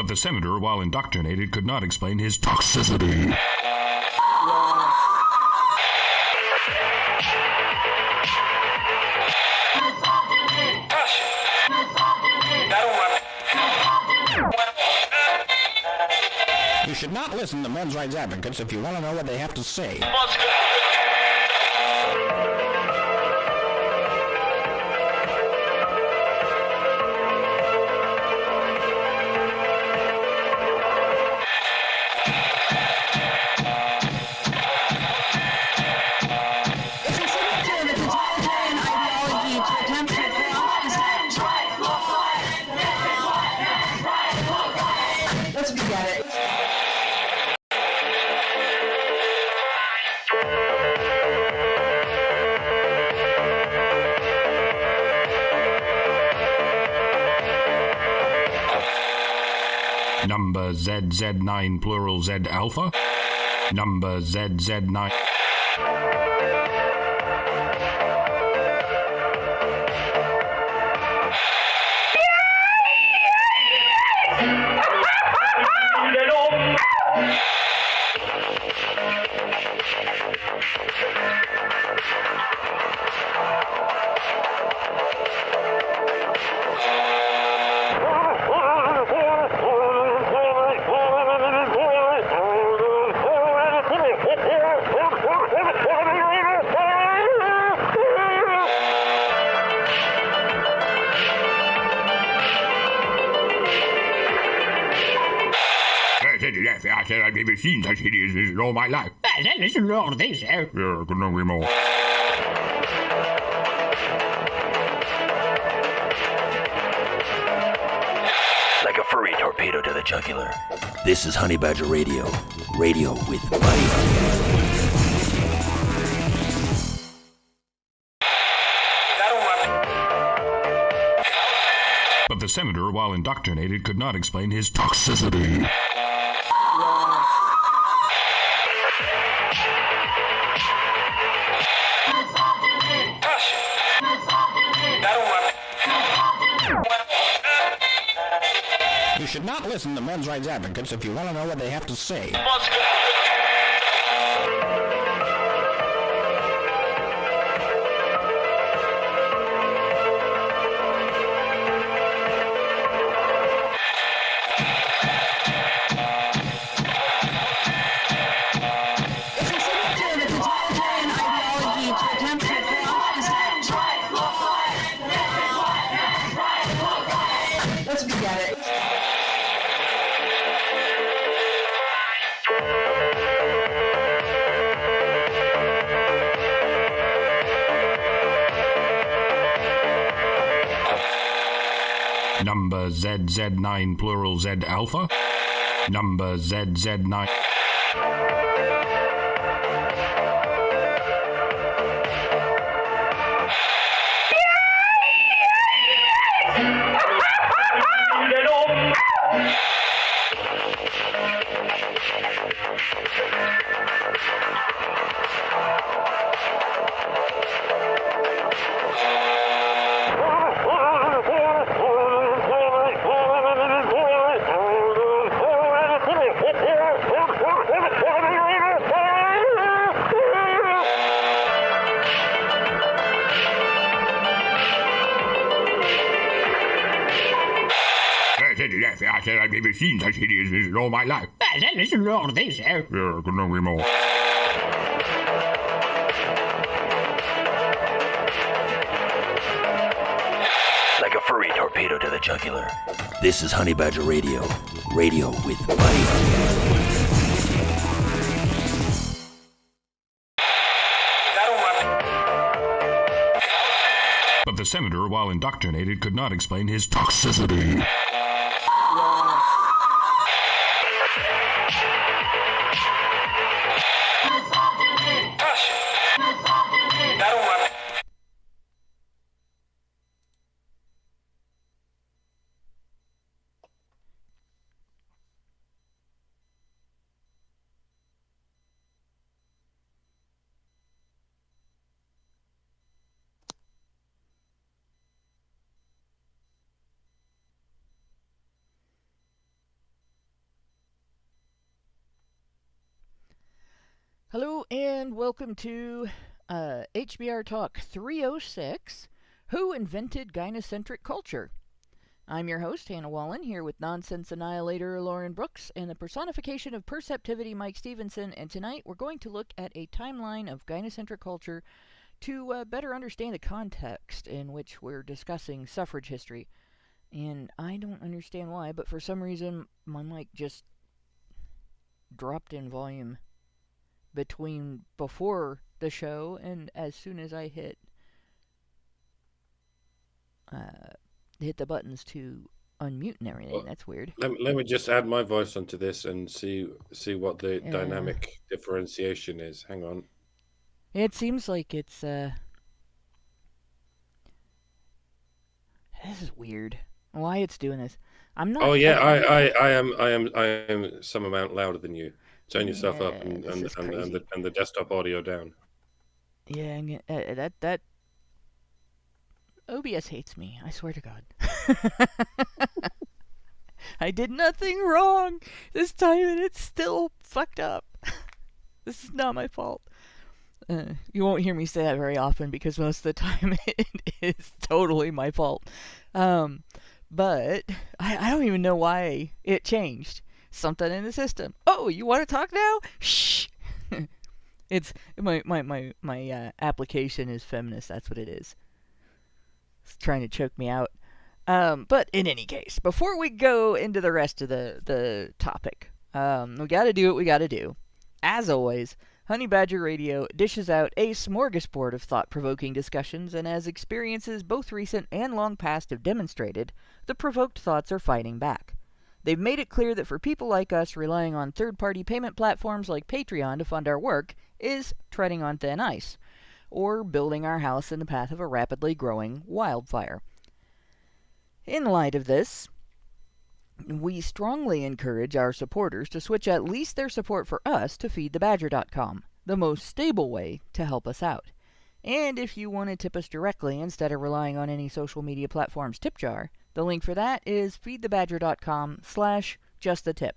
But the senator, while indoctrinated, could not explain his toxicity. You should not listen to men's rights advocates if you want to know what they have to say. Number ZZ9 plural Z alpha. Number ZZ9. I said I've never seen such hideousness in all my life. Listen to all this, Yeah, couldn't agree more. Like a furry torpedo to the jugular. This is Honey Badger Radio. Radio with bite. But the senator, while indoctrinated, could not explain his toxicity. You should not listen to men's rights advocates if you want to know what they have to say. Number ZZ9 plural Z alpha. Number ZZ9. I said I've never seen such hideousness in all my life. Listen to all this, Yeah, couldn't agree more. Like a furry torpedo to the jugular. This is Honey Badger Radio. Radio with bite. But the senator, while indoctrinated, could not explain his toxicity. Hello and welcome to HBR Talk 306, Who Invented Gynocentric Culture? I'm your host, Hannah Wallen, here with Nonsense Annihilator Lauren Brooks and the personification of perceptivity Mike Stevenson, and tonight we're going to look at a timeline of gynocentric culture to better understand the context in which we're discussing suffrage history. And I don't understand why, but for some reason my mic just dropped in volume before the show and as soon as I hit the buttons to unmute and everything. That's weird. Let me just add my voice onto this and see what the dynamic differentiation is. Hang on. It seems like it's this is weird. Why it's doing this? I'm not. Oh yeah, I am some amount louder than you. Turn yourself up and the desktop audio down. Yeah, that OBS hates me. I swear to God. I did nothing wrong this time, and it's still fucked up. This is not my fault. You won't hear me say that very often because most of the time it is totally my fault. But I don't even know why it changed. Something in the system. Oh, you want to talk now? Shh. It's my application is feminist. That's what it is. It's trying to choke me out. But in any case, before we go into the rest of the topic, we got to do what we got to do. As always, Honey Badger Radio dishes out a smorgasbord of thought-provoking discussions, and as experiences both recent and long past have demonstrated, the provoked thoughts are fighting back. They've made it clear that for people like us, relying on third-party payment platforms like Patreon to fund our work is treading on thin ice, or building our house in the path of a rapidly growing wildfire. In light of this, we strongly encourage our supporters to switch at least their support for us to feedthebadger.com, the most stable way to help us out. And if you want to tip us directly instead of relying on any social media platform's tip jar, the link for that is feedthebadger.com/justthetip.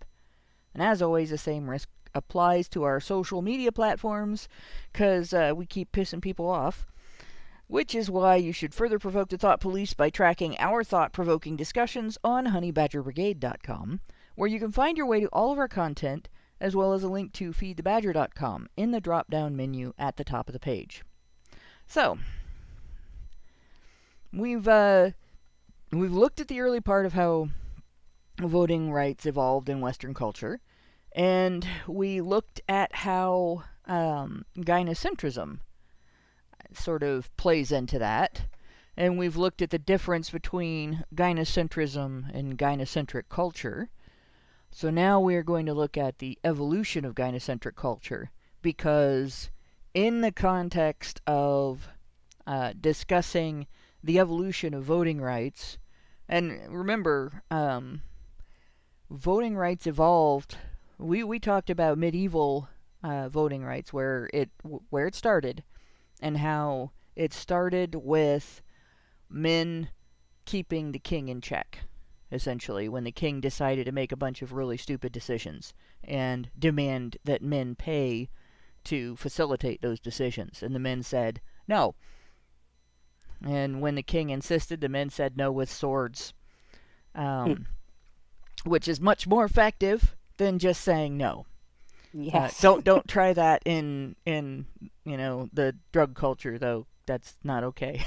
And as always, the same risk applies to our social media platforms, because we keep pissing people off. Which is why you should further provoke the thought police by tracking our thought-provoking discussions on honeybadgerbrigade.com, where you can find your way to all of our content, as well as a link to feedthebadger.com in the drop-down menu at the top of the page. So, we've looked at the early part of how voting rights evolved in Western culture, and we looked at how gynocentrism sort of plays into that, and we've looked at the difference between gynocentrism and gynocentric culture. So now we're going to look at the evolution of gynocentric culture, because in the context of discussing the evolution of voting rights, and remember, voting rights evolved. We talked about medieval voting rights, where it started, and how it started with men keeping the king in check, essentially, when the king decided to make a bunch of really stupid decisions and demand that men pay to facilitate those decisions. And the men said no. And when the king insisted, the men said no with swords, which is much more effective than just saying no. Yes. Don't try that in the drug culture, though. That's not okay.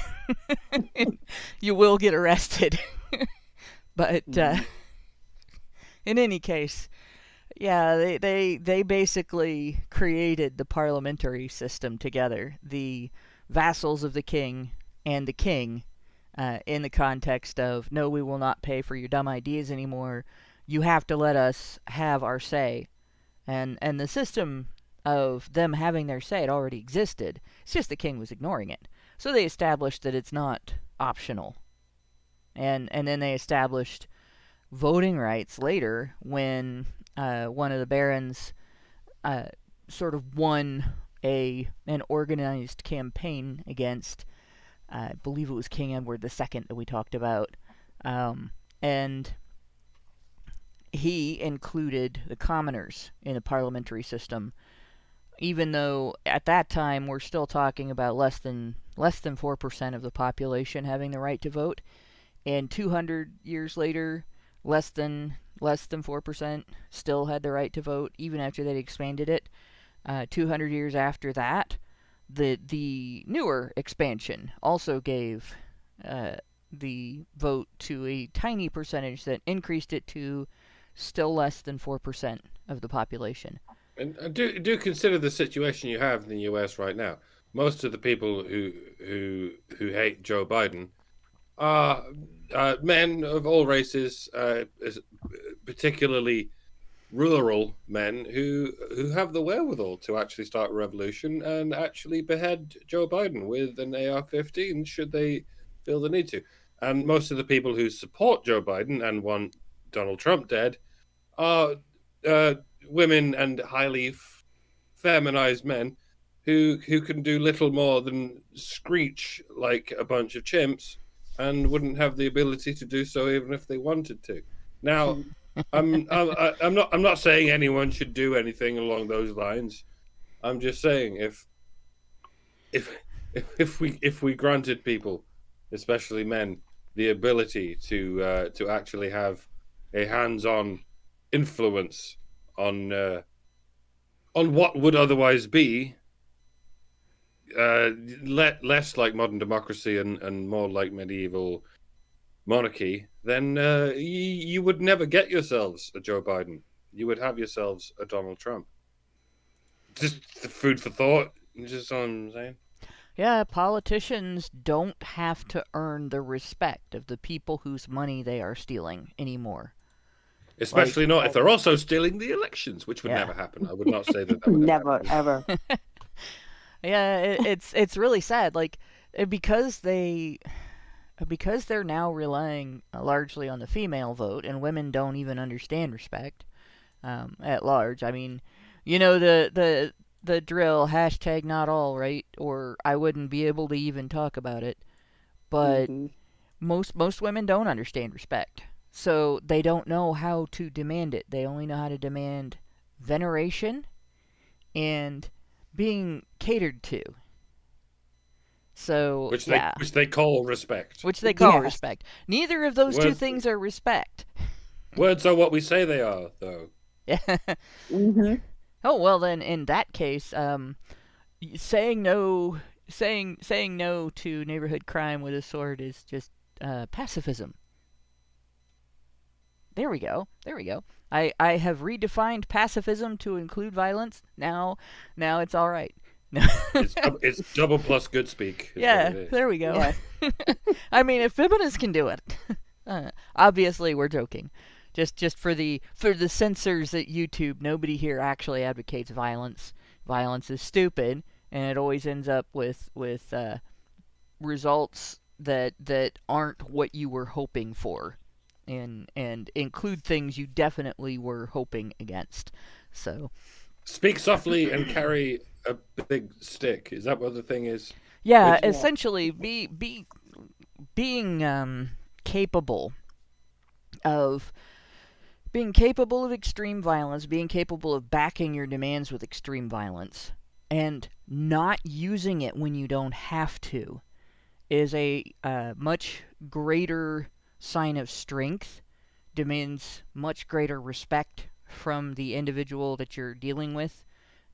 You will get arrested. But in any case, yeah, they basically created the parliamentary system together, the vassals of the king and the king, in the context of, no, we will not pay for your dumb ideas anymore. You have to let us have our say. And the system of them having their say, it already existed. It's just the king was ignoring it. So they established that it's not optional. And then they established voting rights later when one of the barons sort of won an organized campaign against, I believe it was King Edward II that we talked about. And he included the commoners in the parliamentary system even though at that time we're still talking about less than 4% of the population having the right to vote, and 200 years later, less than 4% still had the right to vote, even after they'd expanded it. 200 years after that, the newer expansion also gave the vote to a tiny percentage that increased it to still less than 4% of the population. And do consider the situation you have in the US right now. Most of the people who hate Joe Biden are men of all races, particularly rural men who have the wherewithal to actually start a revolution and actually behead Joe Biden with an AR-15 should they feel the need to. And most of the people who support Joe Biden and want Donald Trump dead are women and highly feminized men who can do little more than screech like a bunch of chimps and wouldn't have the ability to do so even if they wanted to. Now, I'm not saying anyone should do anything along those lines. I'm just saying if we granted people, especially men, the ability to actually have a hands-on influence on what would otherwise be less like modern democracy and more like medieval monarchy, then you would never get yourselves a Joe Biden. You would have yourselves a Donald Trump. Just food for thought. Just what I'm saying. Yeah, politicians don't have to earn the respect of the people whose money they are stealing anymore. Especially not if they're also stealing the elections, which would never happen. I would not say that would never, ever. Yeah, it's really sad. Like, because they're now relying largely on the female vote, and women don't even understand respect at large. I mean, you know the drill, hashtag not all, right? Or I wouldn't be able to even talk about it. But most women don't understand respect. So they don't know how to demand it. They only know how to demand veneration and being catered to. So which they call respect. Which they call respect. Neither of those two things are respect. Words are what we say they are, though. Yeah. Oh well, then in that case, saying no to neighborhood crime with a sword is just pacifism. There we go. I have redefined pacifism to include violence. Now it's all right. It's double plus good speak. Yeah, there we go. Yeah. I mean, if feminists can do it, obviously we're joking. Just for the censors at YouTube, nobody here actually advocates violence. Violence is stupid, and it always ends up with results that aren't what you were hoping for, and include things you definitely were hoping against. So, speak softly and carry a big stick. Is that what the thing is? Yeah, essentially, being capable of extreme violence, being capable of backing your demands with extreme violence, and not using it when you don't have to, is a much greater sign of strength, demands much greater respect from the individual that you're dealing with,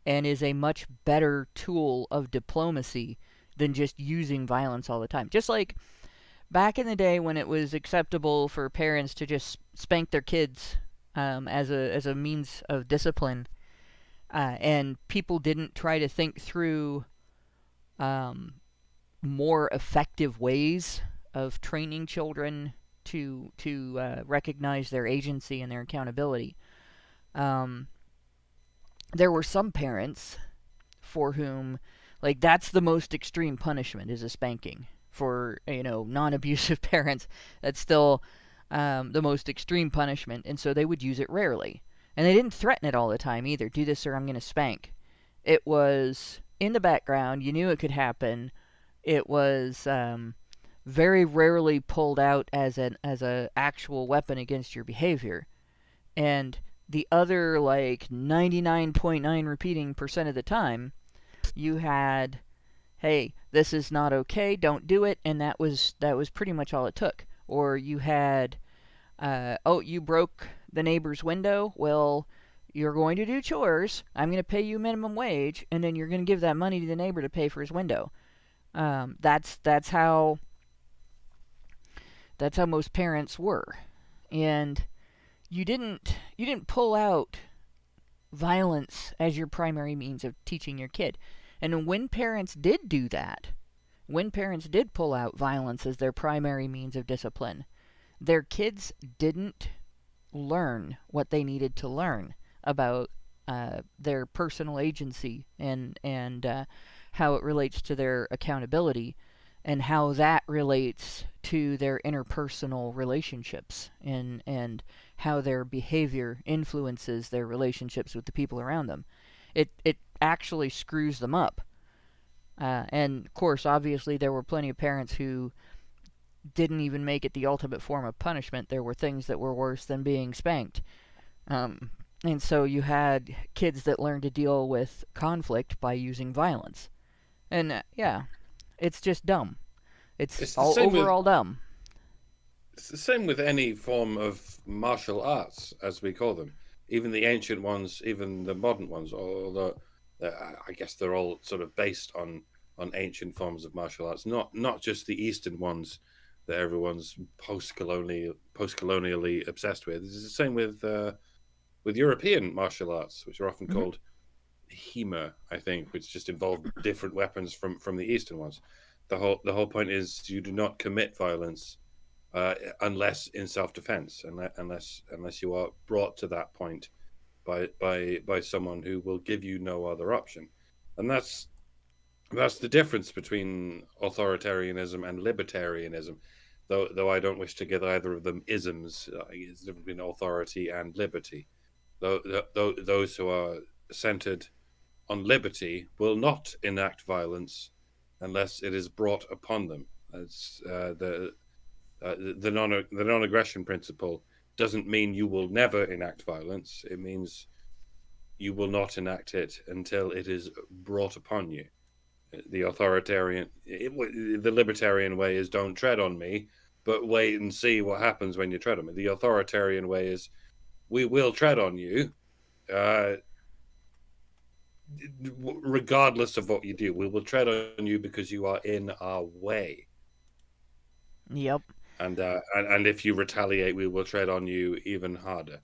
and is a much better tool of diplomacy than just using violence all the time. Just like back in the day when it was acceptable for parents to just spank their kids as a means of discipline, and people didn't try to think through more effective ways of training children to recognize their agency and their accountability. There were some parents for whom, like, that's the most extreme punishment, is a spanking. For, non-abusive parents, that's still the most extreme punishment, and so they would use it rarely. And they didn't threaten it all the time either. Do this or I'm going to spank. It was in the background. You knew it could happen. It was very rarely pulled out as a actual weapon against your behavior. And the other, like, 99.9 repeating percent of the time, you had, hey, this is not okay, don't do it, and that was pretty much all it took. Or you had, oh, you broke the neighbor's window, well, you're going to do chores, I'm going to pay you minimum wage, and then you're going to give that money to the neighbor to pay for his window. That's how most parents were. And you didn't pull out violence as your primary means of teaching your kid. And when parents did do that, when parents did pull out violence as their primary means of discipline, their kids didn't learn what they needed to learn about their personal agency and how it relates to their accountability, and how that relates to their interpersonal relationships, and how their behavior influences their relationships with the people around them. It actually screws them up. And, of course, obviously there were plenty of parents who didn't even make it the ultimate form of punishment. There were things that were worse than being spanked. And so you had kids that learned to deal with conflict by using violence. And, yeah, it's just dumb. It's all overall dumb. It's the same with any form of martial arts, as we call them. Even the ancient ones, even the modern ones, although I guess they're all sort of based on ancient forms of martial arts, not just the Eastern ones that everyone's post-colonially obsessed with. It's the same with European martial arts, which are often called HEMA, I think, which just involve different weapons from the Eastern ones. The whole point is you do not commit violence unless in self-defense, unless you are brought to that point by someone who will give you no other option. And that's the difference between authoritarianism and libertarianism, though I don't wish to give either of them isms. It's the difference between authority and liberty. Those who are centered on liberty will not enact violence unless it is brought upon them. It's the non-aggression principle doesn't mean you will never enact violence. It means you will not enact it until it is brought upon you. The libertarian way is don't tread on me, but wait and see what happens when you tread on me. The authoritarian way is we will tread on you, regardless of what you do. We will tread on you because you are in our way. Yep. And if you retaliate, we will tread on you even harder.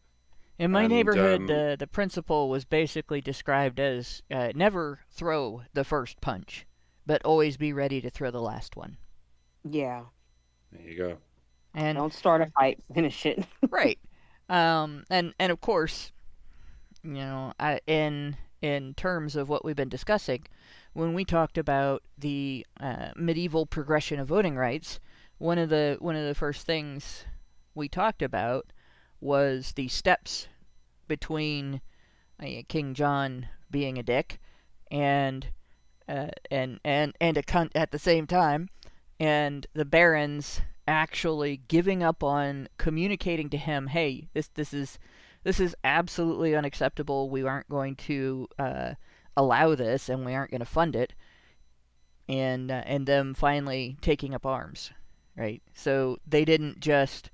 In my neighborhood, the principle was basically described as never throw the first punch, but always be ready to throw the last one. Yeah. There you go. And don't start a fight, finish it. Right. And of course, you know, in terms of what we've been discussing, when we talked about the medieval progression of voting rights, one of the first things we talked about was the steps between King John being a dick and a cunt at the same time, and the barons actually giving up on communicating to him, hey, this is absolutely unacceptable. We aren't going to allow this, and we aren't going to fund it, and them finally taking up arms, right? So they didn't just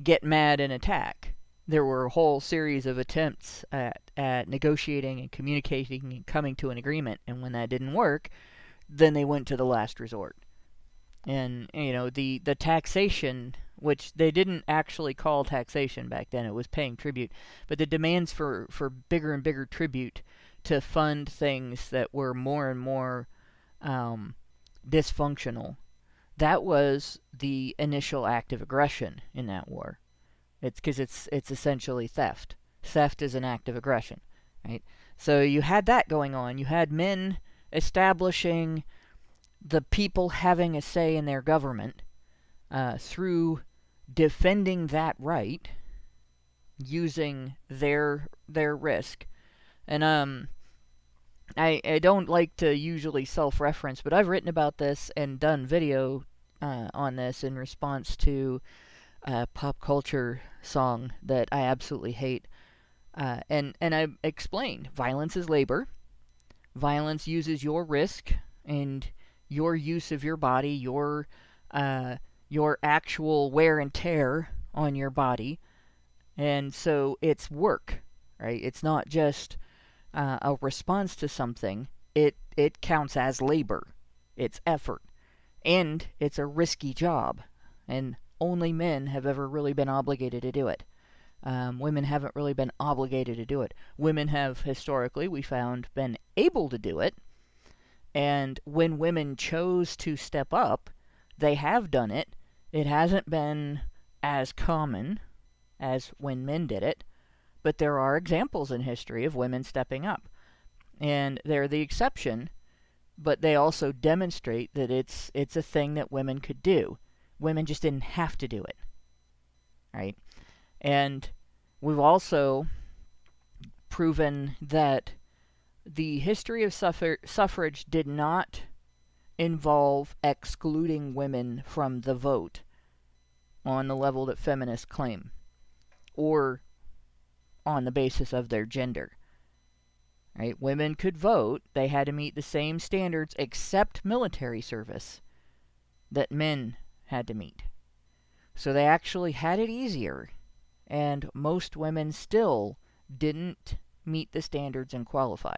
get mad and attack. There were a whole series of attempts at negotiating and communicating and coming to an agreement, and when that didn't work, then they went to the last resort. And, you know, the taxation, which they didn't actually call taxation back then, it was paying tribute, but the demands for bigger and bigger tribute to fund things that were more and more dysfunctional, that was the initial act of aggression in that war. It's because it's essentially theft. Theft is an act of aggression, right? So you had that going on. You had men establishing the people having a say in their government through defending that right, using their risk. And I don't like to usually self-reference, but I've written about this and done video on this in response to a pop culture song that I absolutely hate. And I explained, violence is labor. Violence uses your risk and your use of your body, your actual wear and tear on your body. And so it's work, right? It's not just a response to something. It counts as labor. It's effort. And it's a risky job. And only men have ever really been obligated to do it. Women haven't really been obligated to do it. Women have, historically, we found, been able to do it. And when women chose to step up, they have done it. It hasn't been as common as when men did it, but there are examples in history of women stepping up. And they're the exception, but they also demonstrate that it's a thing that women could do. Women just didn't have to do it, right? And we've also proven that the history of suffrage did not involve excluding women from the vote on the level that feminists claim, or on the basis of their gender. Right? Women could vote. They had to meet the same standards, except military service, that men had to meet. So they actually had it easier, and most women still didn't meet the standards and qualify.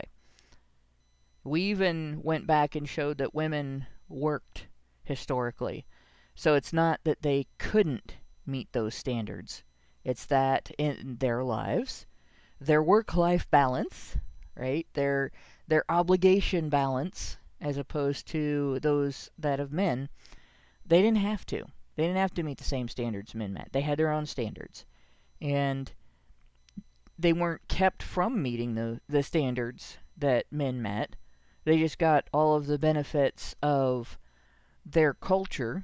We even went back and showed that women worked historically. So it's not that they couldn't meet those standards. It's that in their lives, their work-life balance, right, their obligation balance, as opposed to those that of men, they didn't have to. They didn't have to meet the same standards men met. They had their own standards. And they weren't kept from meeting the standards that men met. They just got all of the benefits of their culture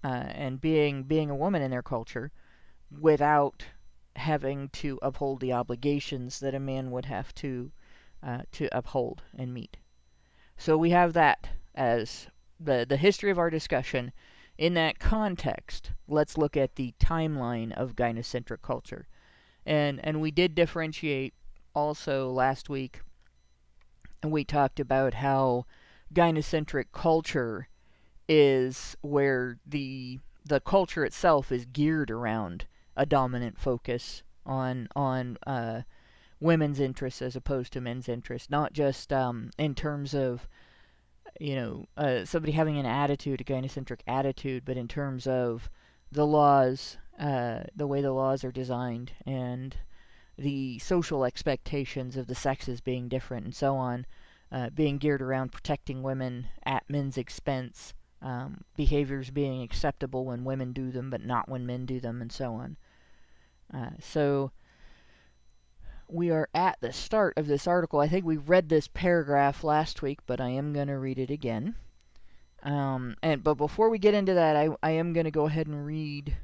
and being a woman in their culture without having to uphold the obligations that a man would have to uphold and meet. So we have that as the history of our discussion. In that context, let's look at the timeline of gynocentric culture. And we did differentiate also last week, and we talked about how gynocentric culture is where the culture itself is geared around a dominant focus on women's interests as opposed to men's interests, not just in terms of somebody having an attitude, a gynocentric attitude, but in terms of the laws, the way the laws are designed, and the social expectations of the sexes being different and so on, being geared around protecting women at men's expense, behaviors being acceptable when women do them but not when men do them, and so on. So we are at the start of this article. I think we read this paragraph last week, but I am going to read it again. But before we get into that, I am going to go ahead and read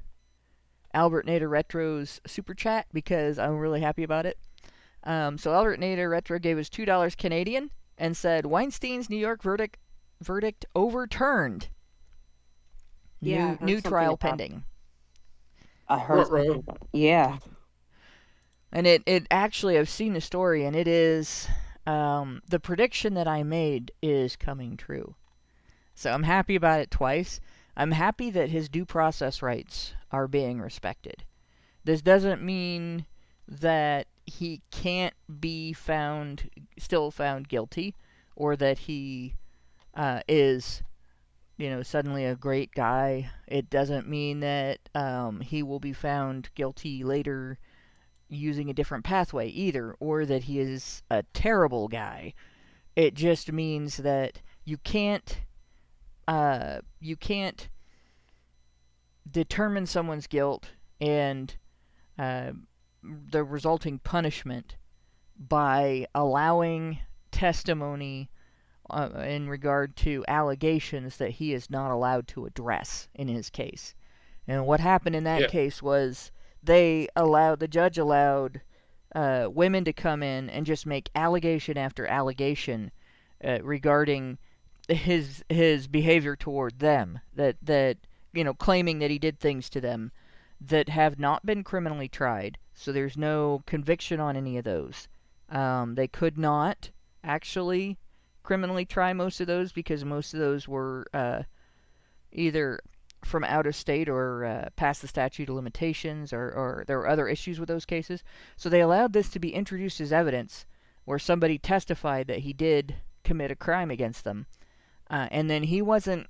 Albert Nader Retro's super chat because I'm really happy about it. So Albert Nader Retro gave us $2 Canadian and said Weinstein's New York verdict overturned. Yeah, New trial pending. I heard. Yeah. And it actually, I've seen the story, and it is, the prediction that I made is coming true. So I'm happy about it twice. I'm happy that his due process rights are being respected. This doesn't mean that he can't be still found guilty, or that he is, suddenly a great guy. It doesn't mean that he will be found guilty later using a different pathway either, or that he is a terrible guy. It just means that you can't determine someone's guilt and the resulting punishment by allowing testimony in regard to allegations that he is not allowed to address in his case. And what happened in that case was the judge allowed women to come in and just make allegation after allegation regarding his behavior toward them, that claiming that he did things to them that have not been criminally tried. So there's no conviction on any of those. They could not actually criminally try most of those because most of those were either from out of state or past the statute of limitations, or there were other issues with those cases. So they allowed this to be introduced as evidence where somebody testified that he did commit a crime against them. And then he wasn't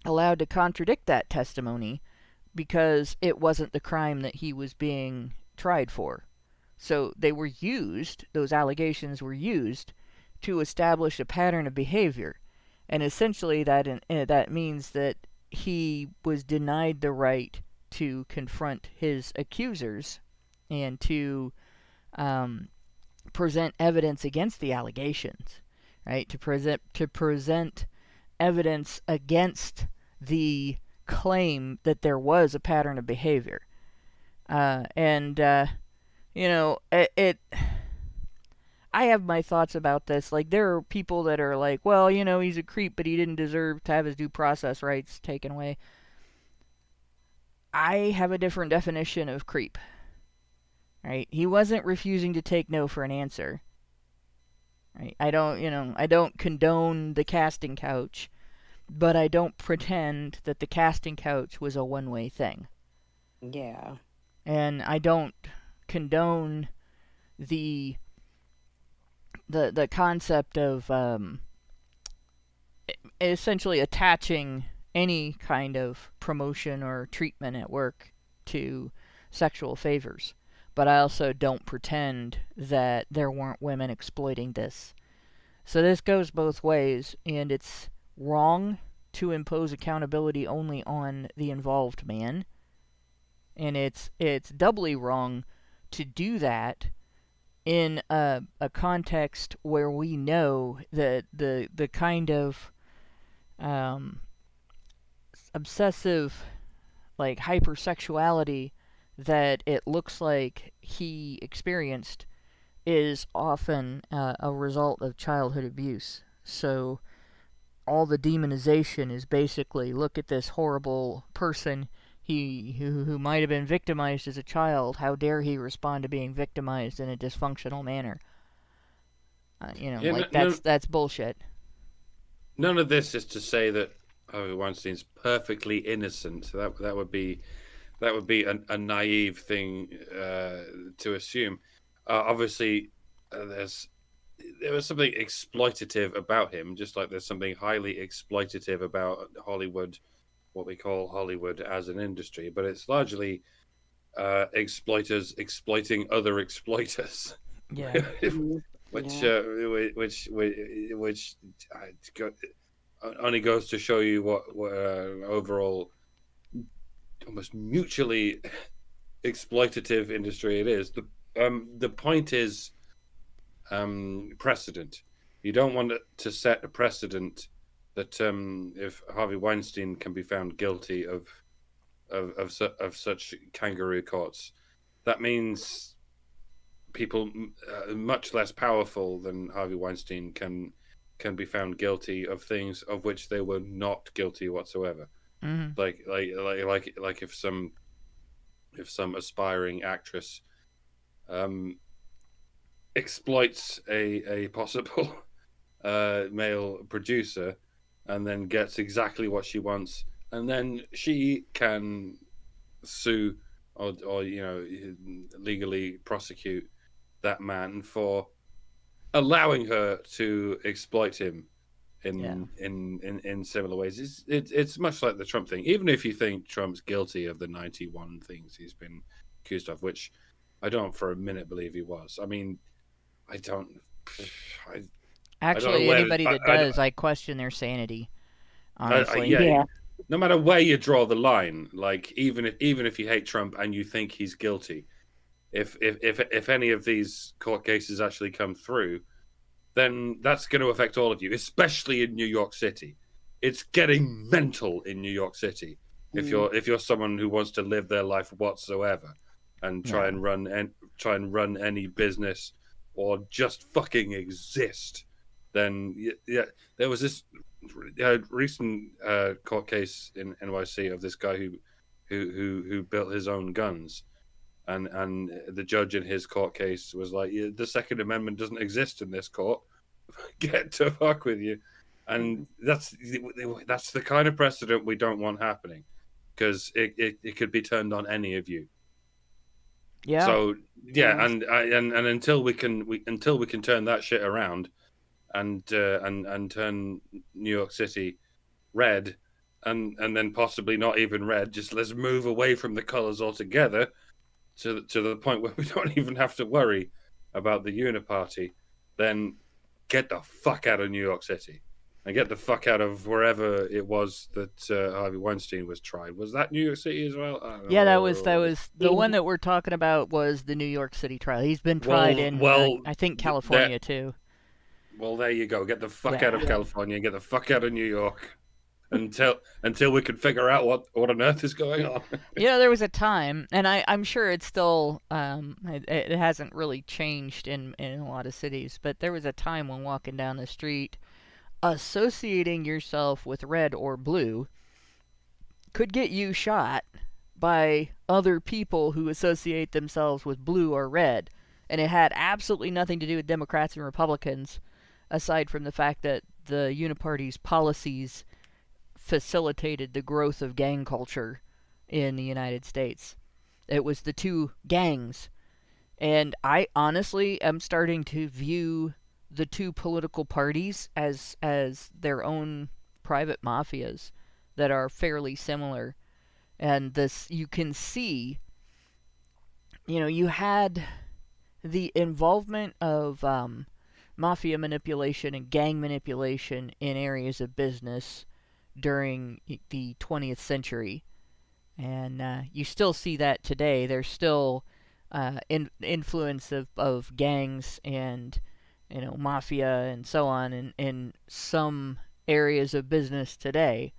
allowed to contradict that testimony because it wasn't the crime that he was being tried for. So they were used, those allegations were used to establish a pattern of behavior. And essentially that means that he was denied the right to confront his accusers and to present evidence against the allegations, right? To present evidence against the claim that there was a pattern of behavior. I have my thoughts about this. Like, there are people that are like, well, he's a creep, but he didn't deserve to have his due process rights taken away. I have a different definition of creep. Right? He wasn't refusing to take no for an answer. Right? I don't condone the casting couch, but I don't pretend that the casting couch was a one-way thing. Yeah. And I don't condone the concept of essentially attaching any kind of promotion or treatment at work to sexual favors. But I also don't pretend that there weren't women exploiting this. So this goes both ways, and it's wrong to impose accountability only on the involved man. And it's doubly wrong to do that in a context where we know that the kind of obsessive, like, hypersexuality that it looks like he experienced is often a result of childhood abuse. So all the demonization is basically, look at this horrible person who might have been victimized as a child. How dare he respond to being victimized in a dysfunctional manner? That's bullshit. None of this is to say that Harvey Weinstein's perfectly innocent. That would be a naive thing to assume. Obviously, there was something exploitative about him, just like there's something highly exploitative about Hollywood, what we call Hollywood as an industry. But it's largely exploiters exploiting other exploiters. Yeah. which only goes to show you what overall almost mutually exploitative industry it is. The point is precedent. You don't want to set a precedent that if Harvey Weinstein can be found guilty of such kangaroo courts, that means people much less powerful than Harvey Weinstein can be found guilty of things of which they were not guilty whatsoever. Mm-hmm. Like if some aspiring actress exploits a possible male producer and then gets exactly what she wants, and then she can sue or legally prosecute that man for allowing her to exploit him in similar ways. It's much like the Trump thing. Even if you think Trump's guilty of the 91 things he's been accused of, which I don't for a minute believe he was. I mean, Anybody that does, I question their sanity. Honestly, yeah. No matter where you draw the line, like even if you hate Trump and you think he's guilty, if any of these court cases actually come through, then that's going to affect all of you, especially in New York City. It's getting mental in New York City. If you're someone who wants to live their life whatsoever and try and run any business or just fucking exist, then there was this recent court case in NYC of this guy who built his own guns, and the judge in his court case was like, yeah, the Second Amendment doesn't exist in this court. Get to fuck with you. And that's the kind of precedent we don't want happening, because it could be turned on any of you. Yeah. So yeah, and until we can turn that shit around, and turn New York City red, and then possibly not even red, just let's move away from the colors altogether to the point where we don't even have to worry about the uniparty. Then get the fuck out of New York City. And get the fuck out of wherever it was that Harvey Weinstein was tried. Was that New York City as well? Yeah, that was the one that we're talking about was the New York City trial. He's been tried in, I think, California too. Well, there you go. Get the fuck out of California. Get the fuck out of New York until we can figure out what on earth is going on. Yeah, there was a time, and I'm sure it's still it hasn't really changed in a lot of cities, but there was a time when walking down the street, associating yourself with red or blue could get you shot by other people who associate themselves with blue or red. And it had absolutely nothing to do with Democrats and Republicans, aside from the fact that the Uniparty's policies facilitated the growth of gang culture in the United States. It was the two gangs. And I honestly am starting to view the two political parties as their own private mafias that are fairly similar. And this, you can see, you had the involvement of mafia manipulation and gang manipulation in areas of business during the 20th century. And you still see that today. There's still influence of gangs and mafia and so on in some areas of business today.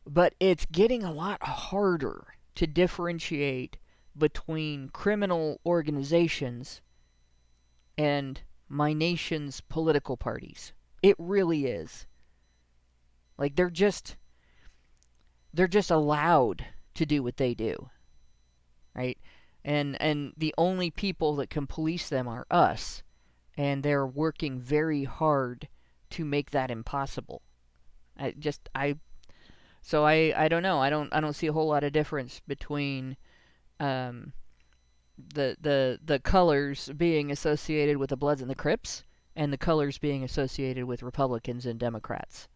But it's getting a lot harder to differentiate between criminal organizations and my nation's political parties. It really is. Like, they're just allowed to do what they do. Right? And the only people that can police them are us. And they're working very hard to make that impossible. I don't know. I don't see a whole lot of difference between the colors being associated with the Bloods and the Crips and the colors being associated with Republicans and Democrats.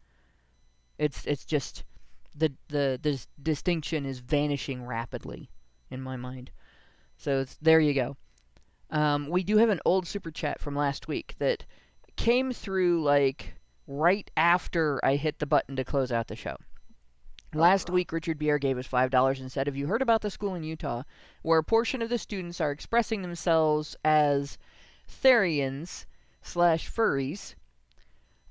It's just the distinction is vanishing rapidly in my mind. So there you go. We do have an old super chat from last week that came through right after I hit the button to close out the show. Last week, Richard Bier gave us $5 and said, "Have you heard about the school in Utah where a portion of the students are expressing themselves as Therians/furries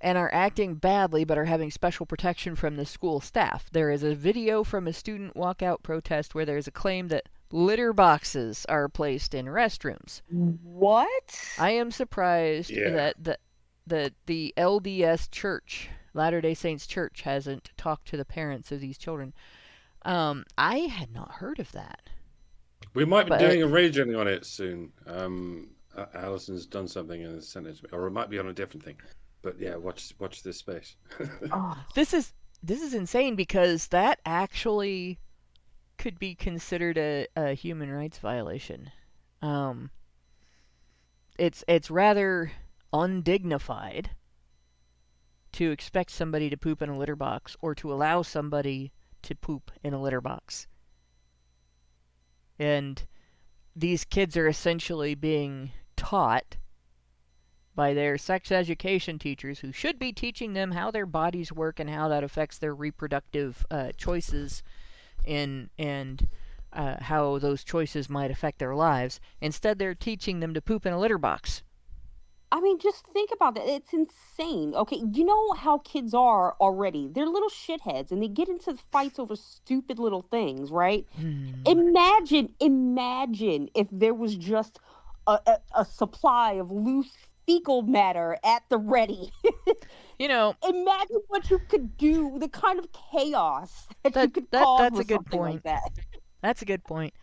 and are acting badly but are having special protection from the school staff? There is a video from a student walkout protest where there is a claim that litter boxes are placed in restrooms." What? I am surprised that the LDS Church, Latter-day Saints Church, hasn't talked to the parents of these children. I had not heard of that. We might be doing a raging on it soon. Allison's done something and sent it to me, or it might be on a different thing. But yeah, watch this space. This is insane, because that actually could be considered a human rights violation. It's rather undignified to expect somebody to poop in a litter box or to allow somebody to poop in a litter box. And these kids are essentially being taught by their sex education teachers, who should be teaching them how their bodies work and how that affects their reproductive choices and how those choices might affect their lives. Instead, they're teaching them to poop in a litter box. I mean, just think about that. It's insane. Okay, you know how kids are already. They're little shitheads, and they get into fights over stupid little things, right? Imagine if there was just a supply of loose fecal matter at the ready. You know, Imagine what you could do, the kind of chaos that you could cause that's a with good something point. like that. That's a good point.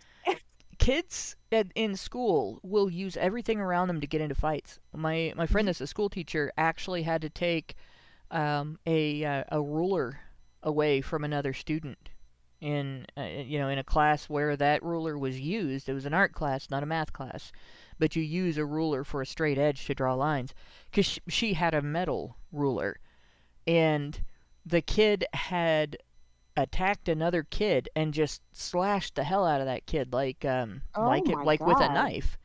Kids in school will use everything around them to get into fights. My friend that's a school teacher actually had to take a ruler away from another student in in a class where that ruler was used. It was an art class, not a math class, but you use a ruler for a straight edge to draw lines, because she had a metal ruler, and the kid had attacked another kid and just slashed the hell out of that kid Oh my like with a God. knife,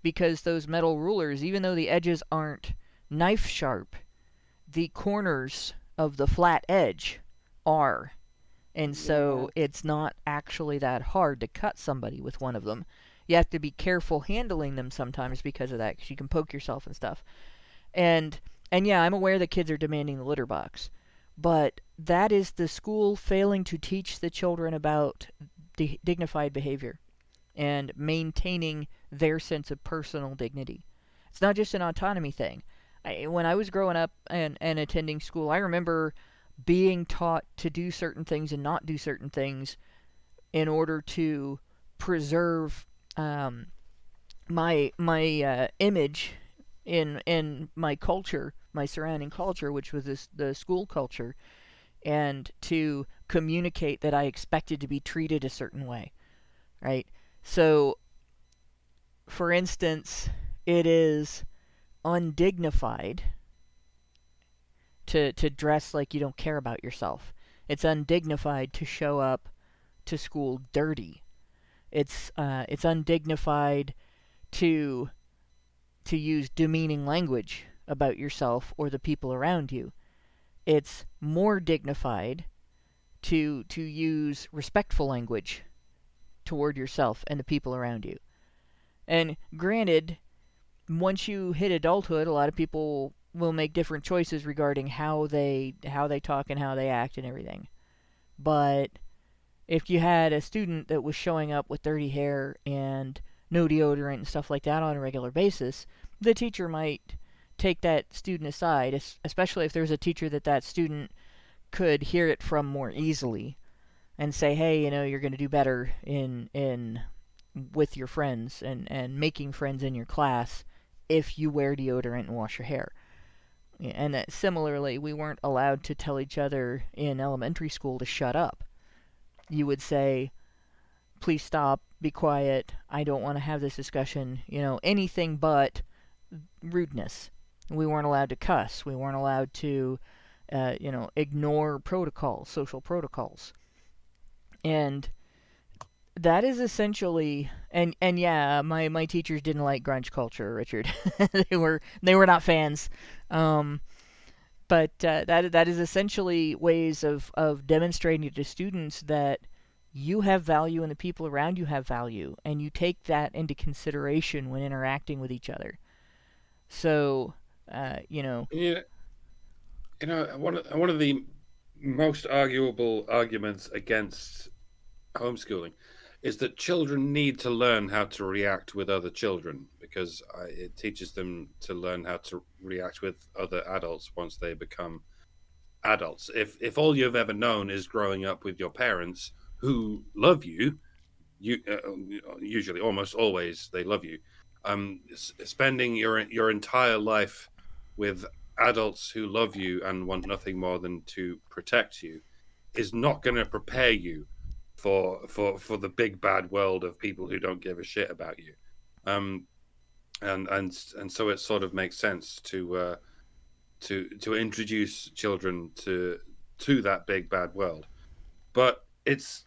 because those metal rulers, even though the edges aren't knife sharp, the corners of the flat edge are. And Yeah. so it's not actually that hard to cut somebody with one of them. You have to be careful handling them sometimes because of that, because you can poke yourself and stuff. And and yeah, I'm aware that kids are demanding the litter box, but that is the school failing to teach the children about dignified behavior and maintaining their sense of personal dignity. It's not just an autonomy thing. When I was growing up and attending school, I remember being taught to do certain things and not do certain things in order to preserve my image in my culture, my surrounding culture, which was the school culture, and to communicate that I expected to be treated a certain way, right? So, for instance, it is undignified to dress like you don't care about yourself. It's undignified to show up to school dirty. It's undignified to use demeaning language about yourself or the people around you. It's more dignified to use respectful language toward yourself and the people around you. And granted, once you hit adulthood, a lot of people will make different choices regarding how they talk and how they act and everything. But if you had a student that was showing up with dirty hair and no deodorant and stuff like that on a regular basis, the teacher might take that student aside, especially if there's a teacher that student could hear it from more easily, and say, hey, you're going to do better in with your friends and making friends in your class if you wear deodorant and wash your hair. And that similarly, we weren't allowed to tell each other in elementary school to shut up. You would say, please stop, be quiet, I don't want to have this discussion, anything but rudeness. We weren't allowed to cuss. We weren't allowed to, ignore protocols, social protocols. And that is essentially, and yeah, my teachers didn't like grunge culture, Richard. they were not fans. But that is essentially ways of demonstrating to students that you have value and the people around you have value, and you take that into consideration when interacting with each other. So, Yeah, one of the most arguable arguments against homeschooling is that children need to learn how to react with other children, because it teaches them to learn how to react with other adults once they become adults. If all you've ever known is growing up with your parents who love you, usually, almost always, they love you. Spending your entire life with adults who love you and want nothing more than to protect you is not going to prepare you for the big bad world of people who don't give a shit about you. And so it sort of makes sense to introduce children to that big bad world. But it's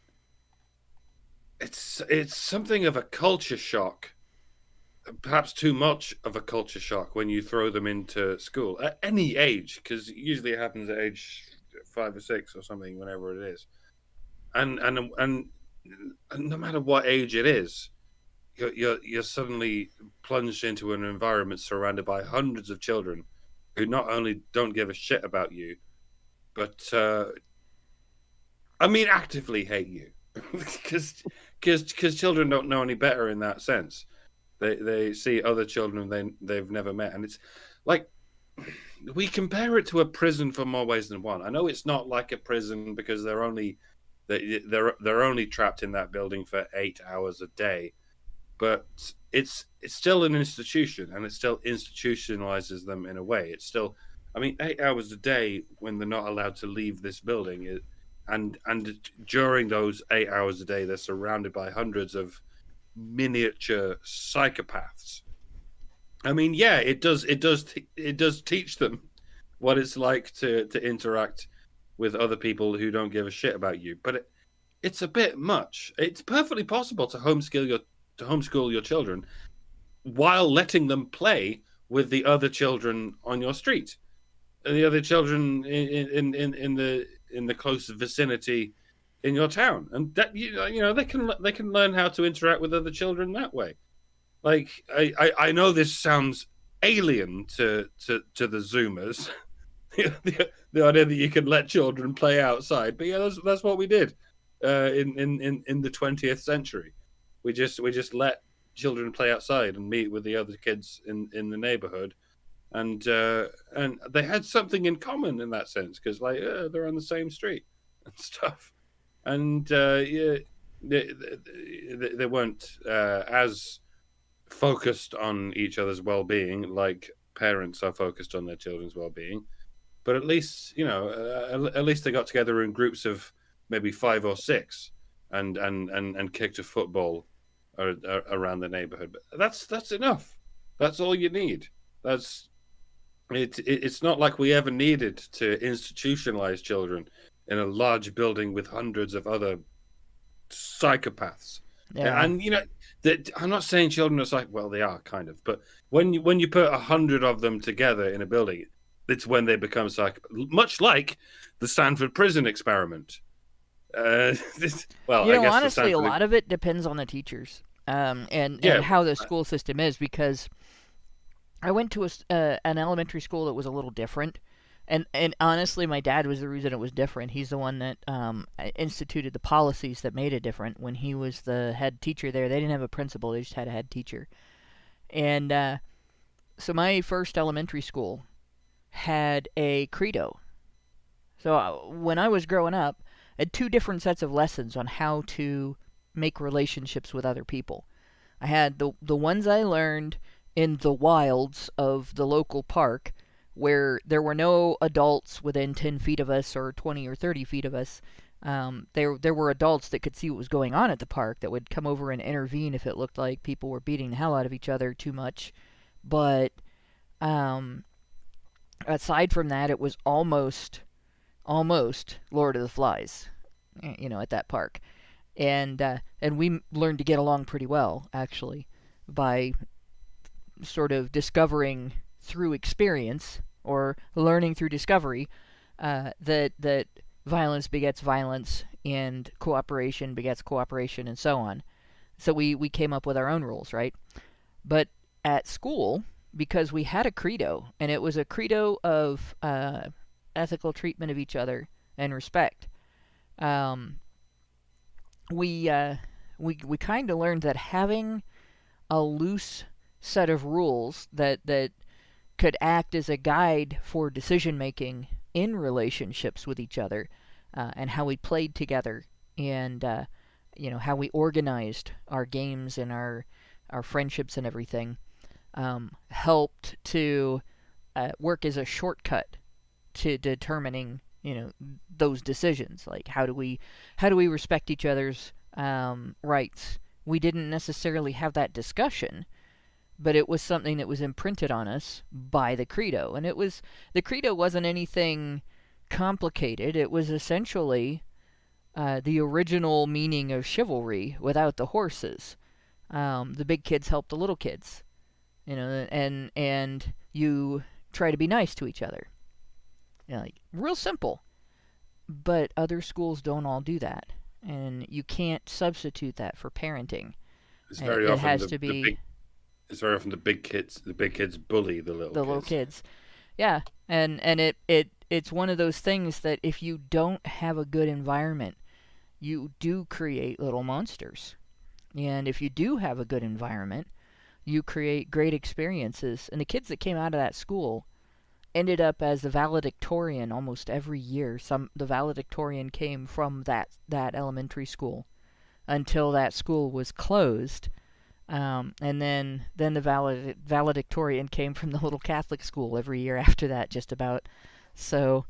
something of a culture shock, perhaps too much of a culture shock, when you throw them into school at any age, because usually it happens at age 5 or 6 or something, whenever it is. And no matter what age it is, you're suddenly plunged into an environment surrounded by hundreds of children who not only don't give a shit about you, but actively hate you, because children don't know any better in that sense. They see other children they've never met, and it's like, we compare it to a prison for more ways than one. I know it's not like a prison because they're only trapped in that building for 8 hours a day, but it's still an institution, and it still institutionalizes them in a way. It's still, I mean, 8 hours a day when they're not allowed to leave this building, and during those 8 hours a day, they're surrounded by hundreds of miniature psychopaths. I mean, yeah, it does teach them what it's like to interact with other people who don't give a shit about you. But it's a bit much. It's perfectly possible to homeschool your children while letting them play with the other children on your street, and the other children in the close vicinity in your town, and that they can learn how to interact with other children that way. Like, I know this sounds alien to the Zoomers, the idea that you can let children play outside, but yeah, that's what we did in the 20th century. We just let children play outside and meet with the other kids in the neighborhood, and they had something in common in that sense, because they're on the same street and stuff, and they weren't as focused on each other's well-being like parents are focused on their children's well-being, but at least at least they got together in groups of maybe 5 or 6 and kicked a football around the neighborhood. But that's enough. That's all you need. It's not like we ever needed to institutionalize children in a large building with hundreds of other psychopaths. Yeah. And I'm not saying children are well, they are kind of, but when you put 100 of them together in a building, it's when they become much like the Stanford prison experiment. Honestly, a lot of it depends on the teachers, and how the school system is, because I went to an elementary school that was a little different. And honestly, my dad was the reason it was different. He's the one that instituted the policies that made it different. When he was the head teacher there, they didn't have a principal. They just had a head teacher. And so my first elementary school had a credo. So when I was growing up, I had 2 different sets of lessons on how to make relationships with other people. I had the ones I learned in the wilds of the local park, where there were no adults within 10 feet of us or 20 or 30 feet of us. There were adults that could see what was going on at the park that would come over and intervene if it looked like people were beating the hell out of each other too much. But aside from that, it was almost Lord of the Flies, at that park. And we learned to get along pretty well, actually, by sort of discovering through experience, or learning through discovery, that violence begets violence, and cooperation begets cooperation, and so on. So we came up with our own rules, right? But at school, because we had a credo, and it was a credo of ethical treatment of each other and respect, we kind of learned that having a loose set of rules that could act as a guide for decision making in relationships with each other, and how we played together, and how we organized our games and our friendships and everything, helped to work as a shortcut to determining those decisions. Like, how do we respect each other's rights? We didn't necessarily have that discussion, but it was something that was imprinted on us by the credo. And the credo wasn't anything complicated. It was essentially the original meaning of chivalry without the horses. The big kids help the little kids, and you try to be nice to each other. Real simple. But other schools don't all do that, and you can't substitute that for parenting. It's very often it's very often the big kids bully the little kids. Yeah, and it's one of those things that if you don't have a good environment, you do create little monsters. And if you do have a good environment, you create great experiences. And the kids that came out of that school, ended up as the valedictorian almost every year. The valedictorian came from that elementary school until that school was closed. And then the valedictorian came from the little Catholic school every year after that, just about. So,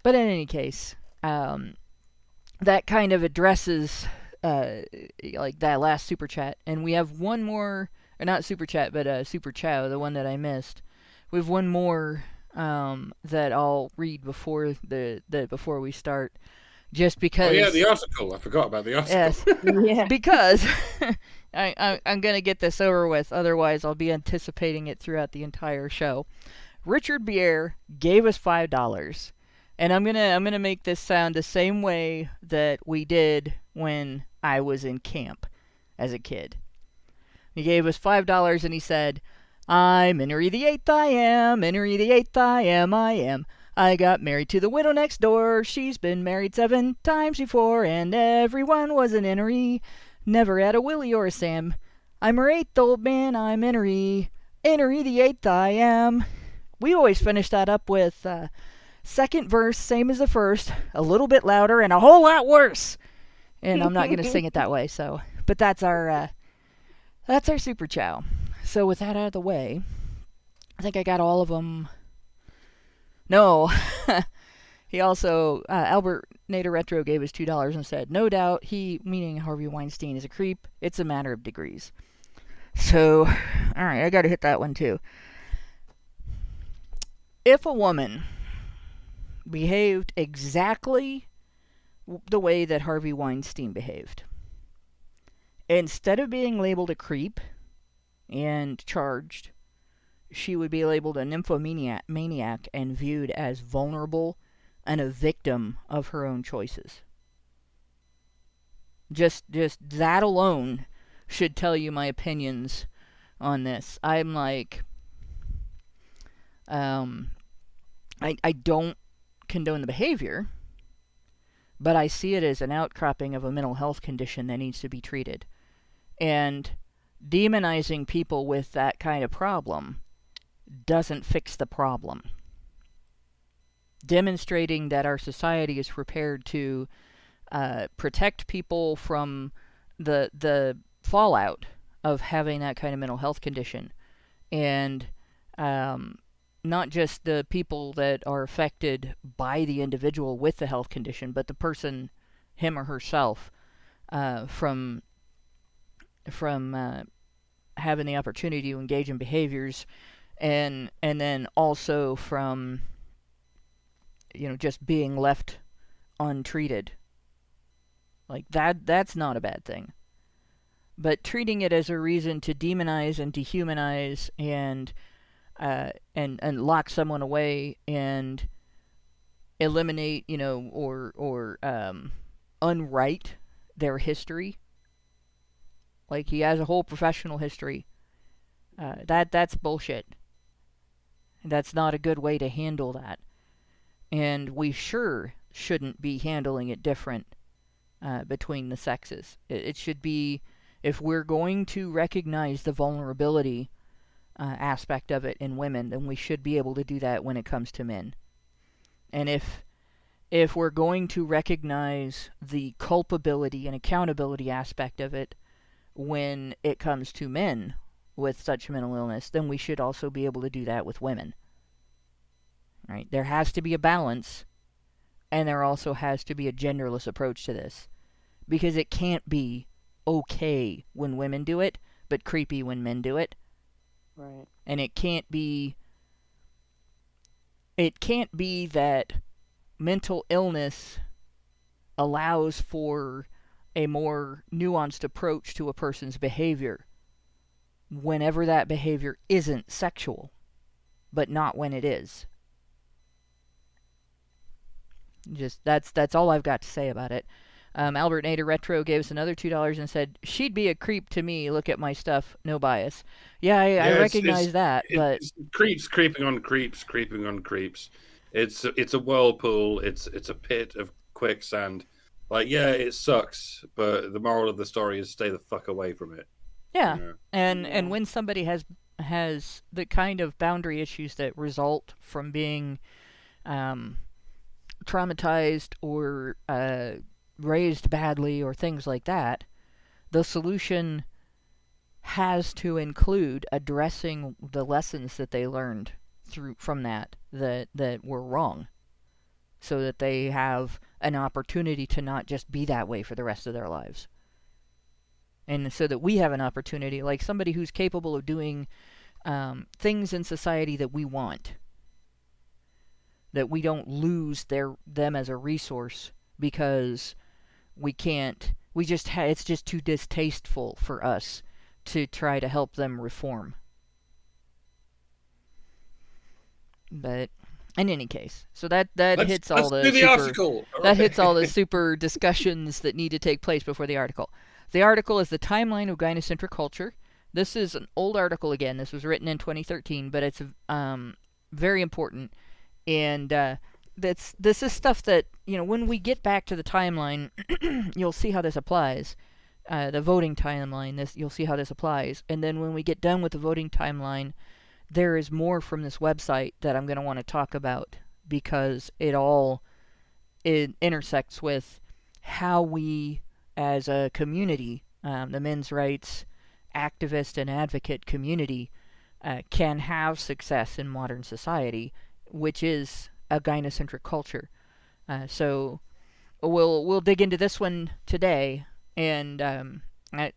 but in any case, that kind of addresses like that last super chat. And we have one more, or not super chat, but super chow, the one that I missed. We have one more that I'll read before before we start, just because. Oh yeah, the article. I forgot about the article. Yes, Yeah. because I'm gonna get this over with. Otherwise, I'll be anticipating it throughout the entire show. Richard Bier gave us $5, and I'm gonna make this sound the same way that we did when I was in camp as a kid. He gave us $5, and he said, "I'm Henry the Eighth, I am. Henry the Eighth, I am. I got married to the widow next door. She's been married 7 times before, and everyone was an Henry. Never had a Willie or a Sam. I'm her 8th old man, I'm Henry. Henry the 8th, I am." We always finish that up with second verse, same as the first, a little bit louder and a whole lot worse. And I'm not going to sing it that way, so. But that's our super chow. So with that out of the way, I think I got all of them. No. He also, Albert Nader Retro gave us $2 and said, "No doubt he," meaning Harvey Weinstein, "is a creep. It's a matter of degrees." So, alright, I gotta hit that one too. If a woman behaved exactly the way that Harvey Weinstein behaved, instead of being labeled a creep and charged, she would be labeled a nymphomaniac and viewed as vulnerable and a victim of her own choices. Just that alone should tell you my opinions on this. I'm like, I don't condone the behavior, but I see it as an outcropping of a mental health condition that needs to be treated. And demonizing people with that kind of problem doesn't fix the problem. Demonstrating that our society is prepared to protect people from the fallout of having that kind of mental health condition, and not just the people that are affected by the individual with the health condition, but the person, him or herself, from having the opportunity to engage in behaviors, and then also from, just being left untreated. Like that's not a bad thing. But treating it as a reason to demonize and dehumanize and lock someone away and eliminate, or unwrite their history. Like, he has a whole professional history. That's bullshit. That's not a good way to handle that. And we sure shouldn't be handling it different between the sexes. It should be, if we're going to recognize the vulnerability aspect of it in women, then we should be able to do that when it comes to men. And if we're going to recognize the culpability and accountability aspect of it when it comes to men with such mental illness, then we should also be able to do that with women. Right? There has to be a balance, and there also has to be a genderless approach to this. Because it can't be okay when women do it, but creepy when men do it. Right. And it can't be that mental illness allows for a more nuanced approach to a person's behavior whenever that behavior isn't sexual, but not when it is. Just that's all I've got to say about it. Albert Nader Retro gave us another $2 and said, "She'd be a creep to me. Look at my stuff. No bias." Yeah, I recognize that, but it's creeps creeping on creeps. It's a whirlpool. It's a pit of quicksand. Like, yeah, it sucks, but the moral of the story is stay the fuck away from it. yeah. And when somebody has has the kind of boundary issues that result from being traumatized or raised badly or things like that, the solution has to include addressing the lessons that they learned from that were wrong, so that they have an opportunity to not just be that way for the rest of their lives. And so that we have an opportunity, like somebody who's capable of doing things in society that we want, that we don't lose them as a resource because we can't, it's just too distasteful for us to try to help them reform. But in any case, so that hits all the hits all the super discussions that need to take place before the article. The article is the timeline of gynocentric culture. This is an old article again. This was written in 2013, but it's very important. And this is stuff that, when we get back to the timeline, you'll see how this applies. The voting timeline, you'll see how this applies. And then when we get done with the voting timeline, there is more from this website that I'm going to want to talk about, because it intersects with how we, as a community, the men's rights activist and advocate community, can have success in modern society, which is a gynocentric culture. So we'll dig into this one today, and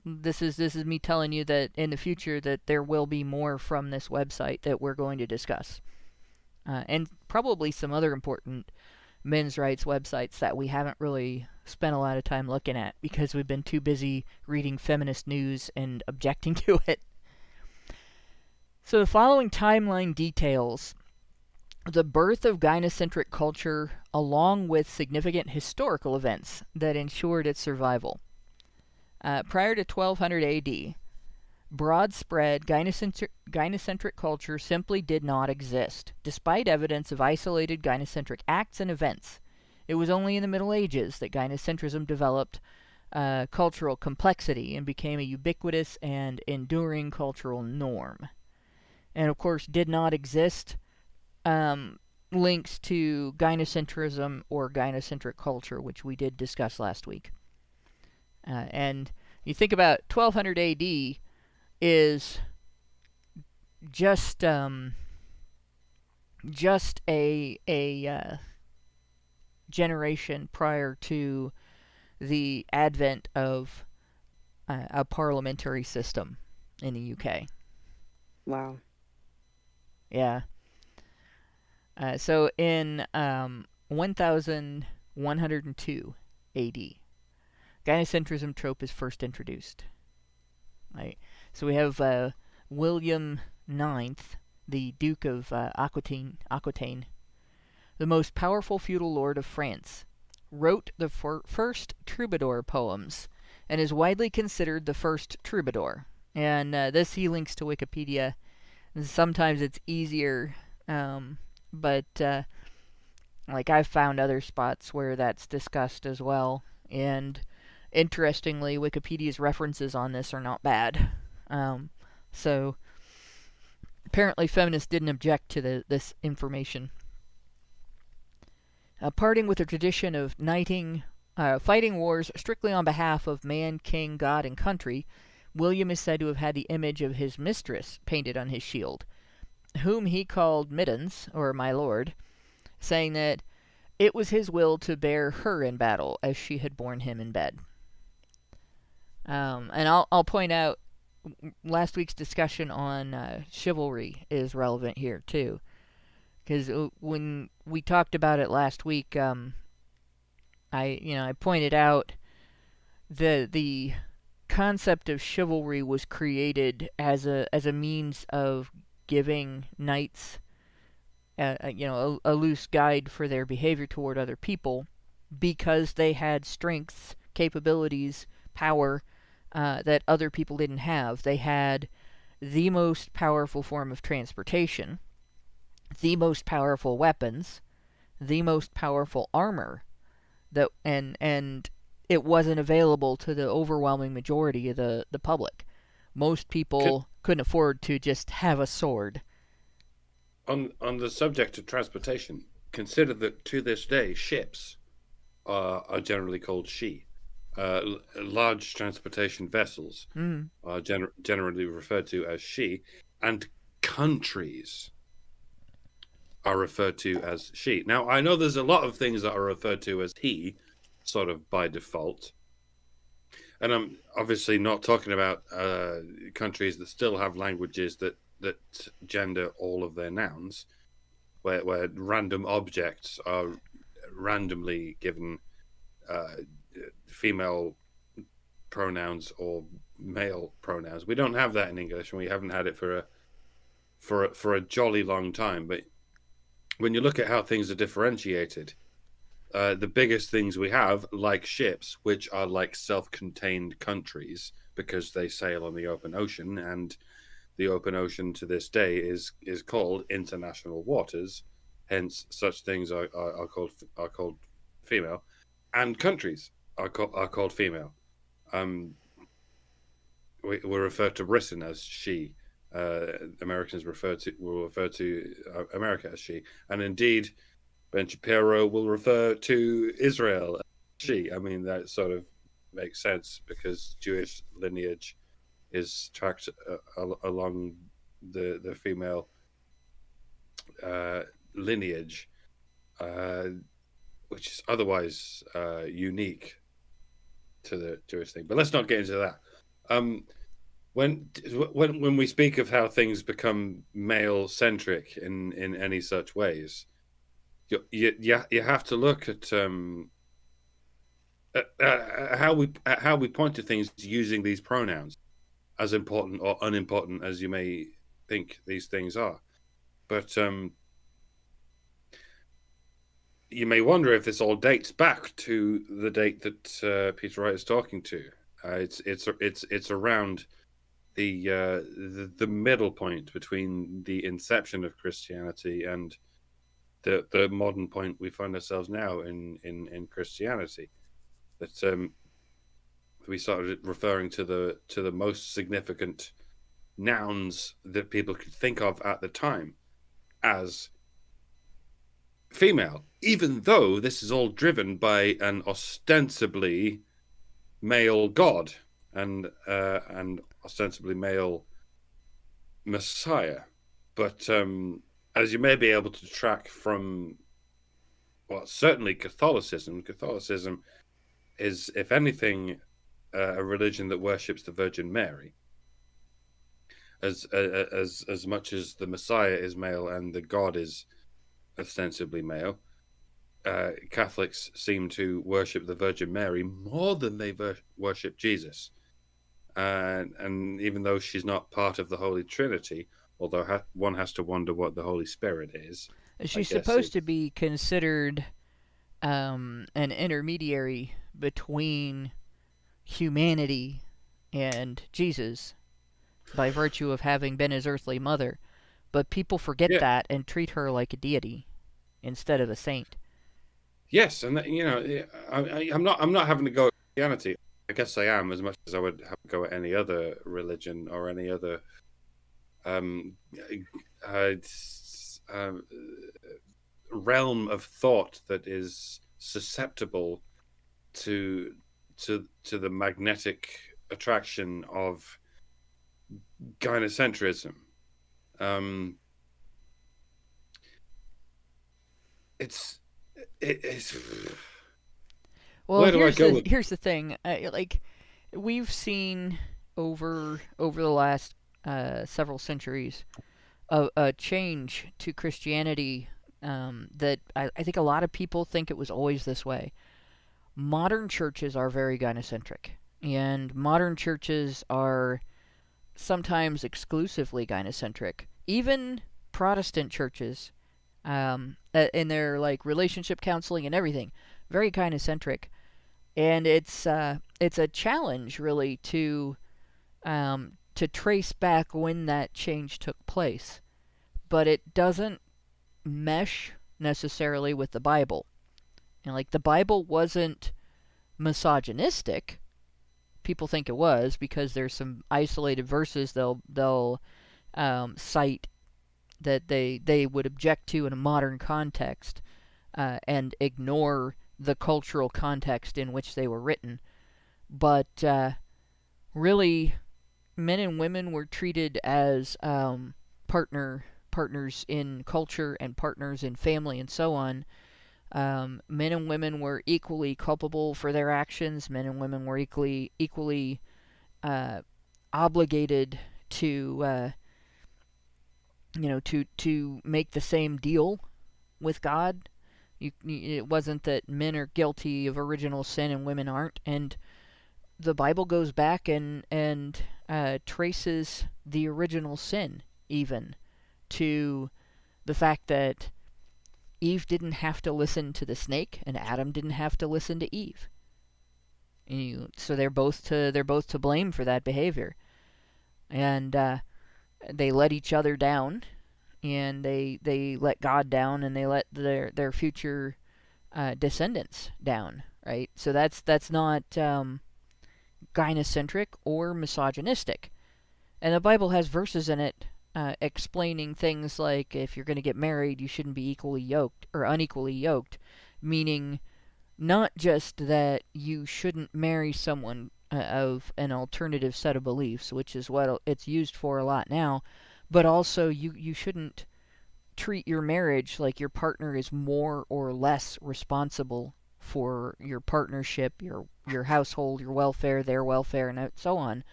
this is me telling you that in the future that there will be more from this website that we're going to discuss, and probably some other important men's rights websites that we haven't really spent a lot of time looking at because we've been too busy reading feminist news and objecting to it. So the following timeline details the birth of gynocentric culture along with significant historical events that ensured its survival. Prior to 1200 AD, broad-spread gynocentric culture simply did not exist, despite evidence of isolated gynocentric acts and events. It was only in the Middle Ages that gynocentrism developed cultural complexity and became a ubiquitous and enduring cultural norm. And of course, did not exist links to gynocentrism or gynocentric culture, which we did discuss last week. And you think about 1200 AD is just a generation prior to the advent of a parliamentary system in the UK. Wow. Yeah. So in 1102 AD, gynocentrism trope is first introduced. Right. So we have William IX, the Duke of Aquitaine, the most powerful feudal lord of France, wrote the first troubadour poems and is widely considered the first troubadour. And this he links to Wikipedia. And sometimes it's easier, but like I've found other spots where that's discussed as well. And interestingly, Wikipedia's references on this are not bad. So apparently feminists didn't object to this information. Parting with the tradition of fighting wars strictly on behalf of man, king, god, and country, William is said to have had the image of his mistress painted on his shield, whom he called Middens, or my lord, saying that it was his will to bear her in battle as she had borne him in bed. And I'll point out, last week's discussion on chivalry is relevant here too, because when we talked about it last week, I pointed out the concept of chivalry was created as a means of giving knights a loose guide for their behavior toward other people, because they had strengths, capabilities, power that other people didn't have. They had the most powerful form of transportation, the most powerful weapons, the most powerful armor, and it wasn't available to the overwhelming majority of the public. Most people couldn't afford to just have a sword. On the subject of transportation, consider that to this day, ships are generally called she. Large transportation vessels are generally referred to as she, and countries are referred to as she. Now, I know there's a lot of things that are referred to as he, sort of by default. And I'm obviously not talking about countries that still have languages that gender all of their nouns, where random objects are randomly given female pronouns or male pronouns. We don't have that in English, and we haven't had it for a jolly long time. But when you look at how things are differentiated, the biggest things we have, like ships, which are like self-contained countries because they sail on the open ocean, and the open ocean to this day is called international waters. Hence, such things are called female, and countries are called female. We refer to Britain as she. Americans will refer to America as she, and indeed, Ben Shapiro will refer to Israel as she. I mean, that sort of makes sense because Jewish lineage is tracked along the female lineage, which is otherwise unique to the Jewish thing. But let's not get into that. When we speak of how things become male centric in any such ways, you have to look at how we point to things using these pronouns, as important or unimportant as you may think these things are. But you may wonder if this all dates back to the date that Peter Wright is talking to. It's around the middle point between the inception of Christianity and the modern point we find ourselves now in Christianity. That we started referring to the most significant nouns that people could think of at the time as female, even though this is all driven by an ostensibly male god and ostensibly male Messiah. But as you may be able to track from, well, certainly Catholicism is, if anything, a religion that worships the Virgin Mary, as much as the Messiah is male and the God is ostensibly male. Catholics seem to worship the Virgin Mary more than they worship Jesus, and even though she's not part of the Holy Trinity, although one has to wonder what the Holy Spirit is. She's supposed to be considered an intermediary between humanity and Jesus by virtue of having been his earthly mother, but people forget that and treat her like a deity instead of a saint. Yes, and I'm not having to go at Christianity. I guess I am, as much as I would have to go at any other religion or any other realm of thought that is susceptible to the magnetic attraction of gynocentrism. It's well. Where do I go Here's the thing. Like we've seen over the last several centuries a change to Christianity that I think a lot of people think it was always this way. Modern churches are very gynocentric, and modern churches are sometimes exclusively gynocentric. Even Protestant churches, in their like relationship counseling and everything, very gynocentric, and it's a challenge really to trace back when that change took place, but it doesn't mesh necessarily with the Bible. And like the Bible wasn't misogynistic. people think it was, because there's some isolated verses they'll cite that they would object to in a modern context, and ignore the cultural context in which they were written. But really, men and women were treated as partners in culture and partners in family and so on. Men and women were equally culpable for their actions. Men and women were equally obligated to to make the same deal with God. It wasn't that men are guilty of original sin and women aren't. And the Bible goes back and traces the original sin even to the fact that Eve didn't have to listen to the snake, and Adam didn't have to listen to Eve. So they're both to blame for that behavior, and they let each other down, and they let God down, and they let their future descendants down. Right? So that's not gynocentric or misogynistic, and the Bible has verses in it explaining things like, if you're going to get married, you shouldn't be equally yoked or unequally yoked, meaning not just that you shouldn't marry someone of an alternative set of beliefs, which is what it's used for a lot now, but also you shouldn't treat your marriage like your partner is more or less responsible for your partnership, your household, your welfare, their welfare, and so on,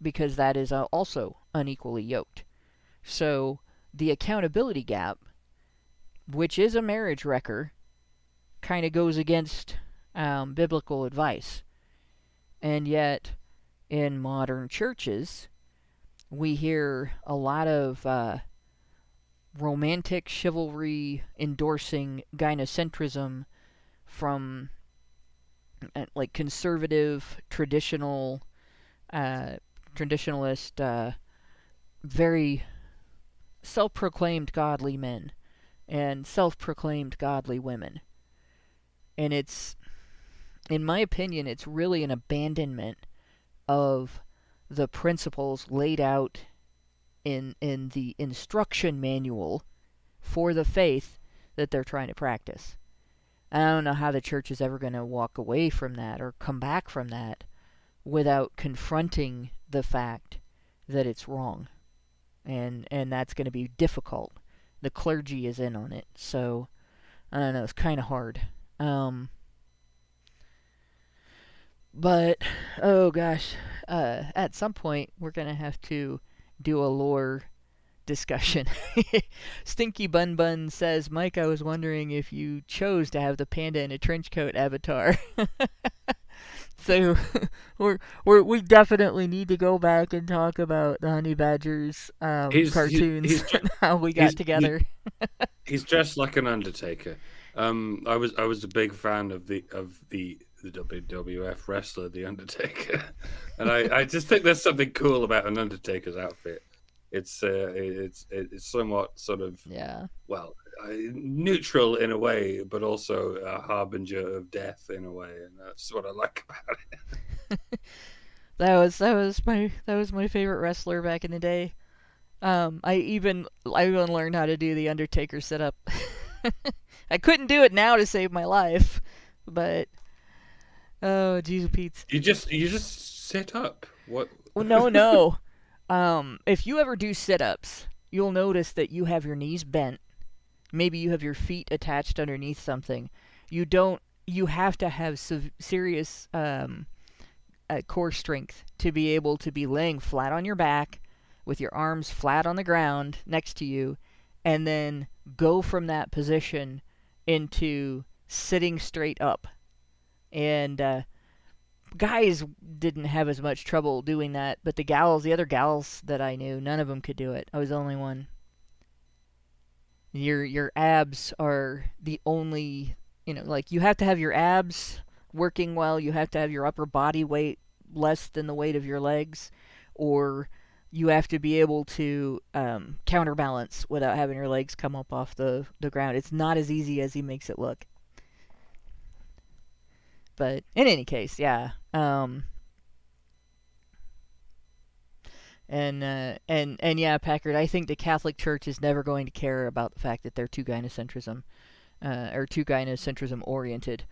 because that is also unequally yoked. So the accountability gap, which is a marriage wrecker, kind of goes against biblical advice. And yet, in modern churches, we hear a lot of romantic chivalry endorsing gynocentrism from like conservative, traditionalist, very self-proclaimed godly men and self-proclaimed godly women. And it's, in my opinion, it's really an abandonment of the principles laid out in the instruction manual for the faith that they're trying to practice. I don't know how the church is ever going to walk away from that or come back from that without confronting the fact that it's wrong. And that's going to be difficult. The clergy is in on it, so I don't know, it's kind of hard. But, oh gosh, at some point we're going to have to do a lore discussion. Stinky Bun Bun says, Mike, I was wondering if you chose to have the panda in a trench coat avatar. So we definitely need to go back and talk about the Honey Badgers cartoons and how we got together. He's dressed like an Undertaker. I was a big fan of the WWF wrestler, the Undertaker, and I just think there's something cool about an Undertaker's outfit. It's somewhat sort of neutral in a way, but also a harbinger of death in a way, and that's what I like about it. That was my favorite wrestler back in the day. I even learned how to do the Undertaker sit-up. I couldn't do it now to save my life, but oh, jeez, Pete. You just sit up. What? Well, no. If you ever do sit-ups, you'll notice that you have your knees bent. Maybe you have your feet attached underneath something. You have to have serious core strength to be able to be laying flat on your back with your arms flat on the ground next to you, and then go from that position into sitting straight up. And guys didn't have as much trouble doing that, but the other gals that I knew, none of them could do it. I was the only one. Your abs are the only, like, you have to have your abs working well, you have to have your upper body weight less than the weight of your legs, or you have to be able to counterbalance without having your legs come up off the ground. It's not as easy as he makes it look. But in any case, yeah. And yeah, Packard, I think the Catholic Church is never going to care about the fact that they're too gynocentrism, or too gynocentrism oriented.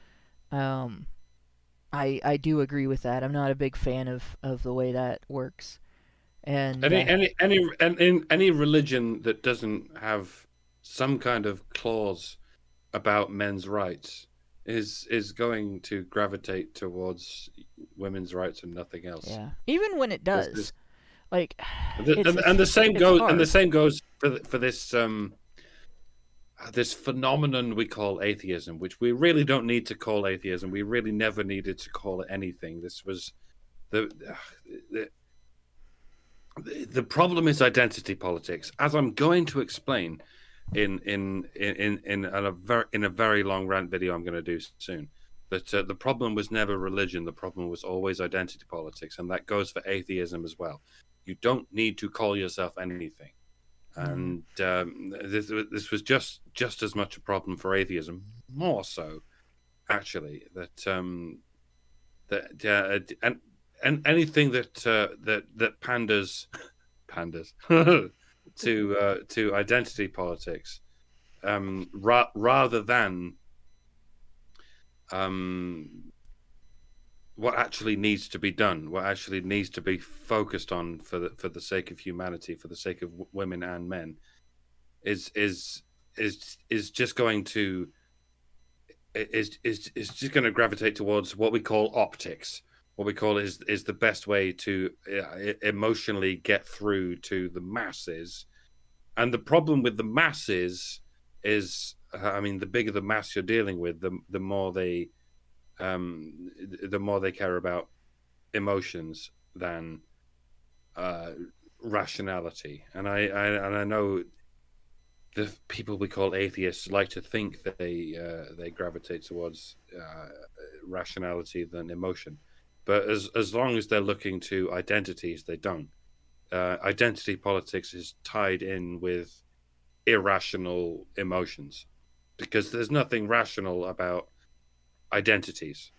I do agree with that. I'm not a big fan of the way that works. And any religion that doesn't have some kind of clause about men's rights is going to gravitate towards women's rights and nothing else. yeah, even when it does, like, the same goes for this this phenomenon we call atheism, which we really don't need to call atheism. We really never needed to call it anything. This was the problem is identity politics, as I'm going to explain in a very long rant video I'm going to do soon. That the problem was never religion. The problem was always identity politics, and that goes for atheism as well. You don't need to call yourself anything. And this was just as much a problem for atheism, more so, actually. And anything that panders to identity politics, rather than what actually needs to be done, what actually needs to be focused on for the sake of humanity, for the sake of women and men, is just going to gravitate towards what we call optics. What we call is the best way to emotionally get through to the masses. And the problem with the masses is, I mean, the bigger the mass you're dealing with, the more they care about emotions than rationality. And I know the people we call atheists like to think that they gravitate towards rationality than emotion, but as long as they're looking to identities, they don't. Identity politics is tied in with irrational emotions, because there's nothing rational about identities.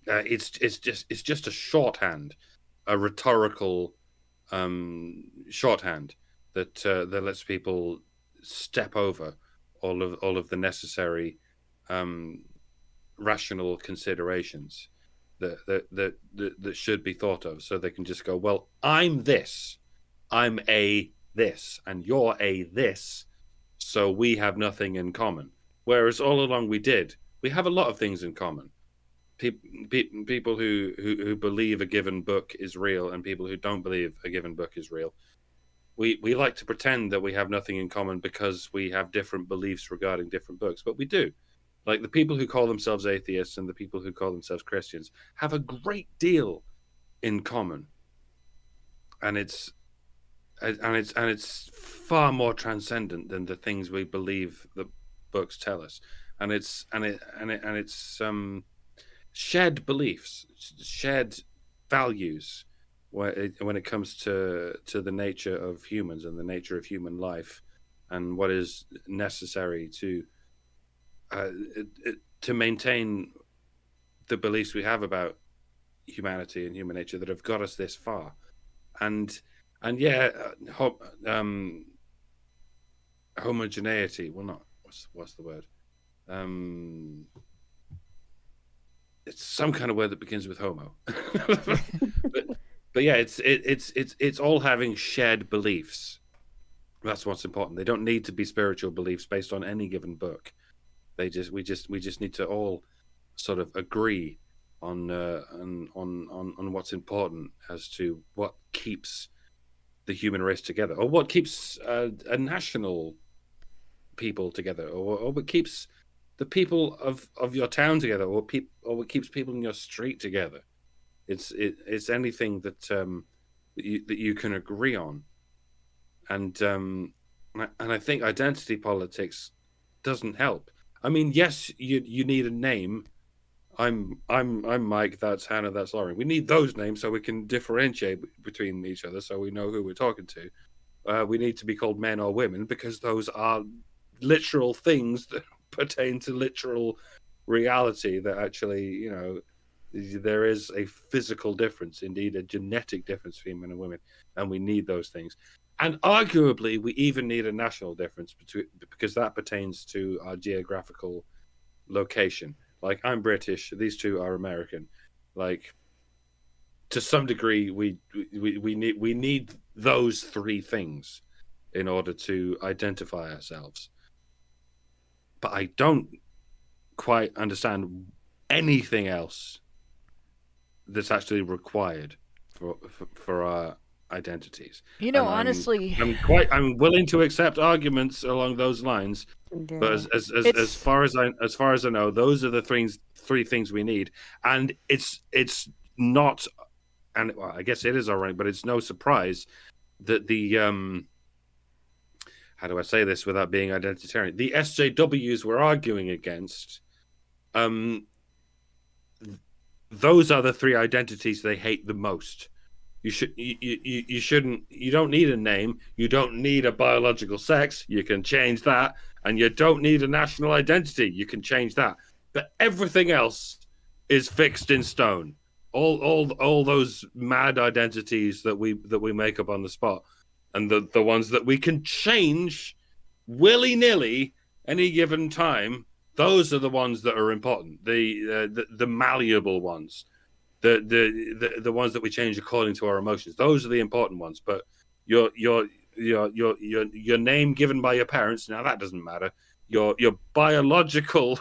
It's just a shorthand, a rhetorical shorthand that lets people step over all of the necessary rational considerations that should be thought of, so they can just go, well, I'm this, I'm a this, and you're a this, so we have nothing in common. Whereas all along we have a lot of things in common. People who believe a given book is real and people who don't believe a given book is real. We like to pretend that we have nothing in common because we have different beliefs regarding different books, but we do. Like the people who call themselves atheists and the people who call themselves Christians have a great deal in common, and it's far more transcendent than the things we believe the books tell us. And it's shared beliefs, shared values, when it comes to the nature of humans and the nature of human life, and what is necessary to maintain the beliefs we have about humanity and human nature that have got us this far. And yeah, homogeneity. Well, not what's the word? It's some kind of word that begins with homo. but yeah, it's all having shared beliefs. That's what's important. They don't need to be spiritual beliefs based on any given book. We just need to all sort of agree on what's important as to what keeps the human race together, or what keeps a national people together, or what keeps the people of your town together, or what keeps people in your street together. It's anything that you can agree on, and I think identity politics doesn't help. I mean, yes, you need a name. I'm Mike, that's Hannah, that's Lauren. We need those names so we can differentiate between each other, so we know who we're talking to. We need to be called men or women because those are literal things that pertain to literal reality that actually, There is a physical difference, indeed a genetic difference between men and women, and we need those things. And arguably, we even need a national difference because that pertains to our geographical location. Like, I'm British, these two are American. Like, to some degree, we need those three things in order to identify ourselves. But I don't quite understand anything else that's actually required for our identities. You know, And honestly, I'm willing to accept arguments along those lines. But as far as I know, those are the three things we need. And it's not, and well, I guess it is ironic, but it's no surprise that the how do I say this without being identitarian? The SJWs we're arguing against, those are the three identities they hate the most. You shouldn't. You don't need a name. You don't need a biological sex. You can change that, and you don't need a national identity. You can change that. But everything else is fixed in stone. All those mad identities that we make up on the spot, and the ones that we can change willy-nilly any given time, those are the ones that are important. The malleable ones. The ones that we change according to our emotions, those are the important ones. But your name given by your parents, now that doesn't matter. Your biological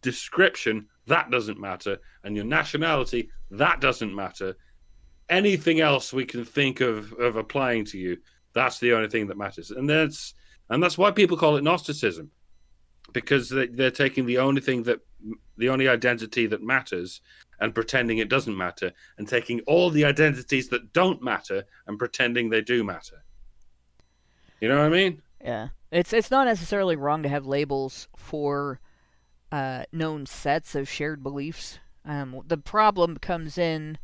description, that doesn't matter, and your nationality, that doesn't matter. Anything else we can think of applying to you, that's the only thing that matters, and that's why people call it Gnosticism, because they're taking the only identity that matters and pretending it doesn't matter, and taking all the identities that don't matter and pretending they do matter. You know what I mean? yeah, it's not necessarily wrong to have labels for known sets of shared beliefs. The problem comes in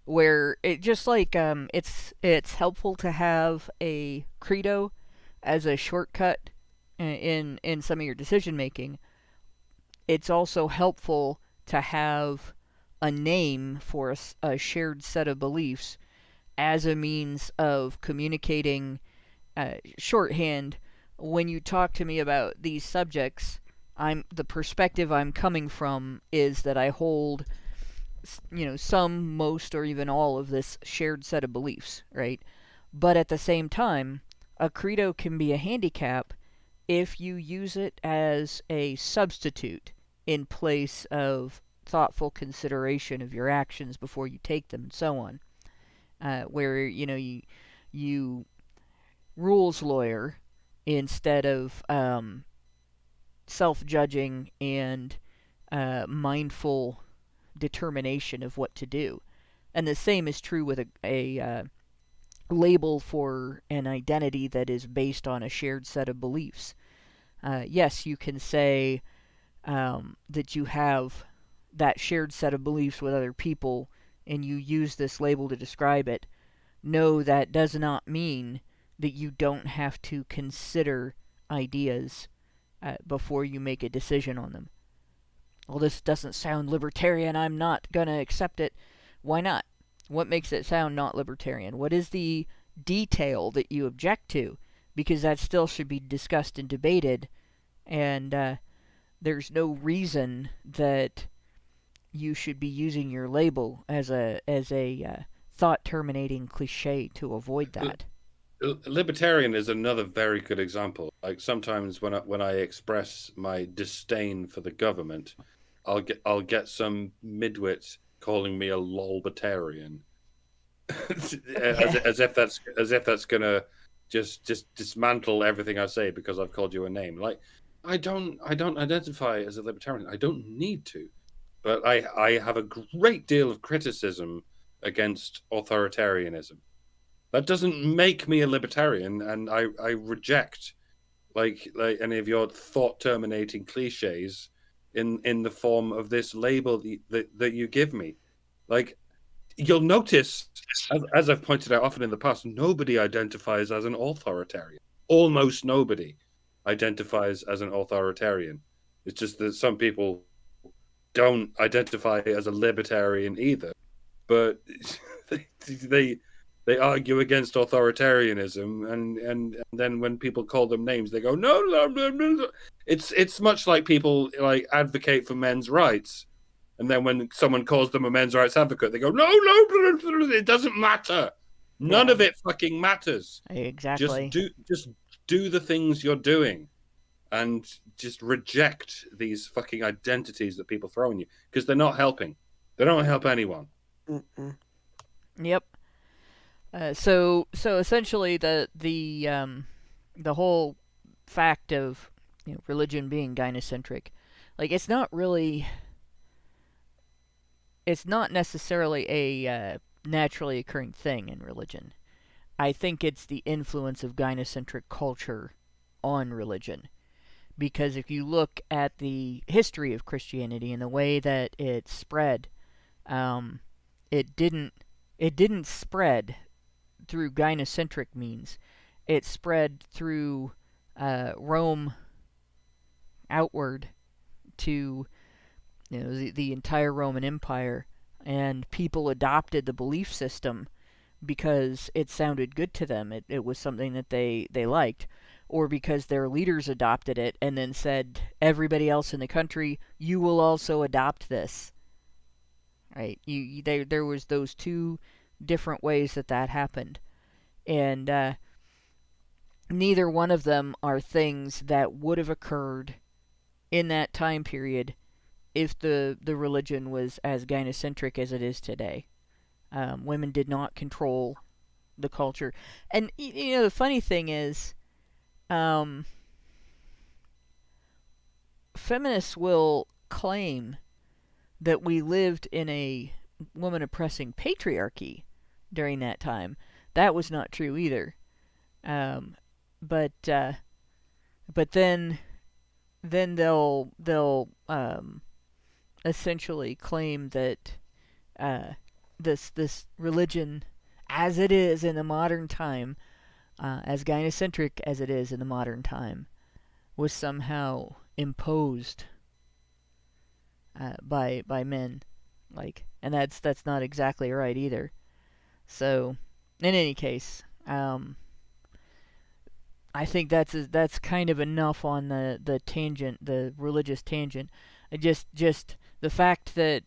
where it just like it's helpful to have a credo as a shortcut in some of your decision making. It's also helpful to have a name for a shared set of beliefs as a means of communicating shorthand. When you talk to me about these subjects, the perspective I'm coming from is that I hold, some, most, or even all of this shared set of beliefs, right? But at the same time, a credo can be a handicap if you use it as a substitute in place of thoughtful consideration of your actions before you take them, and so on. Where you rules lawyer instead of self-judging and mindful determination of what to do. And the same is true with a label for an identity that is based on a shared set of beliefs. Yes, you can say that you have that shared set of beliefs with other people and you use this label to describe it. No, that does not mean that you don't have to consider ideas before you make a decision on them. Well, this doesn't sound libertarian, I'm not going to accept it. Why not? What makes it sound not libertarian? What is the detail that you object to? Because that still should be discussed and debated, and there's no reason that you should be using your label as a thought-terminating cliche to avoid that. Libertarian is another very good example. Like, sometimes when I express my disdain for the government, I'll get some midwit calling me a lolbertarian, as if that's gonna just dismantle everything I say because I've called you a name. Like, I don't identify as a libertarian. I don't need to, but I have a great deal of criticism against authoritarianism. That doesn't make me a libertarian, and I reject like any of your thought terminating cliches in the form of this label that you give me. Like, you'll notice, as I've pointed out often in the past, nobody identifies as an authoritarian. Almost nobody identifies as an authoritarian. It's just that some people don't identify as a libertarian either, but they argue against authoritarianism, and then when people call them names, they go no, no, no, no. It's much like people like advocate for men's rights, and then when someone calls them a men's rights advocate, they go no, no, it doesn't matter. None of it fucking matters. Exactly. Just do the things you're doing, and just reject these fucking identities that people throw on you, because they're not helping. They don't help anyone. Yep. So essentially the whole fact of religion being gynocentric, like it's not necessarily a naturally occurring thing in religion. I think it's the influence of gynocentric culture on religion. Because if you look at the history of Christianity and the way that it spread, it didn't spread through gynocentric means. It spread through Rome outward to the entire Roman Empire, and people adopted the belief system because it sounded good to them. It was something that they liked, or because their leaders adopted it and then said, everybody else in the country, you will also adopt this. Right? There was those two different ways that happened. And neither one of them are things that would have occurred in that time period if the religion was as gynocentric as it is today. Women did not control the culture. And, the funny thing is, feminists will claim that we lived in a woman-oppressing patriarchy during that time. That was not true either. But then they'll essentially claim that this religion, as it is in the modern time, as gynocentric as it is in the modern time, was somehow imposed by men, and that's not exactly right either. So, in any case, I think that's kind of enough on the tangent, the religious tangent. Just the fact that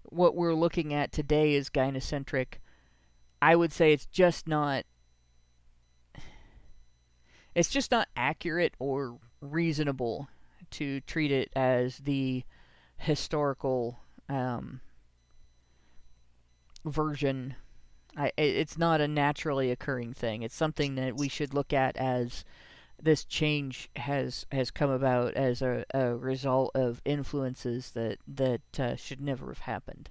what we're looking at today is gynocentric, I would say it's just not accurate or reasonable to treat it as the historical version. It's not a naturally occurring thing. It's something that we should look at as this change has come about as a result of influences that should never have happened.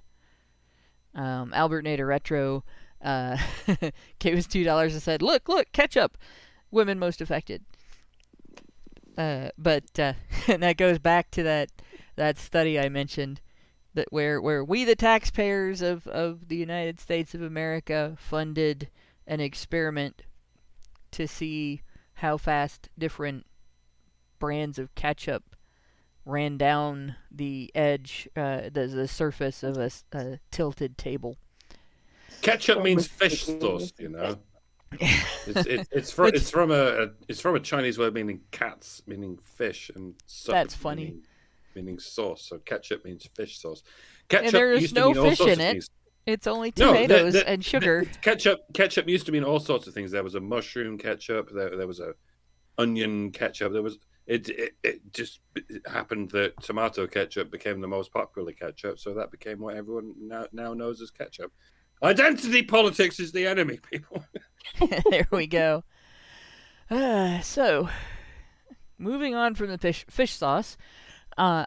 Albert Nader Retro gave us $2 and said, look, ketchup, women most affected. But and that goes back to that study I mentioned, that where we, the taxpayers of the United States of America, funded an experiment to see how fast different brands of ketchup ran down the edge, the surface of a tilted table. Ketchup means fish sauce, It's from a Chinese word meaning cats, meaning fish, and sup, that's funny. Meaning sauce. So ketchup means fish sauce. Ketchup, and there is no fish in it. It's only tomatoes and sugar. Ketchup used to mean all sorts of things. There was a mushroom ketchup. There was a onion ketchup. There was it just happened that tomato ketchup became the most popular ketchup, so that became what everyone now knows as ketchup. Identity politics is the enemy, people. There we go. So, moving on from the fish sauce, we're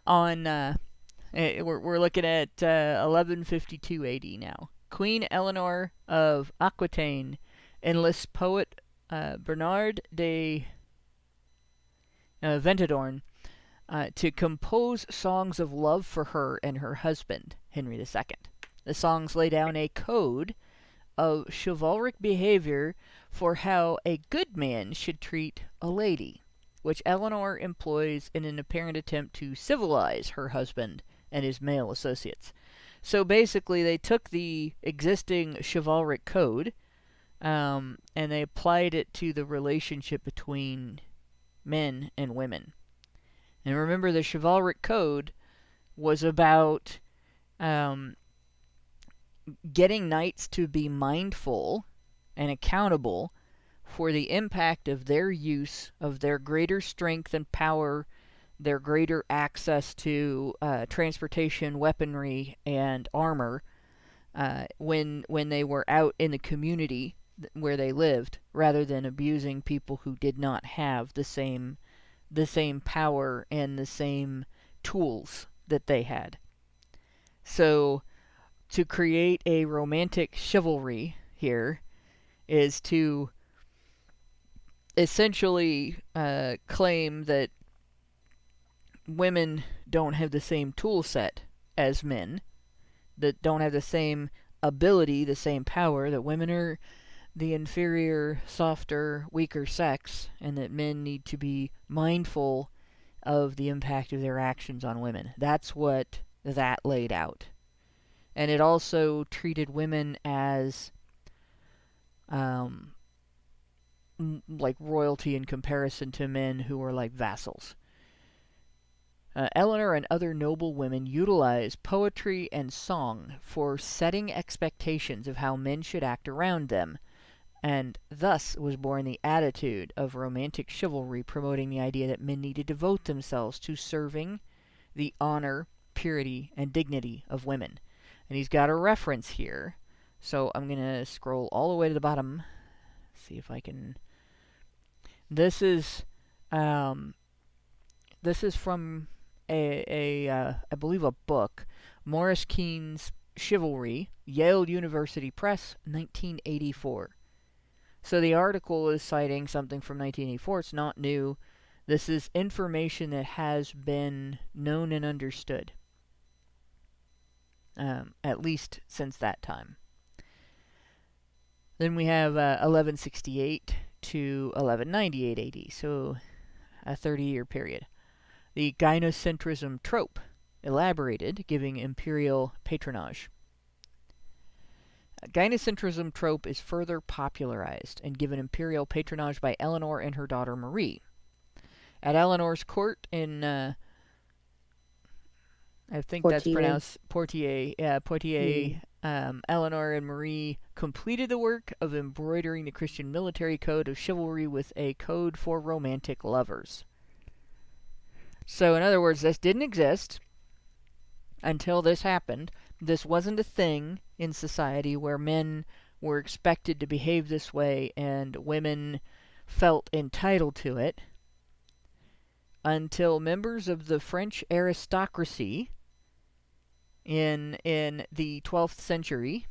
looking at 1152 AD now. Queen Eleanor of Aquitaine enlists poet Bernard de Ventadorn to compose songs of love for her and her husband, Henry II. The songs lay down a code of chivalric behavior for how a good man should treat a lady. which Eleanor employs in an apparent attempt to civilize her husband and his male associates. So basically, they took the existing chivalric code and they applied it to the relationship between men and women. And remember, the chivalric code was about getting knights to be mindful and accountable for the impact of their use of their greater strength and power, their greater access to transportation, weaponry, and armor when they were out in the community where they lived, rather than abusing people who did not have the same power and the same tools that they had. So, to create a romantic chivalry here is to essentially claim that women don't have the same tool set as men, that don't have the same ability, the same power, that women are the inferior, softer, weaker sex, and that men need to be mindful of the impact of their actions on women. That's what that laid out. And it also treated women as like royalty in comparison to men who were like vassals. Eleanor and other noble women utilized poetry and song for setting expectations of how men should act around them, and thus was born the attitude of romantic chivalry, promoting the idea that men need to devote themselves to serving the honor, purity, and dignity of women. And he's got a reference here, so I'm going to scroll all the way to the bottom, see if I can... This is from I believe a book, Morris Keene's Chivalry, Yale University Press, 1984. So the article is citing something from 1984. It's not new. This is information that has been known and understood, at least since that time. Then we have 1168 to 1198 AD, so a 30-year period. The gynocentrism trope elaborated, giving imperial patronage. Gynocentrism trope is further popularized and given imperial patronage by Eleanor and her daughter Marie. At Eleanor's court in, I think Poitiers. That's pronounced Poitiers. Yeah, Poitiers. Eleanor and Marie completed the work of embroidering the Christian military code of chivalry with a code for romantic lovers. So, in other words, this didn't exist until this happened. This wasn't a thing in society where men were expected to behave this way and women felt entitled to it until members of the French aristocracy in the 12th century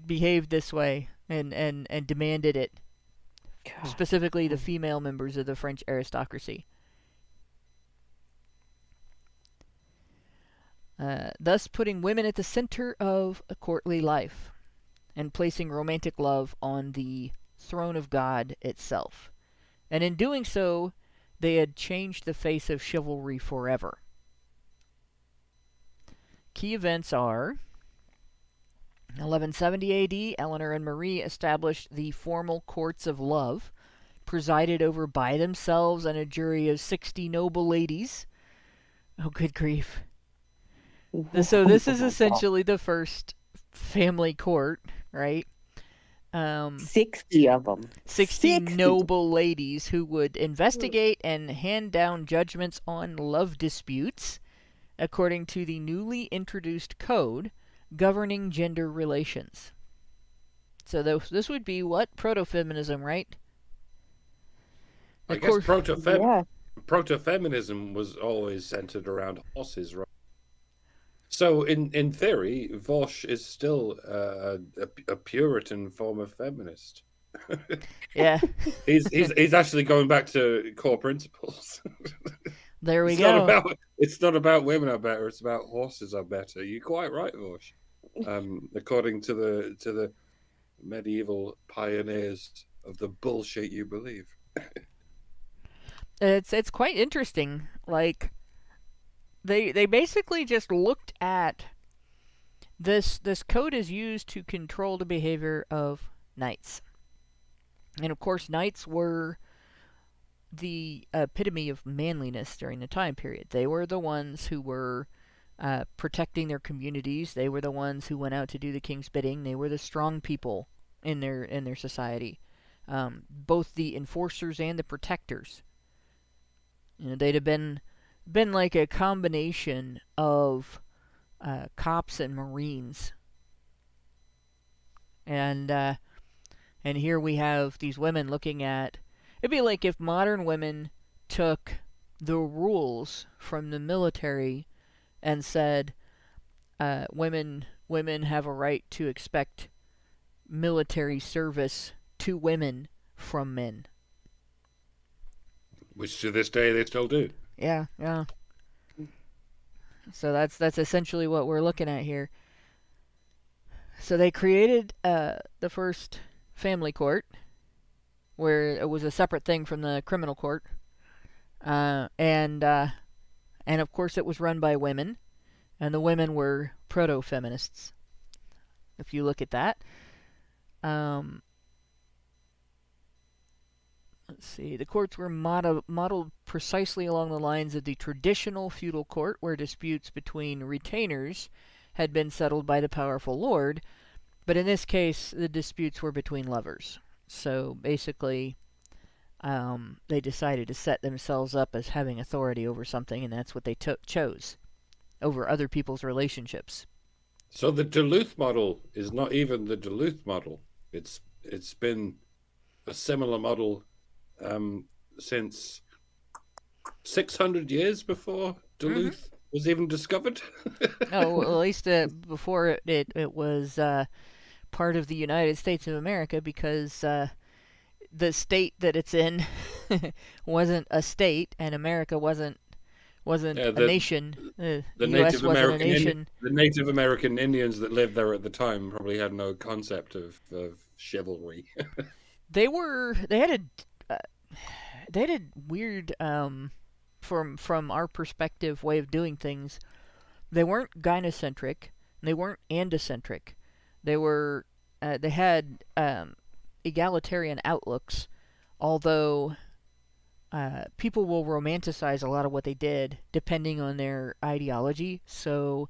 behaved this way and demanded it. God. Specifically the female members of the French aristocracy. Thus putting women at the center of a courtly life and placing romantic love on the throne of God itself. And in doing so, they had changed the face of chivalry forever. Key events are 1170 AD, Eleanor and Marie established the formal courts of love, presided over by themselves and a jury of 60 noble ladies. Oh, good grief. So this is essentially the first family court, right? 60 of them. 60 noble ladies who would investigate and hand down judgments on love disputes according to the newly introduced code governing gender relations. So this would be what? Proto-feminism, right? I guess proto-feminism was always centered around horses, right? So in theory, Vosh is still a Puritan form of feminist. Yeah. he's actually going back to core principles. There we go. It's not about women are better. It's about horses are better. You're quite right, Vosh. According to the medieval pioneers of the bullshit you believe. It's quite interesting. Like they basically just looked at this code is used to control the behavior of knights. And of course, knights were the epitome of manliness during the time period. They were the ones who were protecting their communities. They were the ones who went out to do the king's bidding. They were the strong people in their society, both the enforcers and the protectors. You know, they'd have been like a combination of cops and marines. And here we have these women looking at. It'd be like if modern women took the rules from the military and said, women have a right to expect military service to women from men. Which to this day they still do. Yeah. So that's essentially what we're looking at here. So they created the first family court, where it was a separate thing from the criminal court, and of course it was run by women, and the women were proto-feminists. If you look at that, let's see, the courts were modeled precisely along the lines of the traditional feudal court, where disputes between retainers had been settled by the powerful lord, but in this case the disputes were between lovers. So basically, they decided to set themselves up as having authority over something, and that's what they chose over other people's relationships. So the Duluth model is not even the Duluth model. It's been a similar model since 600 years before Duluth was even discovered. Oh, well, at least before it was part of the United States of America, because the state that it's in wasn't a state, and America wasn't a nation. The U.S. wasn't a nation. The Native American Indians that lived there at the time probably had no concept of chivalry. They had a weird, from our perspective, way of doing things. They weren't gynocentric. They weren't endocentric. They had egalitarian outlooks, although people will romanticize a lot of what they did depending on their ideology. So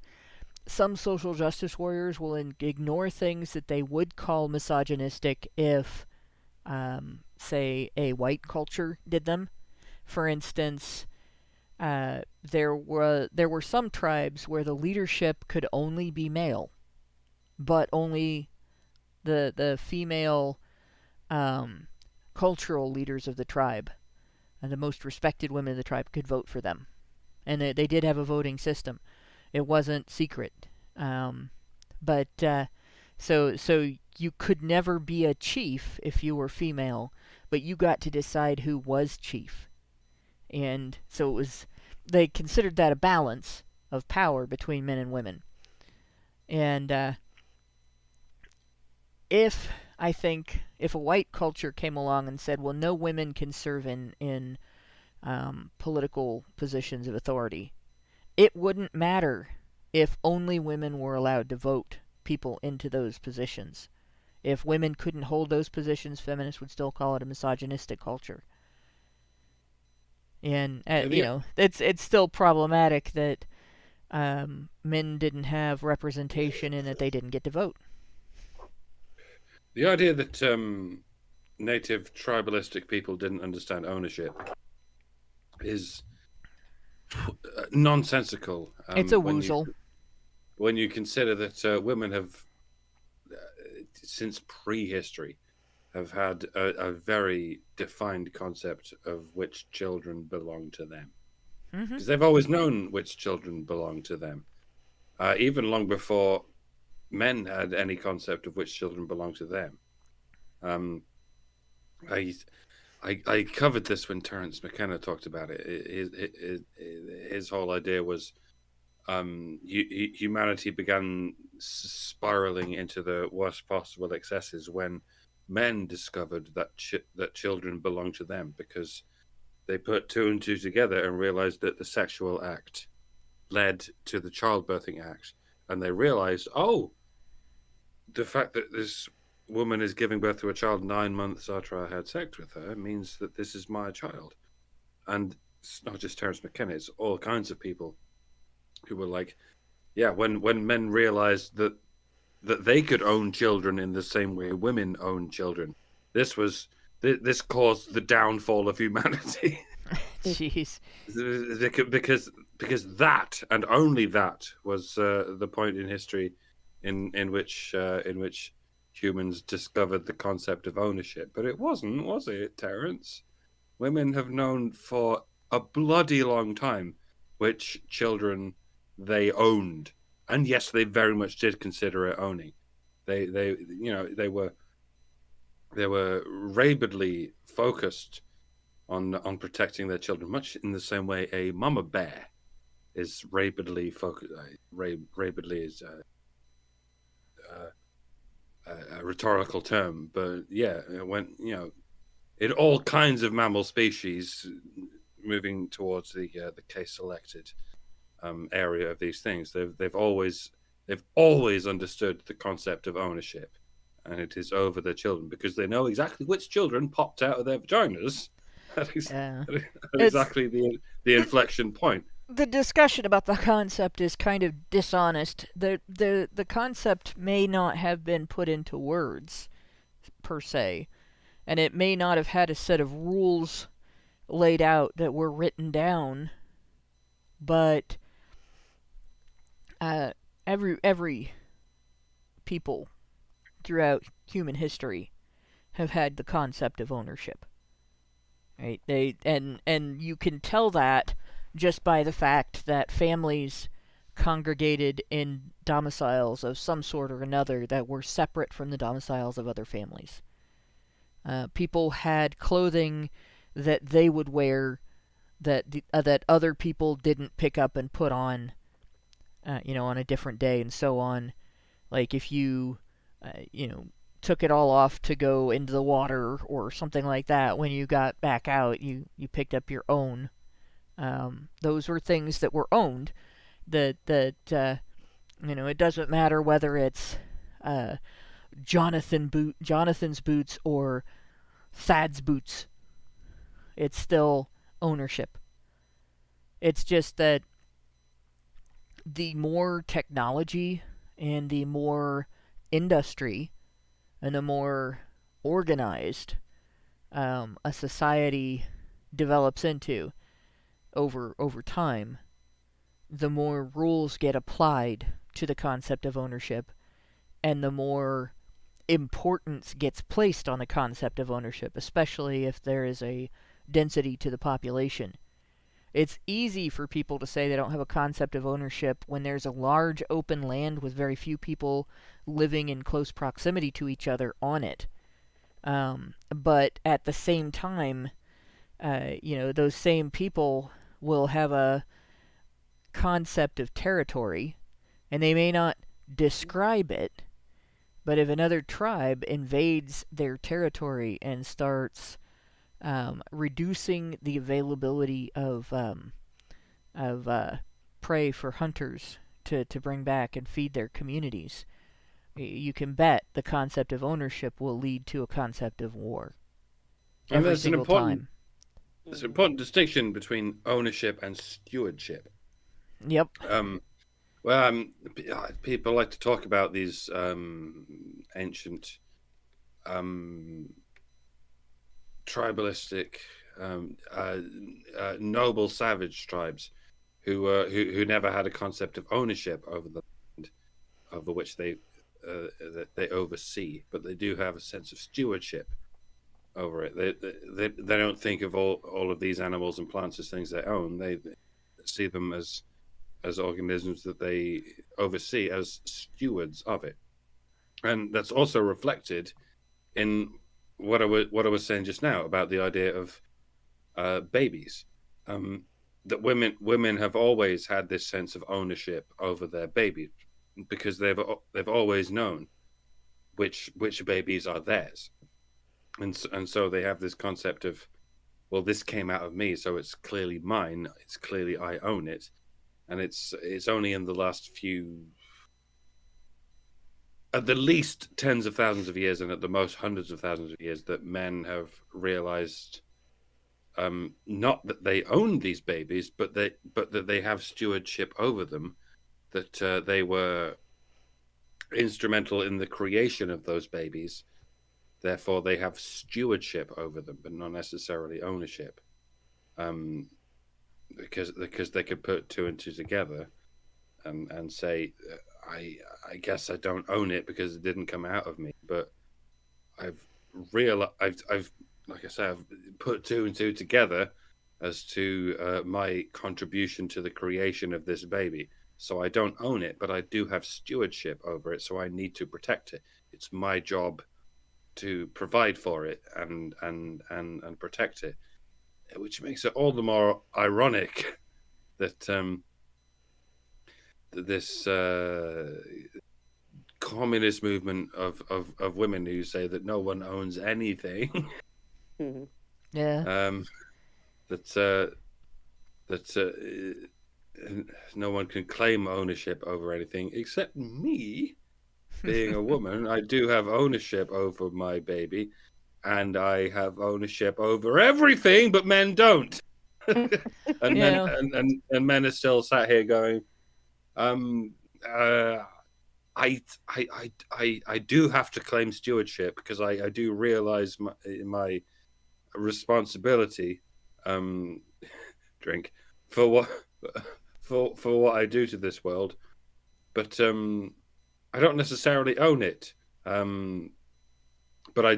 some social justice warriors will ignore things that they would call misogynistic if, say, a white culture did them. For instance, there were some tribes where the leadership could only be male, but only the female cultural leaders of the tribe and the most respected women of the tribe could vote for them. And they did have a voting system. It wasn't secret. But so you could never be a chief if you were female, but you got to decide who was chief. And so they considered that a balance of power between men and women. And if a white culture came along and said, well, no women can serve in political positions of authority, it wouldn't matter if only women were allowed to vote people into those positions. If women couldn't hold those positions, feminists would still call it a misogynistic culture. And it's still problematic that men didn't have representation and that they didn't get to vote. The idea that native tribalistic people didn't understand ownership is nonsensical. It's a woozle. When you consider that women have, since prehistory, have had a very defined concept of which children belong to them. Because they've always known which children belong to them. Even long before men had any concept of which children belong to them. I covered this when Terence McKenna talked about it. His whole idea was humanity began spiraling into the worst possible excesses when men discovered that that children belong to them, because they put two and two together and realized that the sexual act led to the childbirthing act, and they realized, oh, the fact that this woman is giving birth to a child 9 months after I had sex with her means that this is my child. And it's not just Terence McKenna, it's all kinds of people who were like, yeah, when men realized that they could own children in the same way women own children, this caused the downfall of humanity. Jeez. because that and only that was the point in history in which humans discovered the concept of ownership. But it wasn't, was it, Terence? Women have known for a bloody long time which children they owned, and yes, they very much did consider it owning. They were rabidly focused on protecting their children, much in the same way a mama bear is rabidly focused. Rabidly is a rhetorical term, but yeah, when in all kinds of mammal species, moving towards the case selected area of these things, they've always understood the concept of ownership, and it is over their children because they know exactly which children popped out of their vaginas at exactly the inflection point. The discussion about the concept is kind of dishonest. The concept may not have been put into words per se, and it may not have had a set of rules laid out that were written down, but every people throughout human history have had the concept of ownership. Right? And you can tell that just by the fact that families congregated in domiciles of some sort or another that were separate from the domiciles of other families. People had clothing that they would wear that other people didn't pick up and put on, on a different day, and so on. Like if you, took it all off to go into the water or something like that, when you got back out, you picked up your own. Those were things that were owned. It doesn't matter whether it's Jonathan's boots or Thad's boots. It's still ownership. It's just that the more technology and the more industry and the more organized a society develops into over time, the more rules get applied to the concept of ownership, and the more importance gets placed on the concept of ownership, especially if there is a density to the population. It's easy for people to say they don't have a concept of ownership when there's a large open land with very few people living in close proximity to each other on it. But at the same time, those same people will have a concept of territory, and they may not describe it, but if another tribe invades their territory and starts reducing the availability of prey for hunters to bring back and feed their communities, you can bet the concept of ownership will lead to a concept of war. And Every there's single time. There's an important distinction between ownership and stewardship. Yep. People like to talk about these ancient tribalistic noble savage tribes who never had a concept of ownership over the land over which they oversee, but they do have a sense of stewardship over it. They don't think of all of these animals and plants as things they own. They see them as organisms that they oversee, as stewards of it. And that's also reflected in what I was saying just now about the idea of babies. That women have always had this sense of ownership over their babies, because they've always known which babies are theirs, and so they have this concept of, well, this came out of me, so it's clearly mine. It's clearly I own it, and it's only in the last few, at the least tens of thousands of years, and at the most hundreds of thousands of years, that men have realized, not that they own these babies, but that they have stewardship over them, that they were instrumental in the creation of those babies. Therefore, they have stewardship over them, but not necessarily ownership. Because they could put two and two together, and say, I guess I don't own it because it didn't come out of me, but I've like I said, I've put two and two together as to my contribution to the creation of this baby. So I don't own it, but I do have stewardship over it. So I need to protect it. It's my job to provide for it and protect it, which makes it all the more ironic that this communist movement of women who say that no one owns anything. Yeah. That no one can claim ownership over anything except me. Being a woman, I do have ownership over my baby, and I have ownership over everything, but men don't. And men are still sat here going, I do have to claim stewardship because I do realize my responsibility, drink, for what I do to this world, but I don't necessarily own it. But I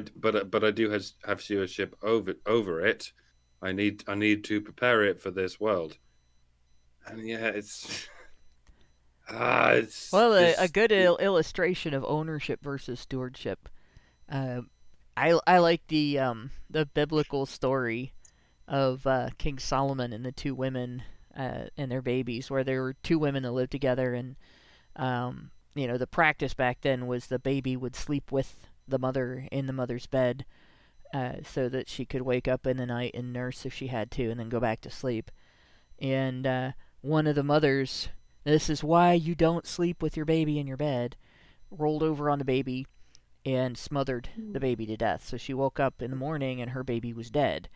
do have stewardship over it. I need to prepare it for this world. And yeah, it's well, a good illustration of ownership versus stewardship. I like the biblical story of King Solomon and the two women and their babies, where there were two women that lived together, and the practice back then was the baby would sleep with the mother in the mother's bed, so that she could wake up in the night and nurse if she had to, and then go back to sleep. And one of the mothers, this is why you don't sleep with your baby in your bed, rolled over on the baby and smothered the baby to death. So she woke up in the morning and her baby was dead.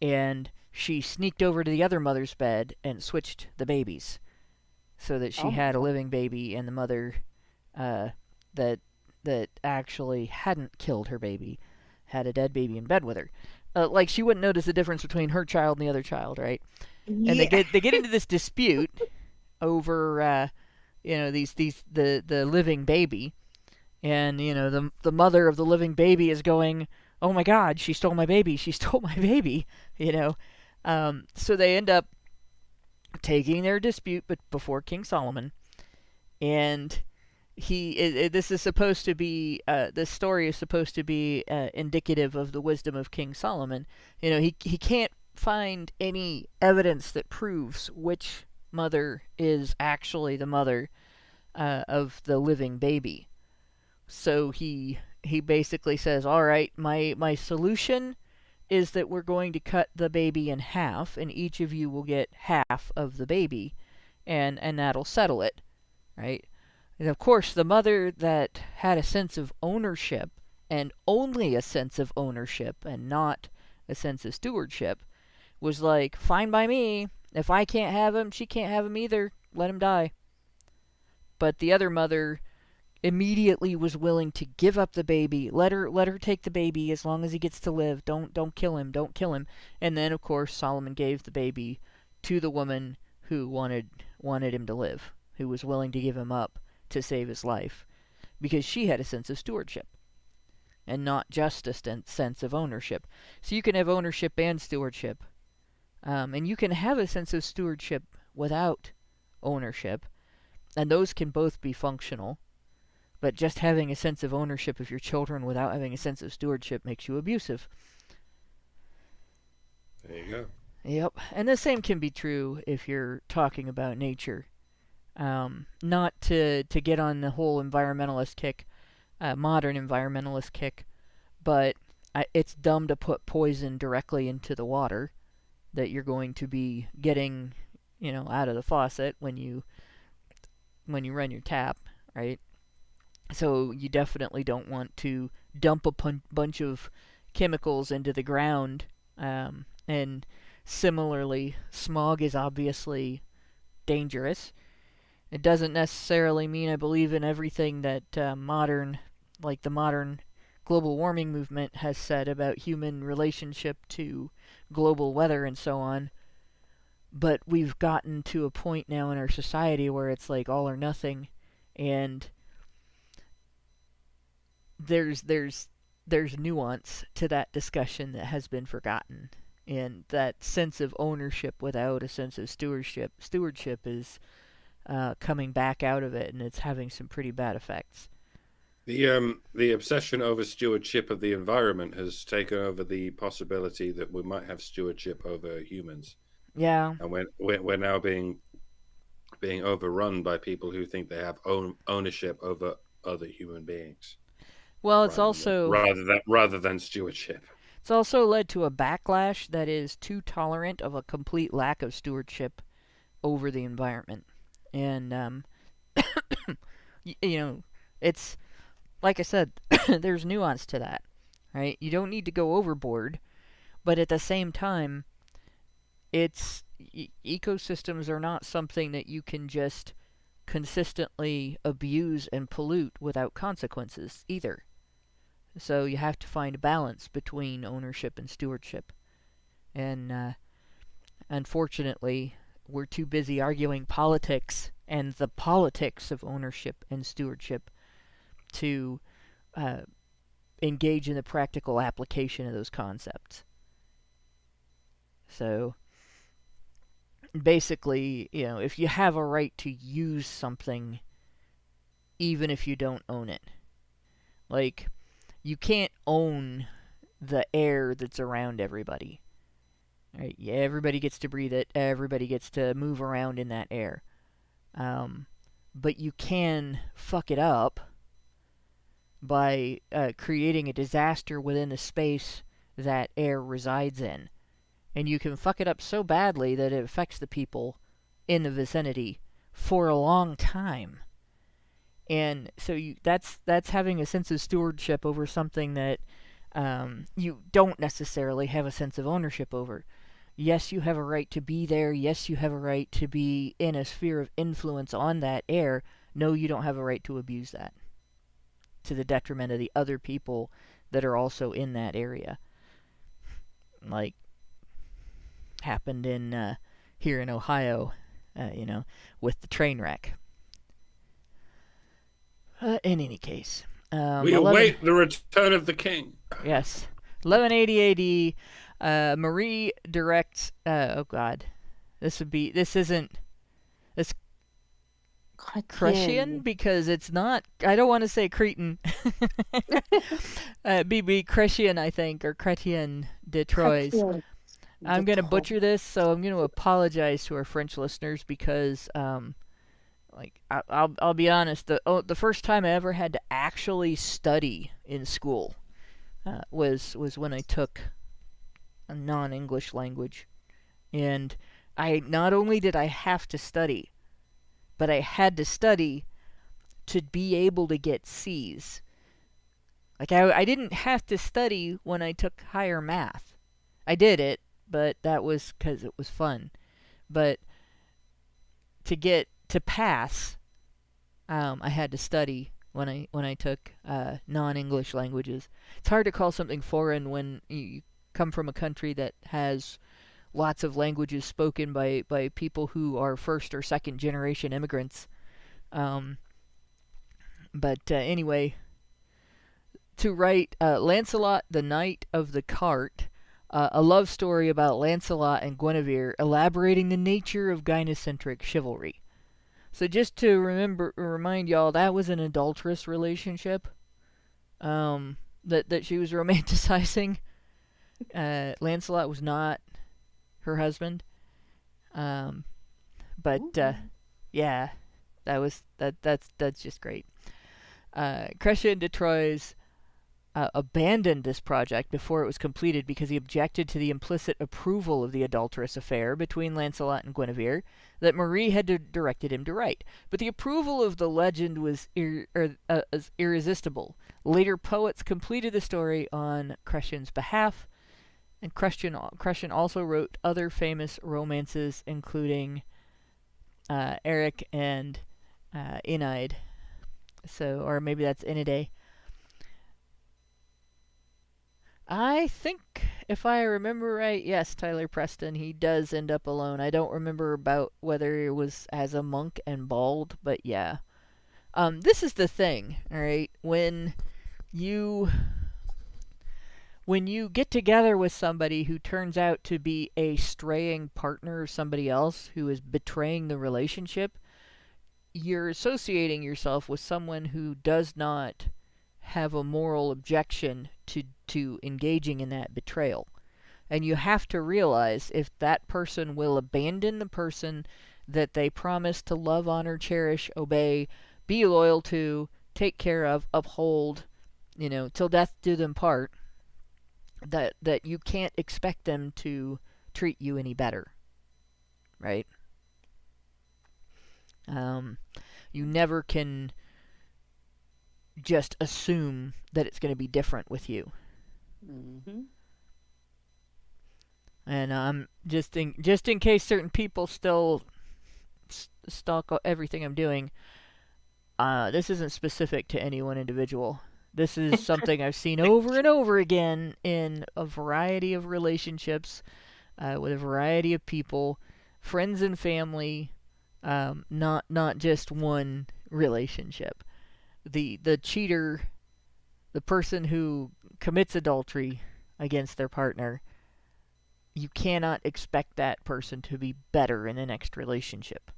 And she sneaked over to the other mother's bed and switched the babies, so that she had a living baby, and the mother that actually hadn't killed her baby had a dead baby in bed with her. Like, she wouldn't notice the difference between her child and the other child, right? Yeah. And they get into this dispute over the living baby, and the mother of the living baby is going, "Oh my God, she stole my baby! She stole my baby!" So they end up taking their dispute, but before King Solomon, and this is supposed to be this story is supposed to be indicative of the wisdom of King Solomon. He can't find any evidence that proves which mother is actually the mother of the living baby. So he basically says, all right, my solution is that we're going to cut the baby in half, and each of you will get half of the baby, and that'll settle it, right? And of course, the mother that had a sense of ownership, and only a sense of ownership, and not a sense of stewardship, was like, fine by me. If I can't have him, she can't have him either. Let him die. But the other mother immediately was willing to give up the baby. Let her take the baby as long as he gets to live. Don't kill him. Don't kill him. And then, of course, Solomon gave the baby to the woman who wanted him to live, who was willing to give him up to save his life, because she had a sense of stewardship and not just a sense of ownership. So you can have ownership and stewardship, and you can have a sense of stewardship without ownership, and those can both be functional. But just having a sense of ownership of your children without having a sense of stewardship makes you abusive. There you go. Yep. And the same can be true if you're talking about nature. Not to get on the whole environmentalist kick, modern environmentalist kick, but it's dumb to put poison directly into the water that you're going to be getting, out of the faucet when you run your tap, right? So you definitely don't want to dump a bunch of chemicals into the ground. And similarly, smog is obviously dangerous. It doesn't necessarily mean I believe in everything that the modern global warming movement has said about human relationship to global weather and so on. But we've gotten to a point now in our society where it's like all or nothing, and there's nuance to that discussion that has been forgotten, and that sense of ownership without a sense of stewardship is coming back out of it, and it's having some pretty bad effects. The obsession over stewardship of the environment has taken over the possibility that we might have stewardship over humans. Yeah. And we're now being overrun by people who think they have ownership over other human beings. Well, it's also rather than stewardship. It's also led to a backlash that is too tolerant of a complete lack of stewardship over the environment. And it's like I said, there's nuance to that, right? You don't need to go overboard, but at the same time, ecosystems are not something that you can just consistently abuse and pollute without consequences either. So you have to find a balance between ownership and stewardship. And unfortunately, we're too busy arguing politics and the politics of ownership and stewardship to engage in the practical application of those concepts. So basically, if you have a right to use something, even if you don't own it, like, you can't own the air that's around everybody. Right? Yeah, everybody gets to breathe it. Everybody gets to move around in that air. But you can fuck it up by creating a disaster within the space that air resides in. And you can fuck it up so badly that it affects the people in the vicinity for a long time. And so that's having a sense of stewardship over something that you don't necessarily have a sense of ownership over. Yes, you have a right to be there. Yes, you have a right to be in a sphere of influence on that air. No, you don't have a right to abuse that to the detriment of the other people that are also in that area. Like happened in here in Ohio, with the train wreck. In any case, we await the return of the king. Yes, 1180 AD. Marie directs. Oh God, this isn't Cretian because it's not. I don't want to say Cretan. Be Cretian, I think, or Chrétien de Troyes. I'm gonna butcher this, so I'm gonna apologize to our French listeners because I'll be honest. The first time I ever had to actually study in school was when I took a non-English language, and not only did I have to study, but I had to study to be able to get C's. Like I didn't have to study when I took higher math. I did it, but that was because it was fun. But to pass, I had to study when I took non-English languages. It's hard to call something foreign when you come from a country that has lots of languages spoken by people who are first or second generation immigrants. But anyway, to write Lancelot the Knight of the Cart, a love story about Lancelot and Guinevere, elaborating the nature of gynocentric chivalry. So just to remind y'all, that was an adulterous relationship that she was romanticizing. Lancelot was not her husband. But yeah, That's just great. Crescia de Troyes abandoned this project before it was completed because he objected to the implicit approval of the adulterous affair between Lancelot and Guinevere that Marie had directed him to write. But the approval of the legend was irresistible. Later poets completed the story on Crescian's behalf, and Crescian also wrote other famous romances, including Eric and Eneid. Or maybe that's Enidae. I think, if I remember right, yes, Tyler Preston, he does end up alone. I don't remember about whether it was as a monk and bald, but yeah. This is the thing, alright? When you get together with somebody who turns out to be a straying partner of somebody else who is betraying the relationship, you're associating yourself with someone who does not have a moral objection to engaging in that betrayal. And you have to realize if that person will abandon the person that they promise to love, honor, cherish, obey, be loyal to, take care of, uphold, till death do them part, that you can't expect them to treat you any better. Right? You never can just assume that it's going to be different with you. Mm-hmm. And just in case certain people still stalk everything I'm doing, this isn't specific to any one individual. This is something I've seen over and over again in a variety of relationships, with a variety of people, friends and family, not just one relationship. The cheater, the person who commits adultery against their partner, you cannot expect that person to be better in the next relationship.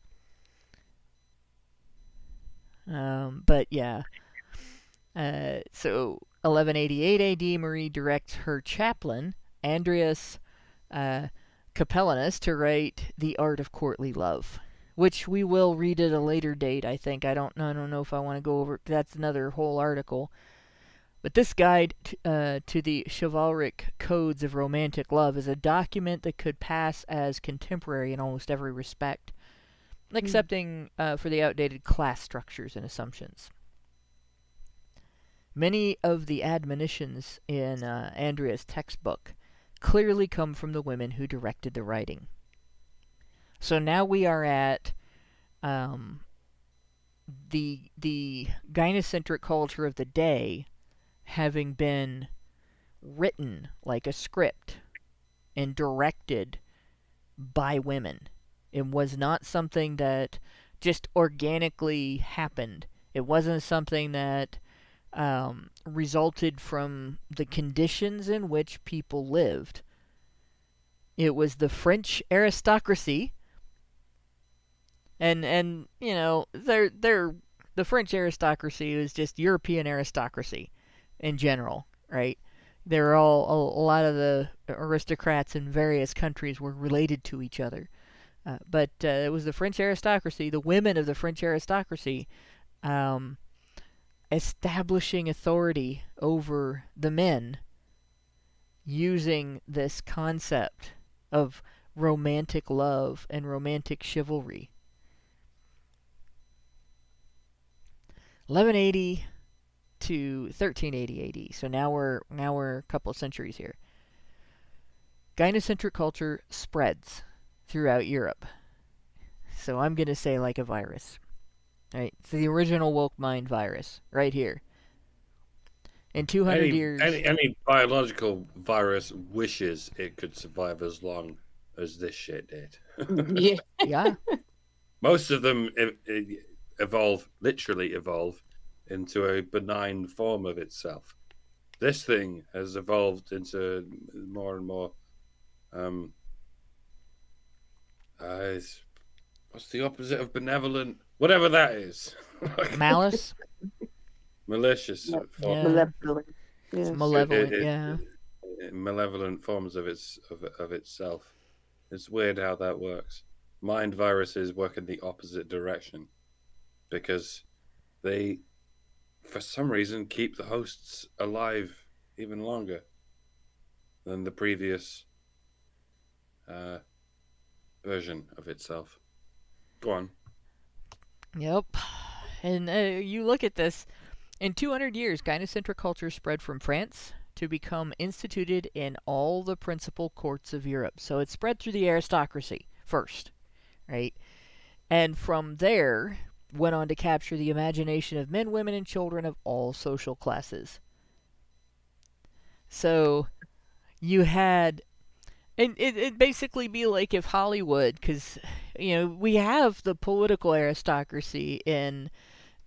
But yeah. So 1188 AD, Marie directs her chaplain, Andreas Capellanus, to write The Art of Courtly Love, which we will read at a later date, I think. I don't know if I want to go over. That's another whole article. But this guide to the chivalric codes of romantic love is a document that could pass as contemporary in almost every respect, excepting for the outdated class structures and assumptions. Many of the admonitions in Andrea's textbook clearly come from the women who directed the writing. So now we are at the gynocentric culture of the day having been written like a script and directed by women. It was not something that just organically happened. It wasn't something that resulted from the conditions in which people lived. It was the French aristocracy, and they're the French aristocracy is just European aristocracy in general, right? They're all a lot of the aristocrats in various countries were related to each other, but it was the French aristocracy, the women of the French aristocracy, establishing authority over the men, using this concept of romantic love and romantic chivalry. 1180 to 1380 AD. So now we're a couple of centuries here. Gynocentric culture spreads throughout Europe. So I'm going to say like a virus. Right? It's the original woke mind virus right here. In 200 years... Any biological virus wishes it could survive as long as this shit did. Yeah. Yeah. Most of them literally evolve into a benign form of itself. This thing has evolved into more and more... what's the opposite of benevolent? Whatever that is. Malice? Malicious. Yeah. Malevolent. It's Yes. malevolent, yeah. Malevolent forms of itself. It's weird how that works. Mind viruses work in the opposite direction. because they, for some reason, keep the hosts alive even longer than the previous version of itself. Go on. Yep. And you look at this. In 200 years, gynocentric culture spread from France to become instituted in all the principal courts of Europe. So it spread through the aristocracy first, right? And from there, went on to capture the imagination of men, women, and children of all social classes. So you had, and it'd basically be like if Hollywood, because, we have the political aristocracy in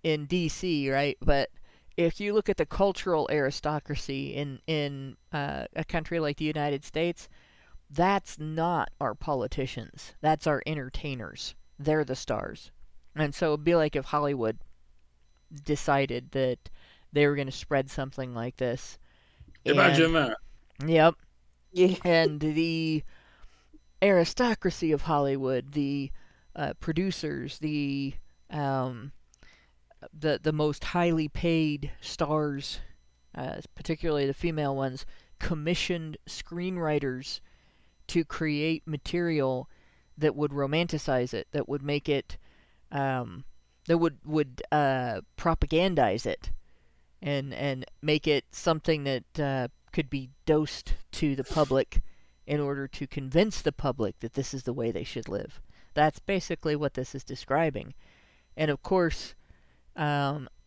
DC, right? But if you look at the cultural aristocracy in a country like the United States, that's not our politicians. That's our entertainers. They're the stars. And so it'd be like if Hollywood decided that they were going to spread something like this. Imagine that. Yep. Yeah. And the aristocracy of Hollywood, the producers, the most highly paid stars, particularly the female ones, commissioned screenwriters to create material that would romanticize it, that would make it, that would propagandize it, and make it something that could be dosed to the public in order to convince the public that this is the way they should live. That's basically what this is describing. And of course, the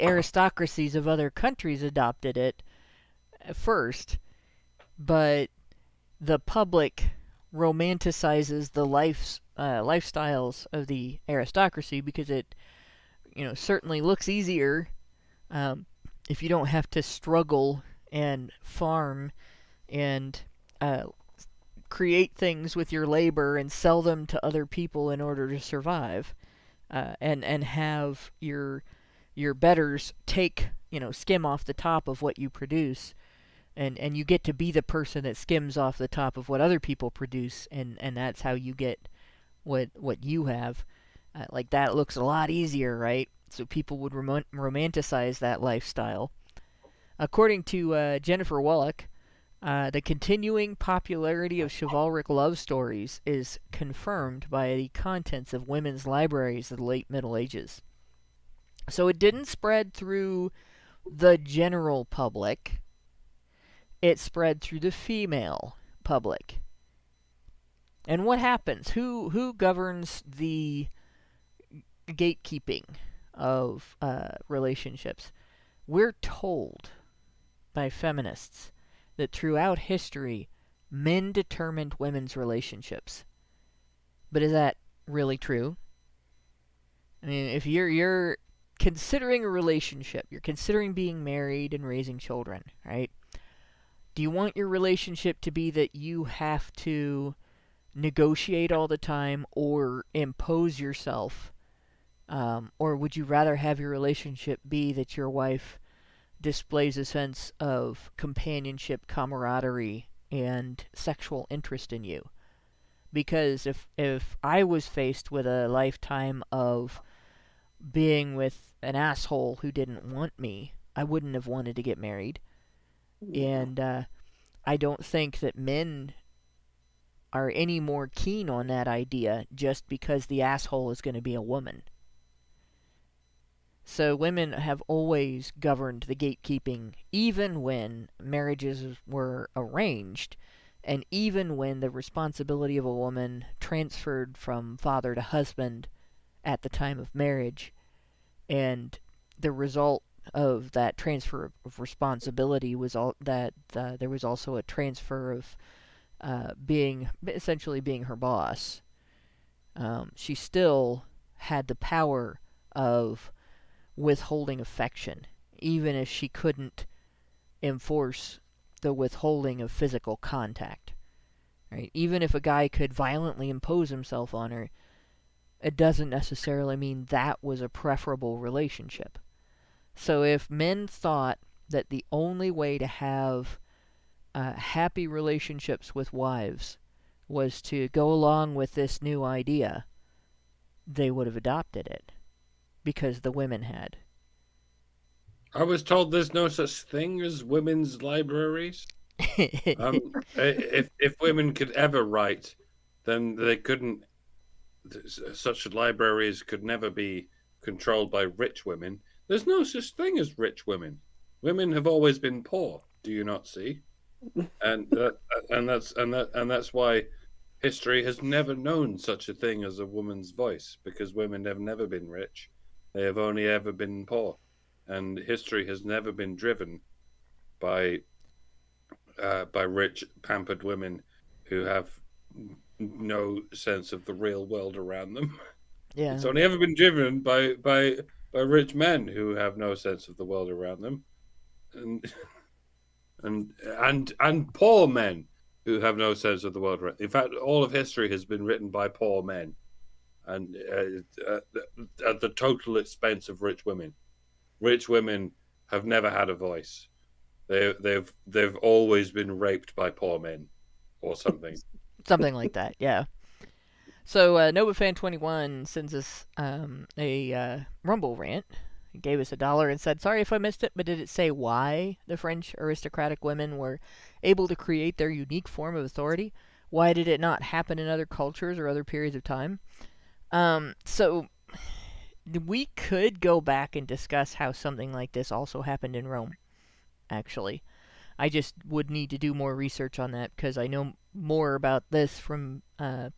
aristocracies of other countries adopted it first, but the public romanticizes the lifestyles of the aristocracy because it, certainly looks easier if you don't have to struggle and farm and create things with your labor and sell them to other people in order to survive, and have your betters take, skim off the top of what you produce, and you get to be the person that skims off the top of what other people produce, and that's how you get what you have. Like, that looks a lot easier, right? So people would romanticize that lifestyle. According to Jennifer Wallach, the continuing popularity of chivalric love stories is confirmed by the contents of women's libraries of the late Middle Ages. So it didn't spread through the general public. It spread through the female public. And what happens? Who governs the gatekeeping of relationships? We're told by feminists that throughout history, men determined women's relationships. But is that really true? I mean, if you're considering a relationship, you're considering being married and raising children, right? Do you want your relationship to be that you have to negotiate all the time or impose yourself? Or would you rather have your relationship be that your wife displays a sense of companionship, camaraderie, and sexual interest in you? Because if I was faced with a lifetime of being with an asshole who didn't want me, I wouldn't have wanted to get married. And I don't think that men are any more keen on that idea just because the asshole is going to be a woman. So women have always governed the gatekeeping, even when marriages were arranged, and even when the responsibility of a woman transferred from father to husband at the time of marriage, and the result of that transfer of responsibility was that there was also a transfer of essentially being her boss. She still had the power of withholding affection, even if she couldn't enforce the withholding of physical contact. Right? Even if a guy could violently impose himself on her, it doesn't necessarily mean that was a preferable relationship. So if men thought that the only way to have happy relationships with wives was to go along with this new idea, they would have adopted it because the women had. I was told there's no such thing as women's libraries. If women could ever write, then they couldn't. Such libraries could never be controlled by rich women. There's no such thing as rich women. Women have always been poor. Do you not see? And that's why history has never known such a thing as a woman's voice, because women have never been rich. They have only ever been poor, and history has never been driven by rich, pampered women who have no sense of the real world around them. Yeah. It's only ever been driven by rich men who have no sense of the world around them, and poor men who have no sense of the world around. In fact, all of history has been written by poor men, and at the total expense of rich women. Rich women have never had a voice. They've always been raped by poor men, or something. Something like that, yeah. So NovaFan21 sends us a Rumble rant. He gave us $1 and said, "Sorry if I missed it, but did it say why the French aristocratic women were able to create their unique form of authority? Why did it not happen in other cultures or other periods of time?" So we could go back and discuss how something like this also happened in Rome, actually. I just would need to do more research on that because I know more about this from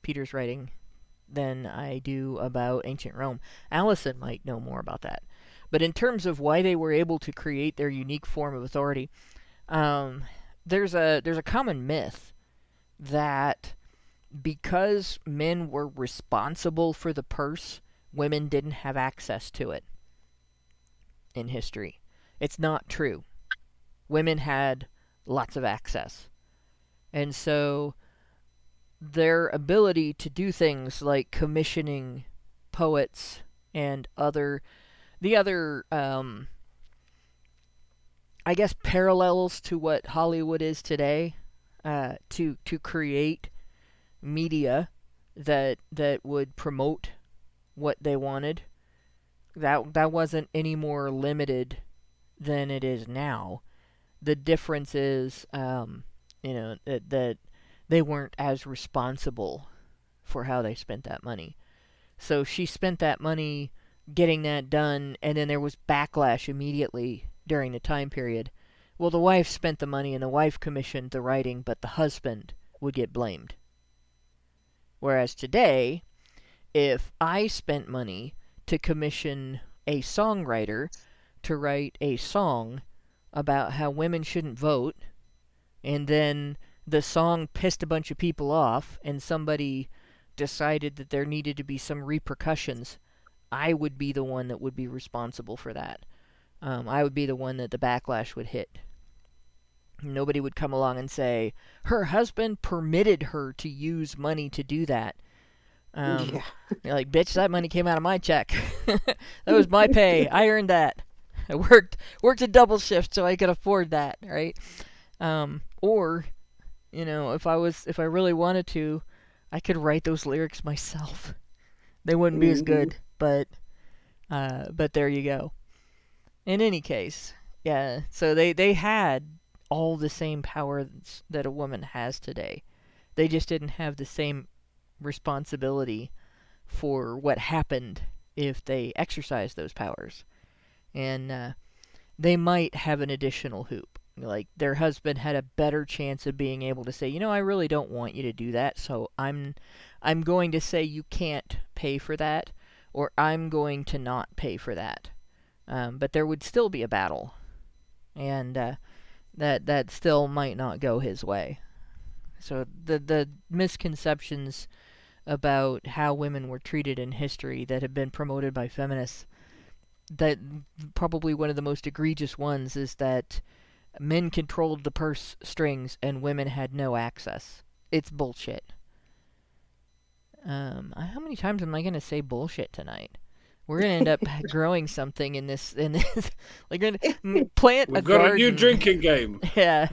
Peter's writing than I do about ancient Rome. Allison might know more about that. But in terms of why they were able to create their unique form of authority, there's a common myth that because men were responsible for the purse, women didn't have access to it in history. It's not true. Women had lots of access. And so their ability to do things like commissioning poets and the other I guess parallels to what Hollywood is today, to create media that would promote what they wanted, that wasn't any more limited than it is now. The difference is, that they weren't as responsible for how they spent that money. So she spent that money getting that done, and then there was backlash immediately during the time period. Well, the wife spent the money, and the wife commissioned the writing, but the husband would get blamed. Whereas today, if I spent money to commission a songwriter to write a song about how women shouldn't vote, and then the song pissed a bunch of people off, and somebody decided that there needed to be some repercussions, I would be the one that would be responsible for that. I would be the one that the backlash would hit. Nobody would come along and say, her husband permitted her to use money to do that. You're like, bitch, that money came out of my check. That was my pay. I earned that. I worked a double shift so I could afford that, right? Or, if I really wanted to, I could write those lyrics myself. They wouldn't be as good, but there you go. In any case, yeah, so they had all the same power that a woman has today. They just didn't have the same responsibility for what happened if they exercised those powers. And they might have an additional hoop. Like, their husband had a better chance of being able to say, I really don't want you to do that, so I'm going to say you can't pay for that, or I'm going to not pay for that. But there would still be a battle, and that still might not go his way. So the misconceptions about how women were treated in history that have been promoted by feminists, that probably one of the most egregious ones is that men controlled the purse strings and women had no access. It's bullshit. How many times am I going to say bullshit tonight? We're going to end up growing something in this like, going to plant We've a garden. got a new drinking game. Yeah.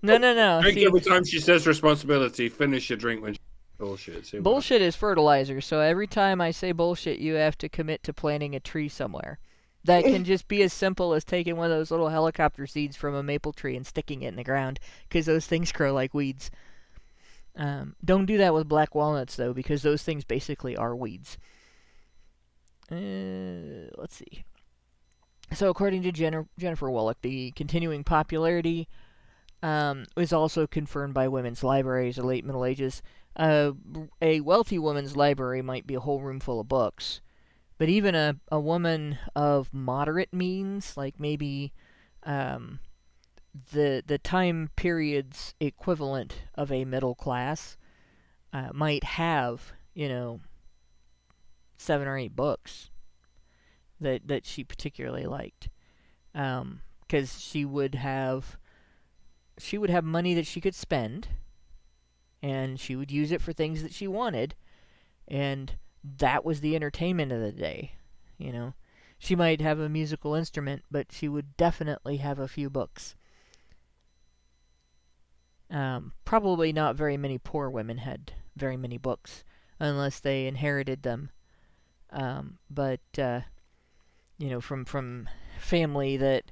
No. Drink every time she says responsibility. Finish your drink when Bullshit. Bullshit is fertilizer, so every time I say bullshit, you have to commit to planting a tree somewhere. That can just be as simple as taking one of those little helicopter seeds from a maple tree and sticking it in the ground, because those things grow like weeds. Don't do that with black walnuts, though, because those things basically are weeds. Let's see. So according to Jennifer Wallach, the continuing popularity was also confirmed by women's libraries of the late Middle Ages. A wealthy woman's library might be a whole room full of books, but even a woman of moderate means, like maybe the time period's equivalent of a middle class, might have, 7 or 8 books that she particularly liked, because she would have money that she could spend, and she would use it for things that she wanted, and that was the entertainment of the day. She might have a musical instrument, but she would definitely have a few books. Probably not very many poor women had very many books, unless they inherited them. But from family that,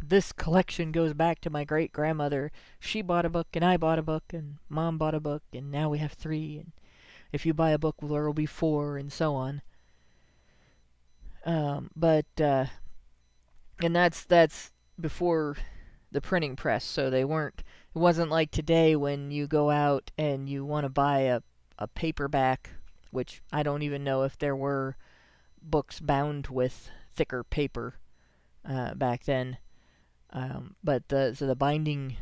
this collection goes back to my great-grandmother. She bought a book, and I bought a book, and Mom bought a book, and now we have 3, and if you buy a book, there will be 4, and so on. And that's before the printing press, so it wasn't like today when you go out and you want to buy a paperback, which I don't even know if there were books bound with thicker paper back then. But the binding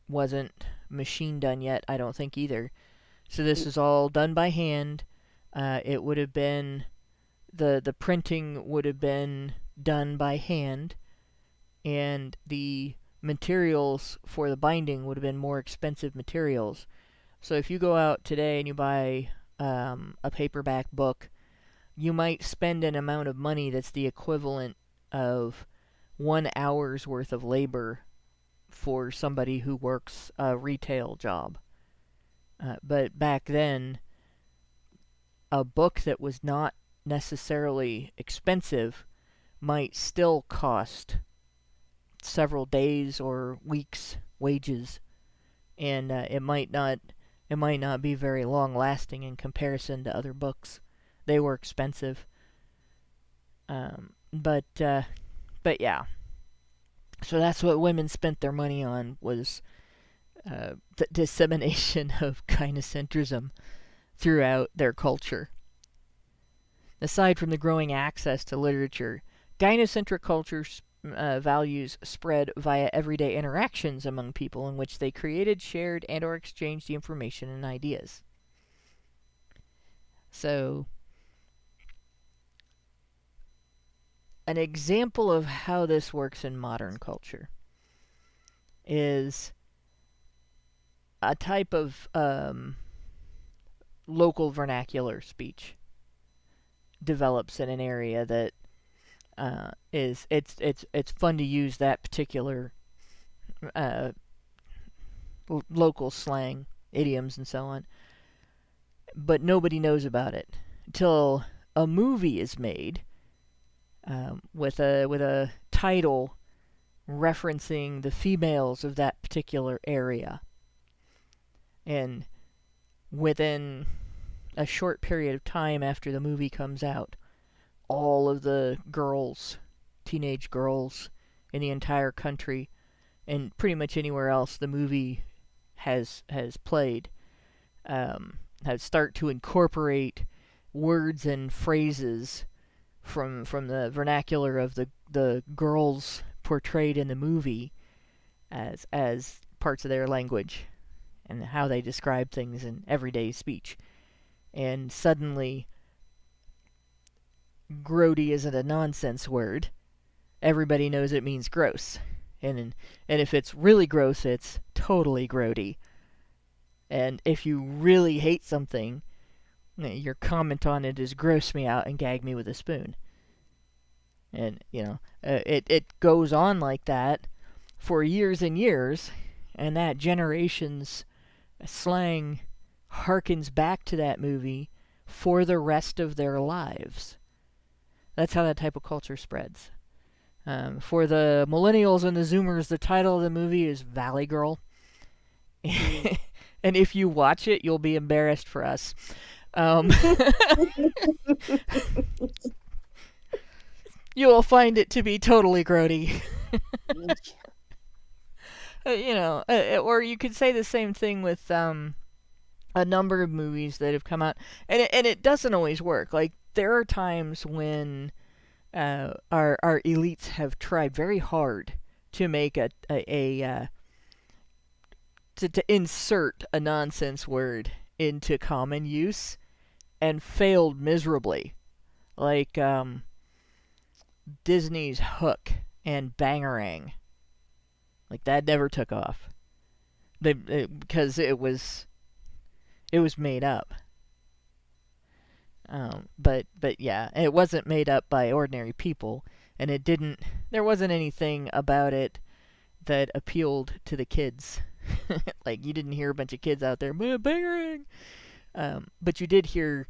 wasn't machine done yet, I don't think either. So this is all done by hand. It would have been the printing would have been done by hand, and the materials for the binding would have been more expensive materials. So if you go out today and you buy a paperback book, you might spend an amount of money that's the equivalent of 1 hour's worth of labor for somebody who works a retail job. But back then, a book that was not necessarily expensive might still cost several days or weeks' wages, and it might not be very long lasting in comparison to other books. They were expensive. But yeah. So that's what women spent their money on, was the dissemination of gynocentrism throughout their culture. Aside from the growing access to literature, gynocentric culture values spread via everyday interactions among people in which they created, shared, and or exchanged the information and ideas. So, an example of how this works in modern culture is a type of local vernacular speech develops in an area that it's fun to use that particular local slang, idioms, and so on, but nobody knows about it until a movie is made with a title referencing the females of that particular area, and within a short period of time after the movie comes out, all of the girls, teenage girls in the entire country, and pretty much anywhere else the movie has played, have start to incorporate words and phrases from the vernacular of the girls portrayed in the movie as parts of their language and how they describe things in everyday speech. And suddenly, grody isn't a nonsense word. Everybody knows it means gross. And if it's really gross, it's totally grody. And if you really hate something, your comment on it is gross me out and gag me with a spoon. And, it goes on like that for years and years, and that generation's slang harkens back to that movie for the rest of their lives. That's how that type of culture spreads. For the millennials and the zoomers, the title of the movie is Valley Girl. And if you watch it, you'll be embarrassed for us. You will find it to be totally grody. Or you could say the same thing with a number of movies that have come out, and it doesn't always work. Like, there are times when our elites have tried very hard to make to insert a nonsense word into common use, and failed miserably. Like Disney's Hook and Bangarang. Like, that never took off. Because it was made up. But yeah, it wasn't made up by ordinary people, and there wasn't anything about it that appealed to the kids. Like, you didn't hear a bunch of kids out there, Bangarang! But you did hear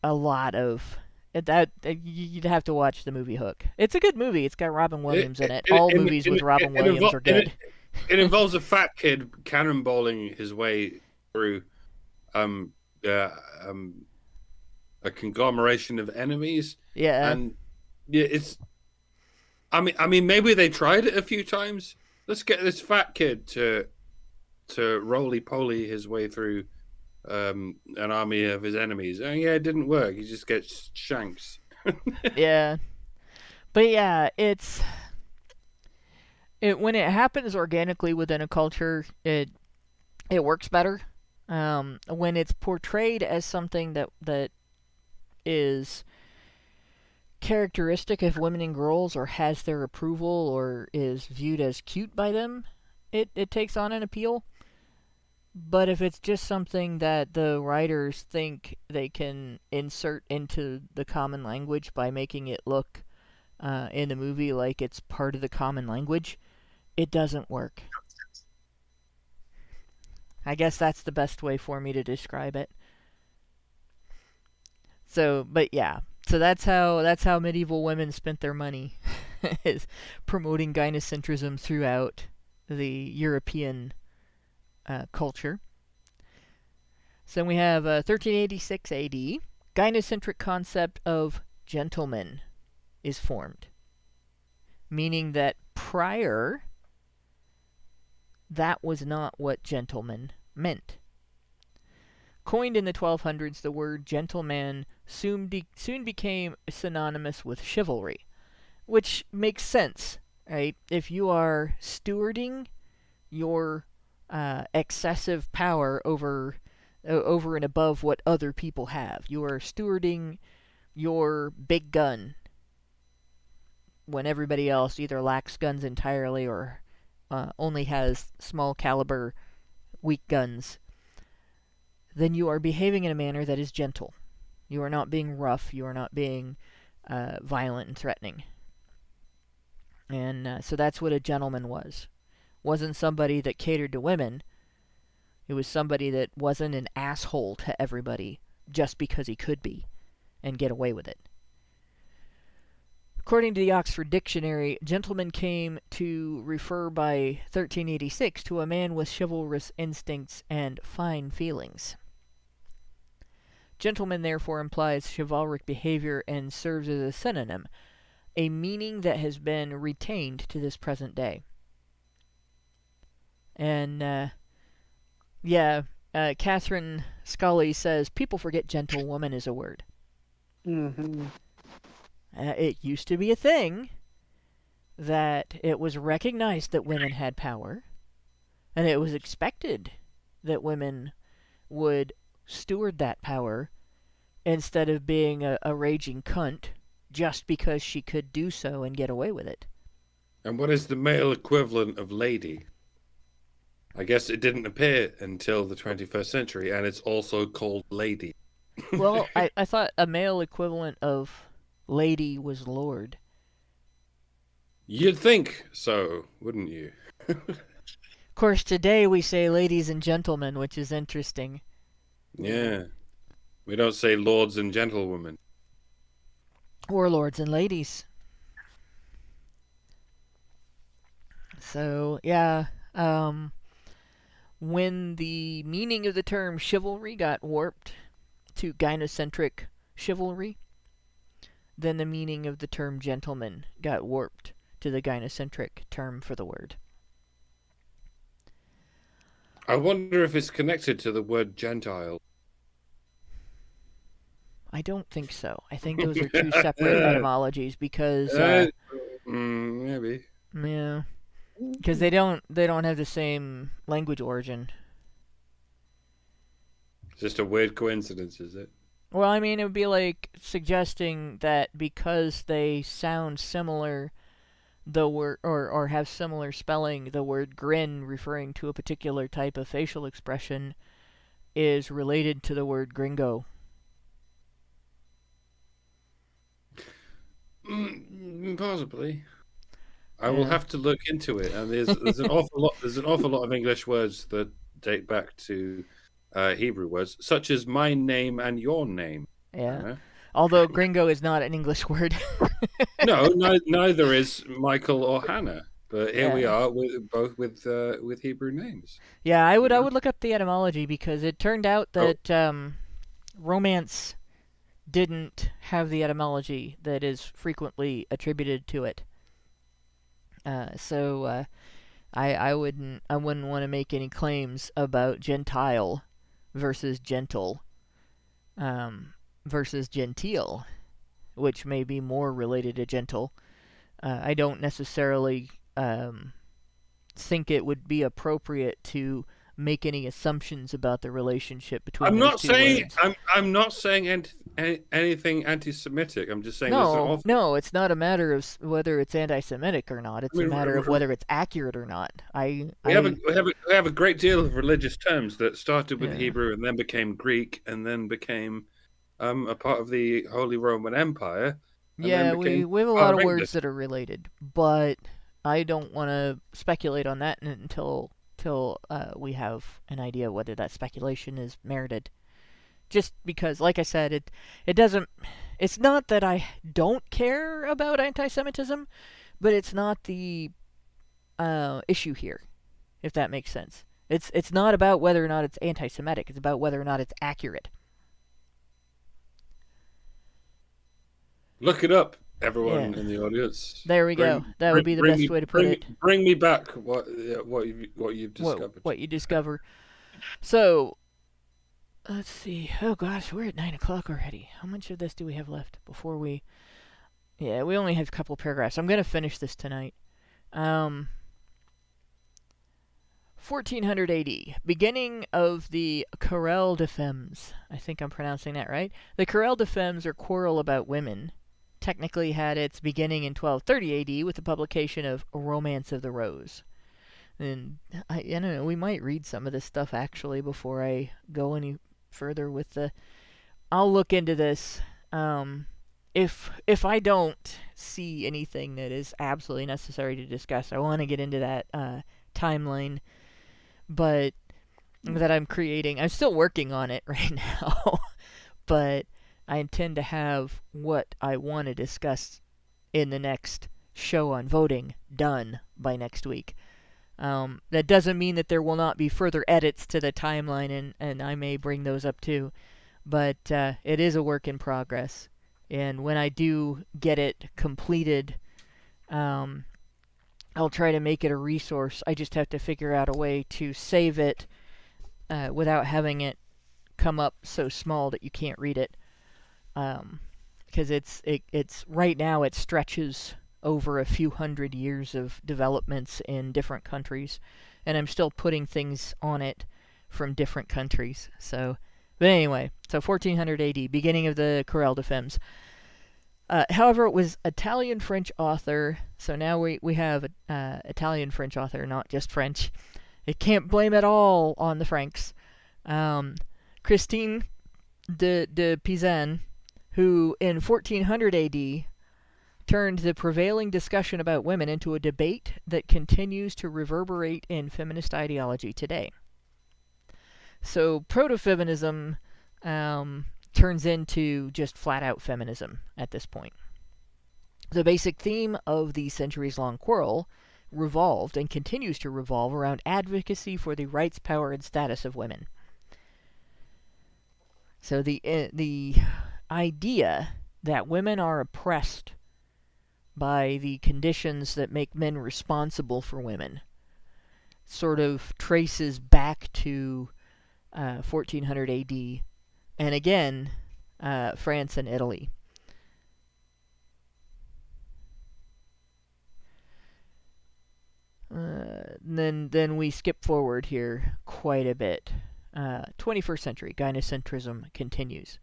a lot of that. You'd have to watch the movie Hook. It's a good movie. It's got Robin Williams in it. All movies with Robin Williams are good. It involves a fat kid cannonballing his way through a conglomeration of enemies. Yeah. And yeah, I mean, maybe they tried it a few times. Let's get this fat kid to roly-poly his way through an army of his enemies. And yeah, it didn't work. He just gets shanks. Yeah. But yeah, when it happens organically within a culture, it works better. When it's portrayed as something that is characteristic of women and girls, or has their approval, or is viewed as cute by them, it takes on an appeal. But if it's just something that the writers think they can insert into the common language by making it look in the movie like it's part of the common language, it doesn't work. I guess that's the best way for me to describe it. So, but yeah. So that's how medieval women spent their money, is promoting gynocentrism throughout the European culture. So we have 1386 AD. Gynocentric concept of gentleman is formed, meaning that prior, that was not what gentleman meant. Coined in the 1200s, the word gentleman soon became synonymous with chivalry, which makes sense, right? If you are stewarding your excessive power over and above what other people have, you are stewarding your big gun when everybody else either lacks guns entirely or only has small caliber, weak guns, then you are behaving in a manner that is gentle. You are not being rough. You are not being violent and threatening. And so that's what a gentleman was. Wasn't somebody that catered to women. It was somebody that wasn't an asshole to everybody just because he could be and get away with it. According to the Oxford Dictionary, gentleman came to refer by 1386 to a man with chivalrous instincts and fine feelings. Gentleman therefore implies chivalric behavior and serves as a synonym, a meaning that has been retained to this present day. And, Catherine Scully says, people forget gentlewoman is a word. Mm-hmm. It used to be a thing that it was recognized that women had power, and it was expected that women would steward that power instead of being a raging cunt just because she could do so and get away with it. And what is the male equivalent of lady? I guess it didn't appear until the 21st century, and it's also called lady. Well, I thought a male equivalent of lady was lord. You'd think so, wouldn't you? Of course, today we say ladies and gentlemen, which is interesting. Yeah. We don't say lords and gentlewomen. Or lords and ladies. So, yeah, when the meaning of the term chivalry got warped to gynocentric chivalry, then the meaning of the term gentleman got warped to the gynocentric term for the word. I wonder if it's connected to the word Gentile. I don't think so. I think those are two separate etymologies because maybe. yeah, because they don't have the same language origin. It's just a weird coincidence, is it? Well, I mean, it would be like suggesting that because they sound similar, the word or have similar spelling, the word grin referring to a particular type of facial expression is related to the word gringo. Possibly. I will have to look into it. And there's an awful lot. There's an awful lot of English words that date back to Hebrew words, such as my name and your name. Yeah. Although gringo is not an English word. No, neither is Michael or Hannah. But here we are, both with Hebrew names. Yeah, I would look up the etymology because it turned out that romance didn't have the etymology that is frequently attributed to it. So I wouldn't want to make any claims about Gentile versus gentle versus genteel, which may be more related to gentle. I don't necessarily think it would be appropriate to make any assumptions about the relationship between those two words. I'm not saying anything anti-Semitic. I'm just saying no, it's not a matter of whether it's anti-Semitic or not. It's a matter of whether it's accurate or not. We have a great deal of religious terms that started with Hebrew and then became Greek and then became a part of the Holy Roman Empire. Yeah, we have a lot of words that are related, but I don't want to speculate on that until we have an idea whether that speculation is merited. Just because, like I said, it doesn't. It's not that I don't care about anti-Semitism, but it's not the issue here, if that makes sense. It's not about whether or not it's anti-Semitic. It's about whether or not it's accurate. Look it up, everyone in the audience. There we go. That would be the best way to put it. Bring me back what you've discovered. What you discover. So, let's see. Oh gosh, we're at 9 o'clock already. How much of this do we have left before we... Yeah, we only have a couple paragraphs. I'm going to finish this tonight. 1400 AD. Beginning of the Querelle des Femmes. I think I'm pronouncing that right. The Querelle des Femmes, or quarrel about women, technically had its beginning in 1230 AD with the publication of Romance of the Rose. And I don't know, we might read some of this stuff actually before I go any further with the... I'll look into this. If I don't see anything that is absolutely necessary to discuss, I want to get into that timeline, but that I'm creating. I'm still working on it right now, but I intend to have what I want to discuss in the next show on voting done by next week. That doesn't mean that there will not be further edits to the timeline, and I may bring those up too, but it is a work in progress. And when I do get it completed, I'll try to make it a resource. I just have to figure out a way to save it without having it come up so small that you can't read it. Because it's right now it stretches over a few hundred years of developments in different countries, and I'm still putting things on it from different countries. So, but anyway, so 1400 AD, beginning of the Querelle des Femmes. However, it was Italian-French author, so now we have Italian-French author, not just French. It can't blame it all on the Franks. Christine de Pizan, who in 1400 AD turned the prevailing discussion about women into a debate that continues to reverberate in feminist ideology today. So proto-feminism turns into just flat-out feminism at this point. The basic theme of the centuries-long quarrel revolved and continues to revolve around advocacy for the rights, power, and status of women. So the idea that women are oppressed by the conditions that make men responsible for women sort of traces back to 1400 AD, and again, France and Italy. Then we skip forward here quite a bit. 21st century, gynocentrism continues.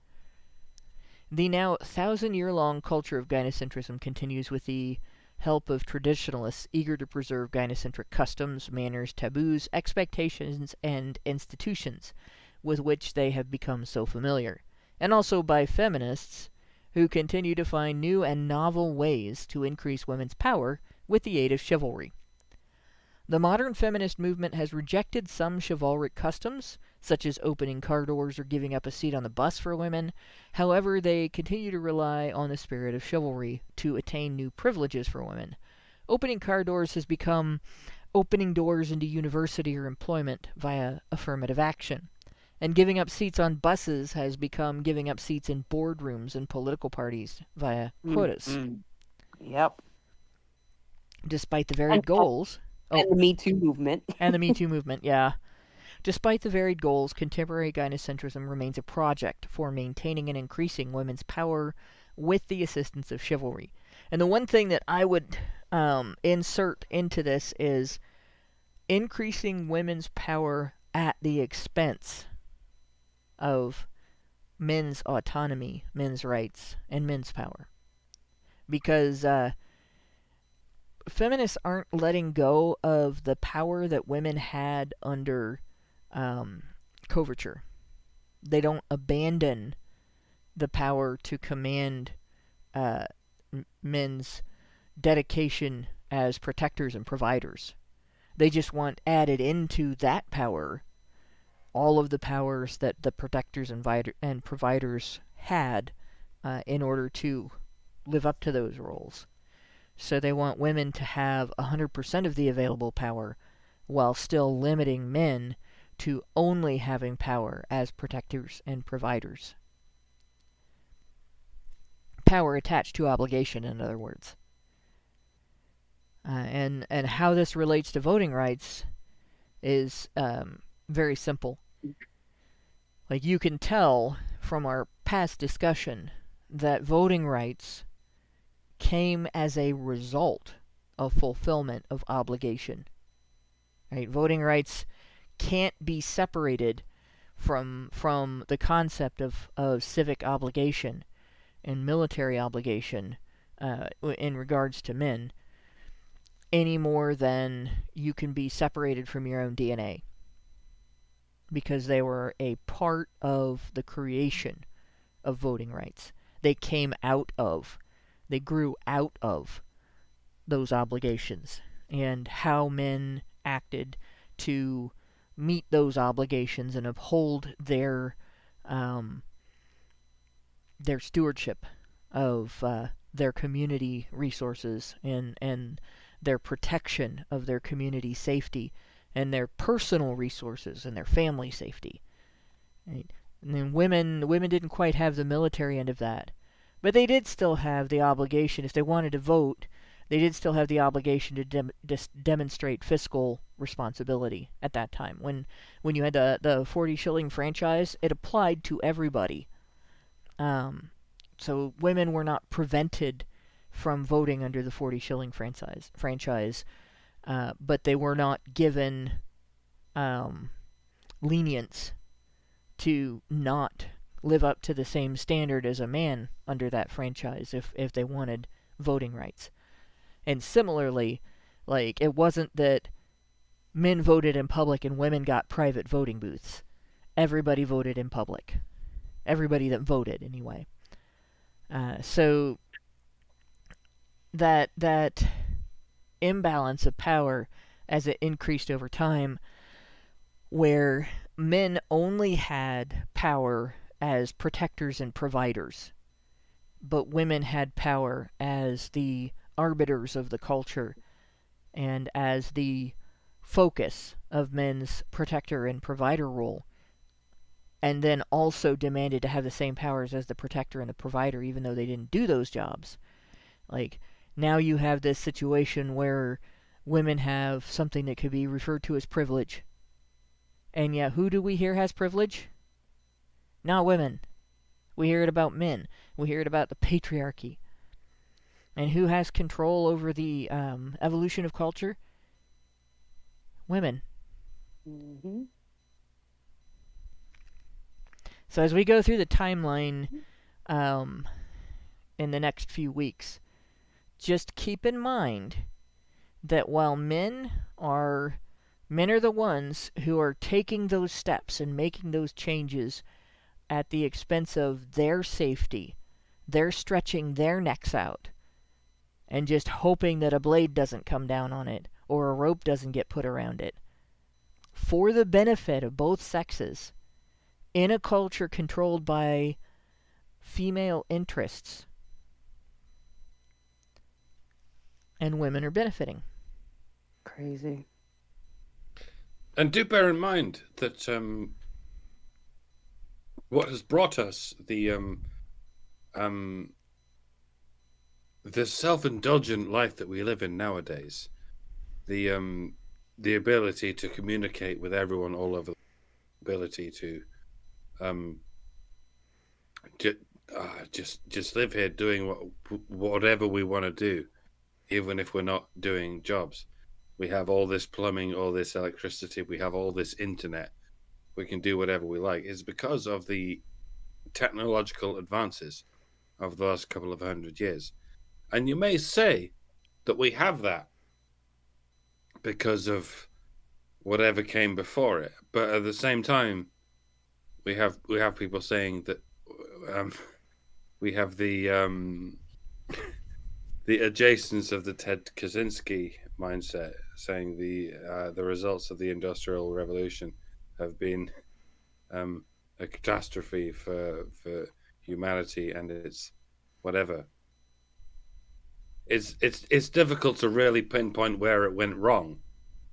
The now 1,000-year-long culture of gynocentrism continues with the help of traditionalists eager to preserve gynocentric customs, manners, taboos, expectations, and institutions with which they have become so familiar, and also by feminists who continue to find new and novel ways to increase women's power with the aid of chivalry. The modern feminist movement has rejected some chivalric customs, such as opening car doors or giving up a seat on the bus for women. However, they continue to rely on the spirit of chivalry to attain new privileges for women. Opening car doors has become opening doors into university or employment via affirmative action. And giving up seats on buses has become giving up seats in boardrooms and political parties via quotas. Yep. Despite the varied goals... And the Me Too movement. And the Me Too movement, yeah. Despite the varied goals, contemporary gynocentrism remains a project for maintaining and increasing women's power with the assistance of chivalry. And the one thing that I would insert into this is increasing women's power at the expense of men's autonomy, men's rights, and men's power. Because feminists aren't letting go of the power that women had under coverture. They don't abandon the power to command men's dedication as protectors and providers. They just want added into that power all of the powers that the protectors and providers had in order to live up to those roles. So they want women to have 100% of the available power while still limiting men to only having power as protectors and providers. Power attached to obligation, in other words. And how this relates to voting rights is very simple. Like, you can tell from our past discussion that voting rights came as a result of fulfillment of obligation. Right? Voting rights can't be separated from the concept of civic obligation and military obligation in regards to men, any more than you can be separated from your own DNA, because they were a part of the creation of voting rights. They came out of, they grew out of those obligations, and how men acted to meet those obligations and uphold their stewardship of their community resources and their protection of their community safety and their personal resources and their family safety. Right? And then women didn't quite have the military end of that, but they did still have the obligation, if they wanted to vote, they did still have the obligation to demonstrate fiscal responsibility at that time. When you had the 40 shilling franchise, it applied to everybody. So women were not prevented from voting under the 40 shilling franchise, but they were not given lenience to not live up to the same standard as a man under that franchise if they wanted voting rights. And similarly, like, it wasn't that men voted in public and women got private voting booths. Everybody voted in public. Everybody that voted, anyway. So that imbalance of power, as it increased over time, where men only had power as protectors and providers, but women had power as the arbiters of the culture and as the focus of men's protector and provider role, and then also demanded to have the same powers as the protector and the provider, even though they didn't do those jobs. Like, now you have this situation where women have something that could be referred to as privilege. And yet, who do we hear has privilege? Not women. We hear it about men. We hear it about the patriarchy. And who has control over the evolution of culture? Women. Mm-hmm. So as we go through the timeline in the next few weeks, just keep in mind that while men are the ones who are taking those steps and making those changes at the expense of their safety, they're stretching their necks out and just hoping that a blade doesn't come down on it or a rope doesn't get put around it. For the benefit of both sexes, in a culture controlled by female interests, and women are benefiting. Crazy. And do bear in mind that what has brought us the self-indulgent life that we live in nowadays, the ability to communicate with everyone all over, the ability to just live here doing whatever we want to do, even if we're not doing jobs. We have all this plumbing, all this electricity, we have all this internet. We can do whatever we like. It's because of the technological advances of the last couple of 100 years. And you may say that we have that because of whatever came before it. But at the same time, we have people saying that we have the adjacents of the Ted Kaczynski mindset, saying the results of the Industrial Revolution have been a catastrophe for humanity, and it's whatever. It's difficult to really pinpoint where it went wrong,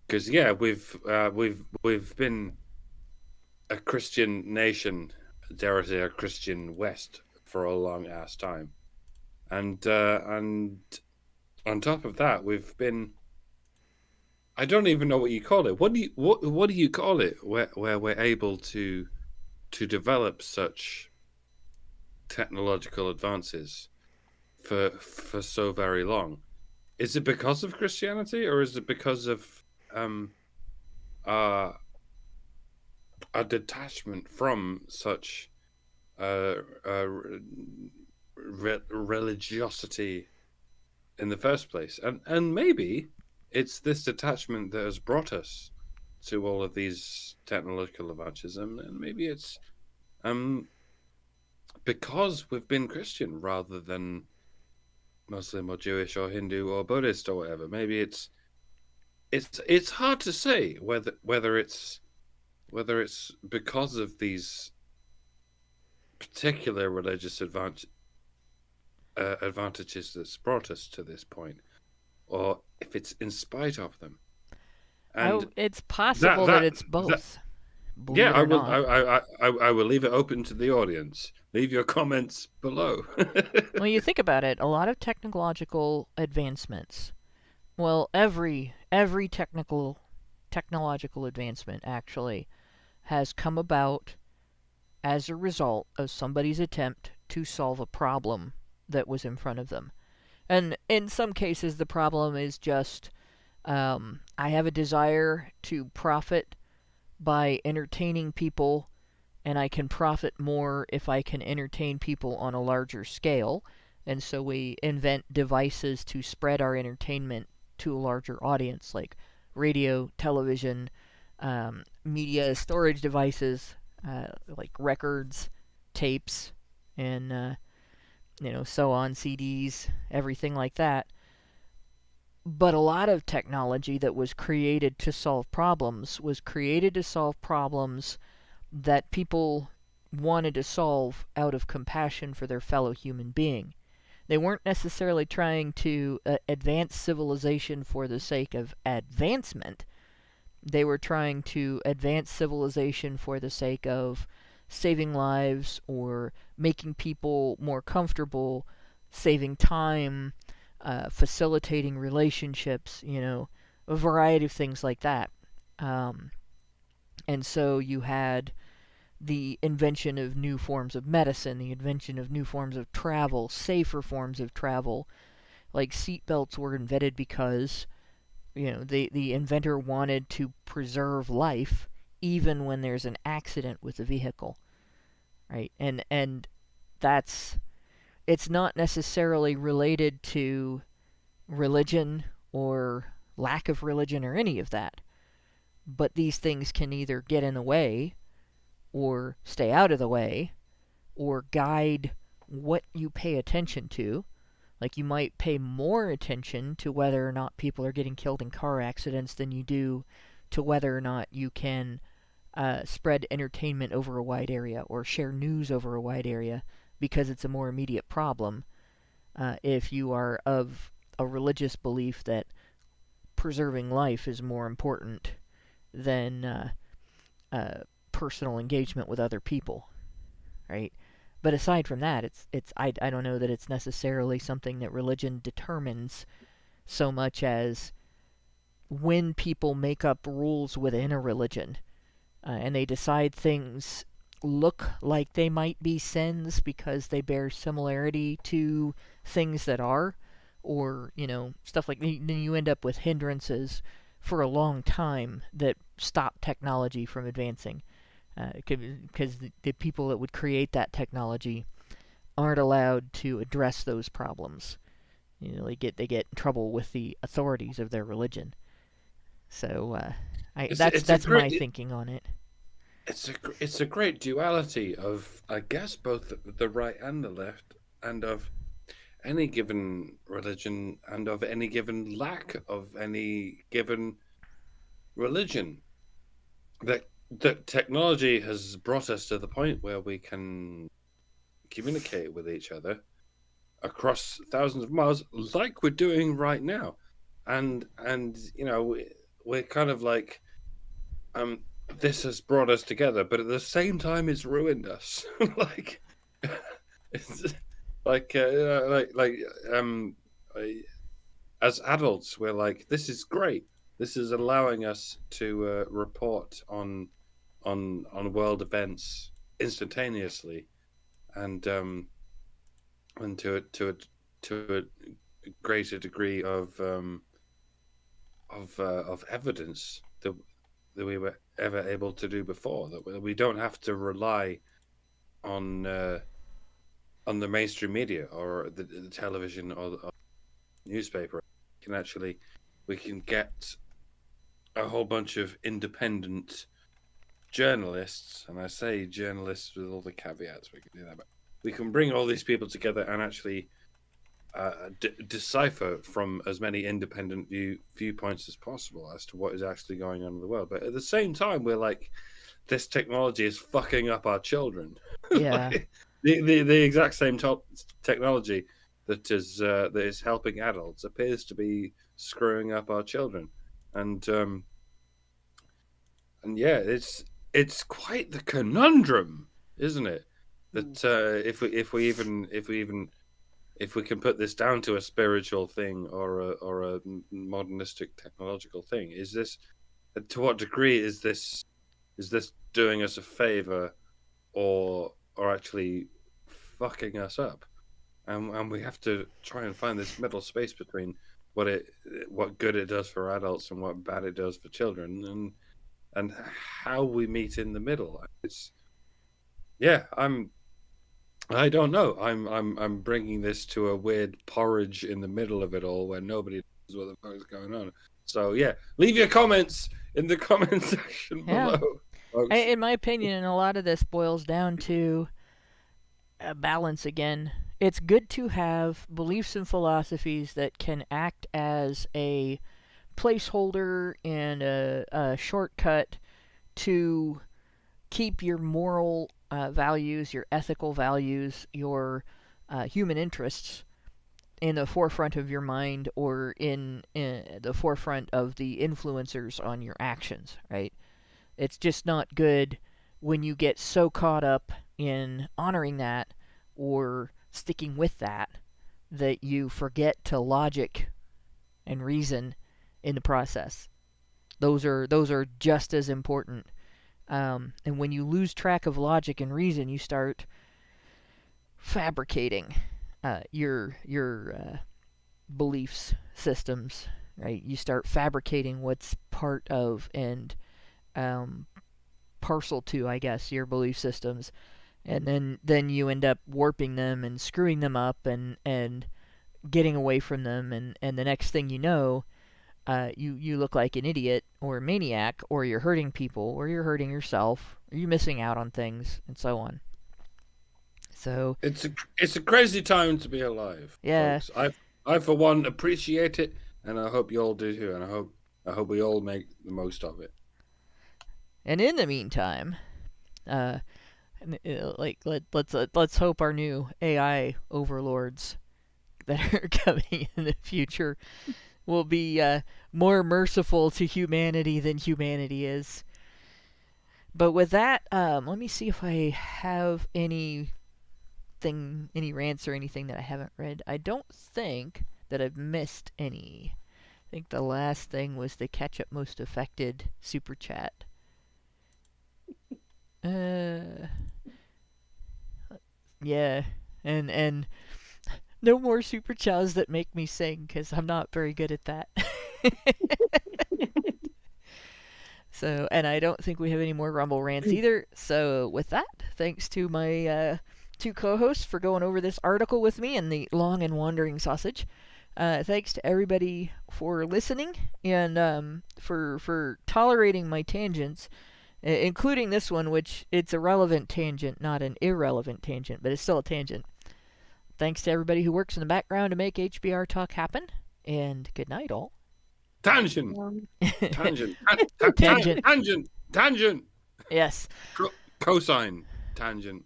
because we've been a Christian nation, dare I say a Christian West, for a long ass time, and on top of that, we've been, I don't even know what you call it. What do you call it where we're able to develop such technological advances for so very long? Is it because of Christianity, or is it because of a detachment from such religiosity in the first place? And maybe it's this detachment that has brought us to all of these technological advances, and maybe it's because we've been Christian rather than Muslim or Jewish or Hindu or Buddhist or whatever. Maybe it's hard to say whether it's because of these particular religious advantages that's brought us to this point, or if it's in spite of them. And it's possible that it's both. I will leave it open to the audience. Leave your comments below. Well, you think about it, a lot of technological advancements. Well, every technological advancement actually has come about as a result of somebody's attempt to solve a problem that was in front of them. And in some cases, the problem is just, I have a desire to profit by entertaining people, and I can profit more if I can entertain people on a larger scale. And so we invent devices to spread our entertainment to a larger audience, like radio, television, media storage devices, like records, tapes, and so on, CDs, everything like that. But a lot of technology that was created to solve problems was created to solve problems that people wanted to solve out of compassion for their fellow human being. They weren't necessarily trying to advance civilization for the sake of advancement. They were trying to advance civilization for the sake of saving lives or making people more comfortable, saving time, facilitating relationships, a variety of things like that. And so you had the invention of new forms of medicine, the invention of new forms of travel, safer forms of travel. Like seatbelts were invented because, the inventor wanted to preserve life even when there's an accident with the vehicle, right? And it's not necessarily related to religion or lack of religion or any of that. But these things can either get in the way or stay out of the way, or guide what you pay attention to. Like, you might pay more attention to whether or not people are getting killed in car accidents than you do to whether or not you can spread entertainment over a wide area or share news over a wide area, because it's a more immediate problem if you are of a religious belief that preserving life is more important than personal engagement with other people, right? But aside from that, I don't know that it's necessarily something that religion determines so much as when people make up rules within a religion and they decide things look like they might be sins because they bear similarity to things that are, or, stuff like that, then you end up with hindrances for a long time that stop technology from advancing. Because the people that would create that technology aren't allowed to address those problems. They get in trouble with the authorities of their religion. So that's my thinking on it. It's a great duality of, I guess, both the right and the left, and of any given religion and of any given lack of any given religion. That technology has brought us to the point where we can communicate with each other across thousands of miles, like we're doing right now, and we're kind of like, this has brought us together, but at the same time, it's ruined us. It's as adults, we're like, this is great. This is allowing us to report on world events instantaneously, and to a greater degree of evidence that we were ever able to do before. That we don't have to rely on the mainstream media or the television or newspaper. We can get a whole bunch of independent journalists, and I say journalists with all the caveats, we can do that, but we can bring all these people together and actually decipher from as many independent viewpoints as possible as to what is actually going on in the world. But at the same time, we're like, this technology is fucking up our children. Yeah. the exact same technology that is helping adults appears to be screwing up our children, and yeah, it's quite the conundrum, isn't it? That if we can put this down to a spiritual thing or a modernistic technological thing, is this, to what degree is this doing us a favor or actually fucking us up? And we have to try and find this middle space between what good it does for adults and what bad it does for children, and how we meet in the middle. I don't know. I'm bringing this to a weird porridge in the middle of it all where nobody knows what the fuck is going on. So yeah, leave your comments in the comment section below. Folks. In my opinion, a lot of this boils down to a balance again. It's good to have beliefs and philosophies that can act as a placeholder and a shortcut to keep your moral values, your ethical values, your human interests in the forefront of your mind, or in the forefront of the influencers on your actions, right? It's just not good when you get so caught up in honoring that or sticking with that you forget to logic and reason in the process. Those are just as important. And when you lose track of logic and reason, you start fabricating your beliefs systems, right? You start fabricating what's part of and parcel to, I guess, your belief systems, and then you end up warping them and screwing them up and getting away from them, and the next thing you know, you look like an idiot or a maniac, or you're hurting people, or you're hurting yourself, or you're missing out on things, and so on. So it's a crazy time to be alive. Yeah, folks. I for one appreciate it, and I hope you all do too, and I hope we all make the most of it. And in the meantime, let's hope our new AI overlords that are coming in the future will be more merciful to humanity than humanity is. But with that, let me see if I have any rants or anything that I haven't read. I don't think that I've missed any. I think the last thing was the catch up most affected super chat. Yeah, and no more super chats that make me sing, because I'm not very good at that. So, and I don't think we have any more Rumble rants either. So with that, thanks to my two co-hosts for going over this article with me and the long and wandering sausage. Thanks to everybody for listening and for tolerating my tangents, including this one, which it's a relevant tangent, not an irrelevant tangent, but it's still a tangent. Thanks to everybody who works in the background to make HBR Talk happen, and good night, all. Tangent. Tangent. Tangent. Tangent. Tangent. Yes. Cosine. Tangent.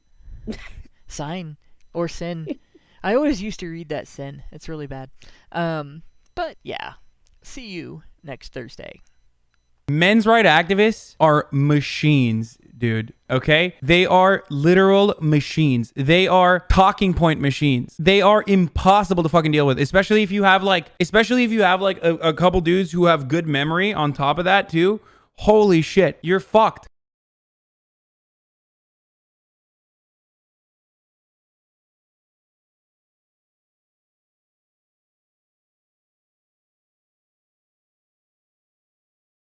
Sine or sin. I always used to read that sin. It's really bad. But yeah, see you next Thursday. Men's rights activists are machines, dude. Okay? They are literal machines. They are talking point machines. They are impossible to fucking deal with, especially if you have like a couple dudes who have good memory on top of that too. Holy shit, you're fucked.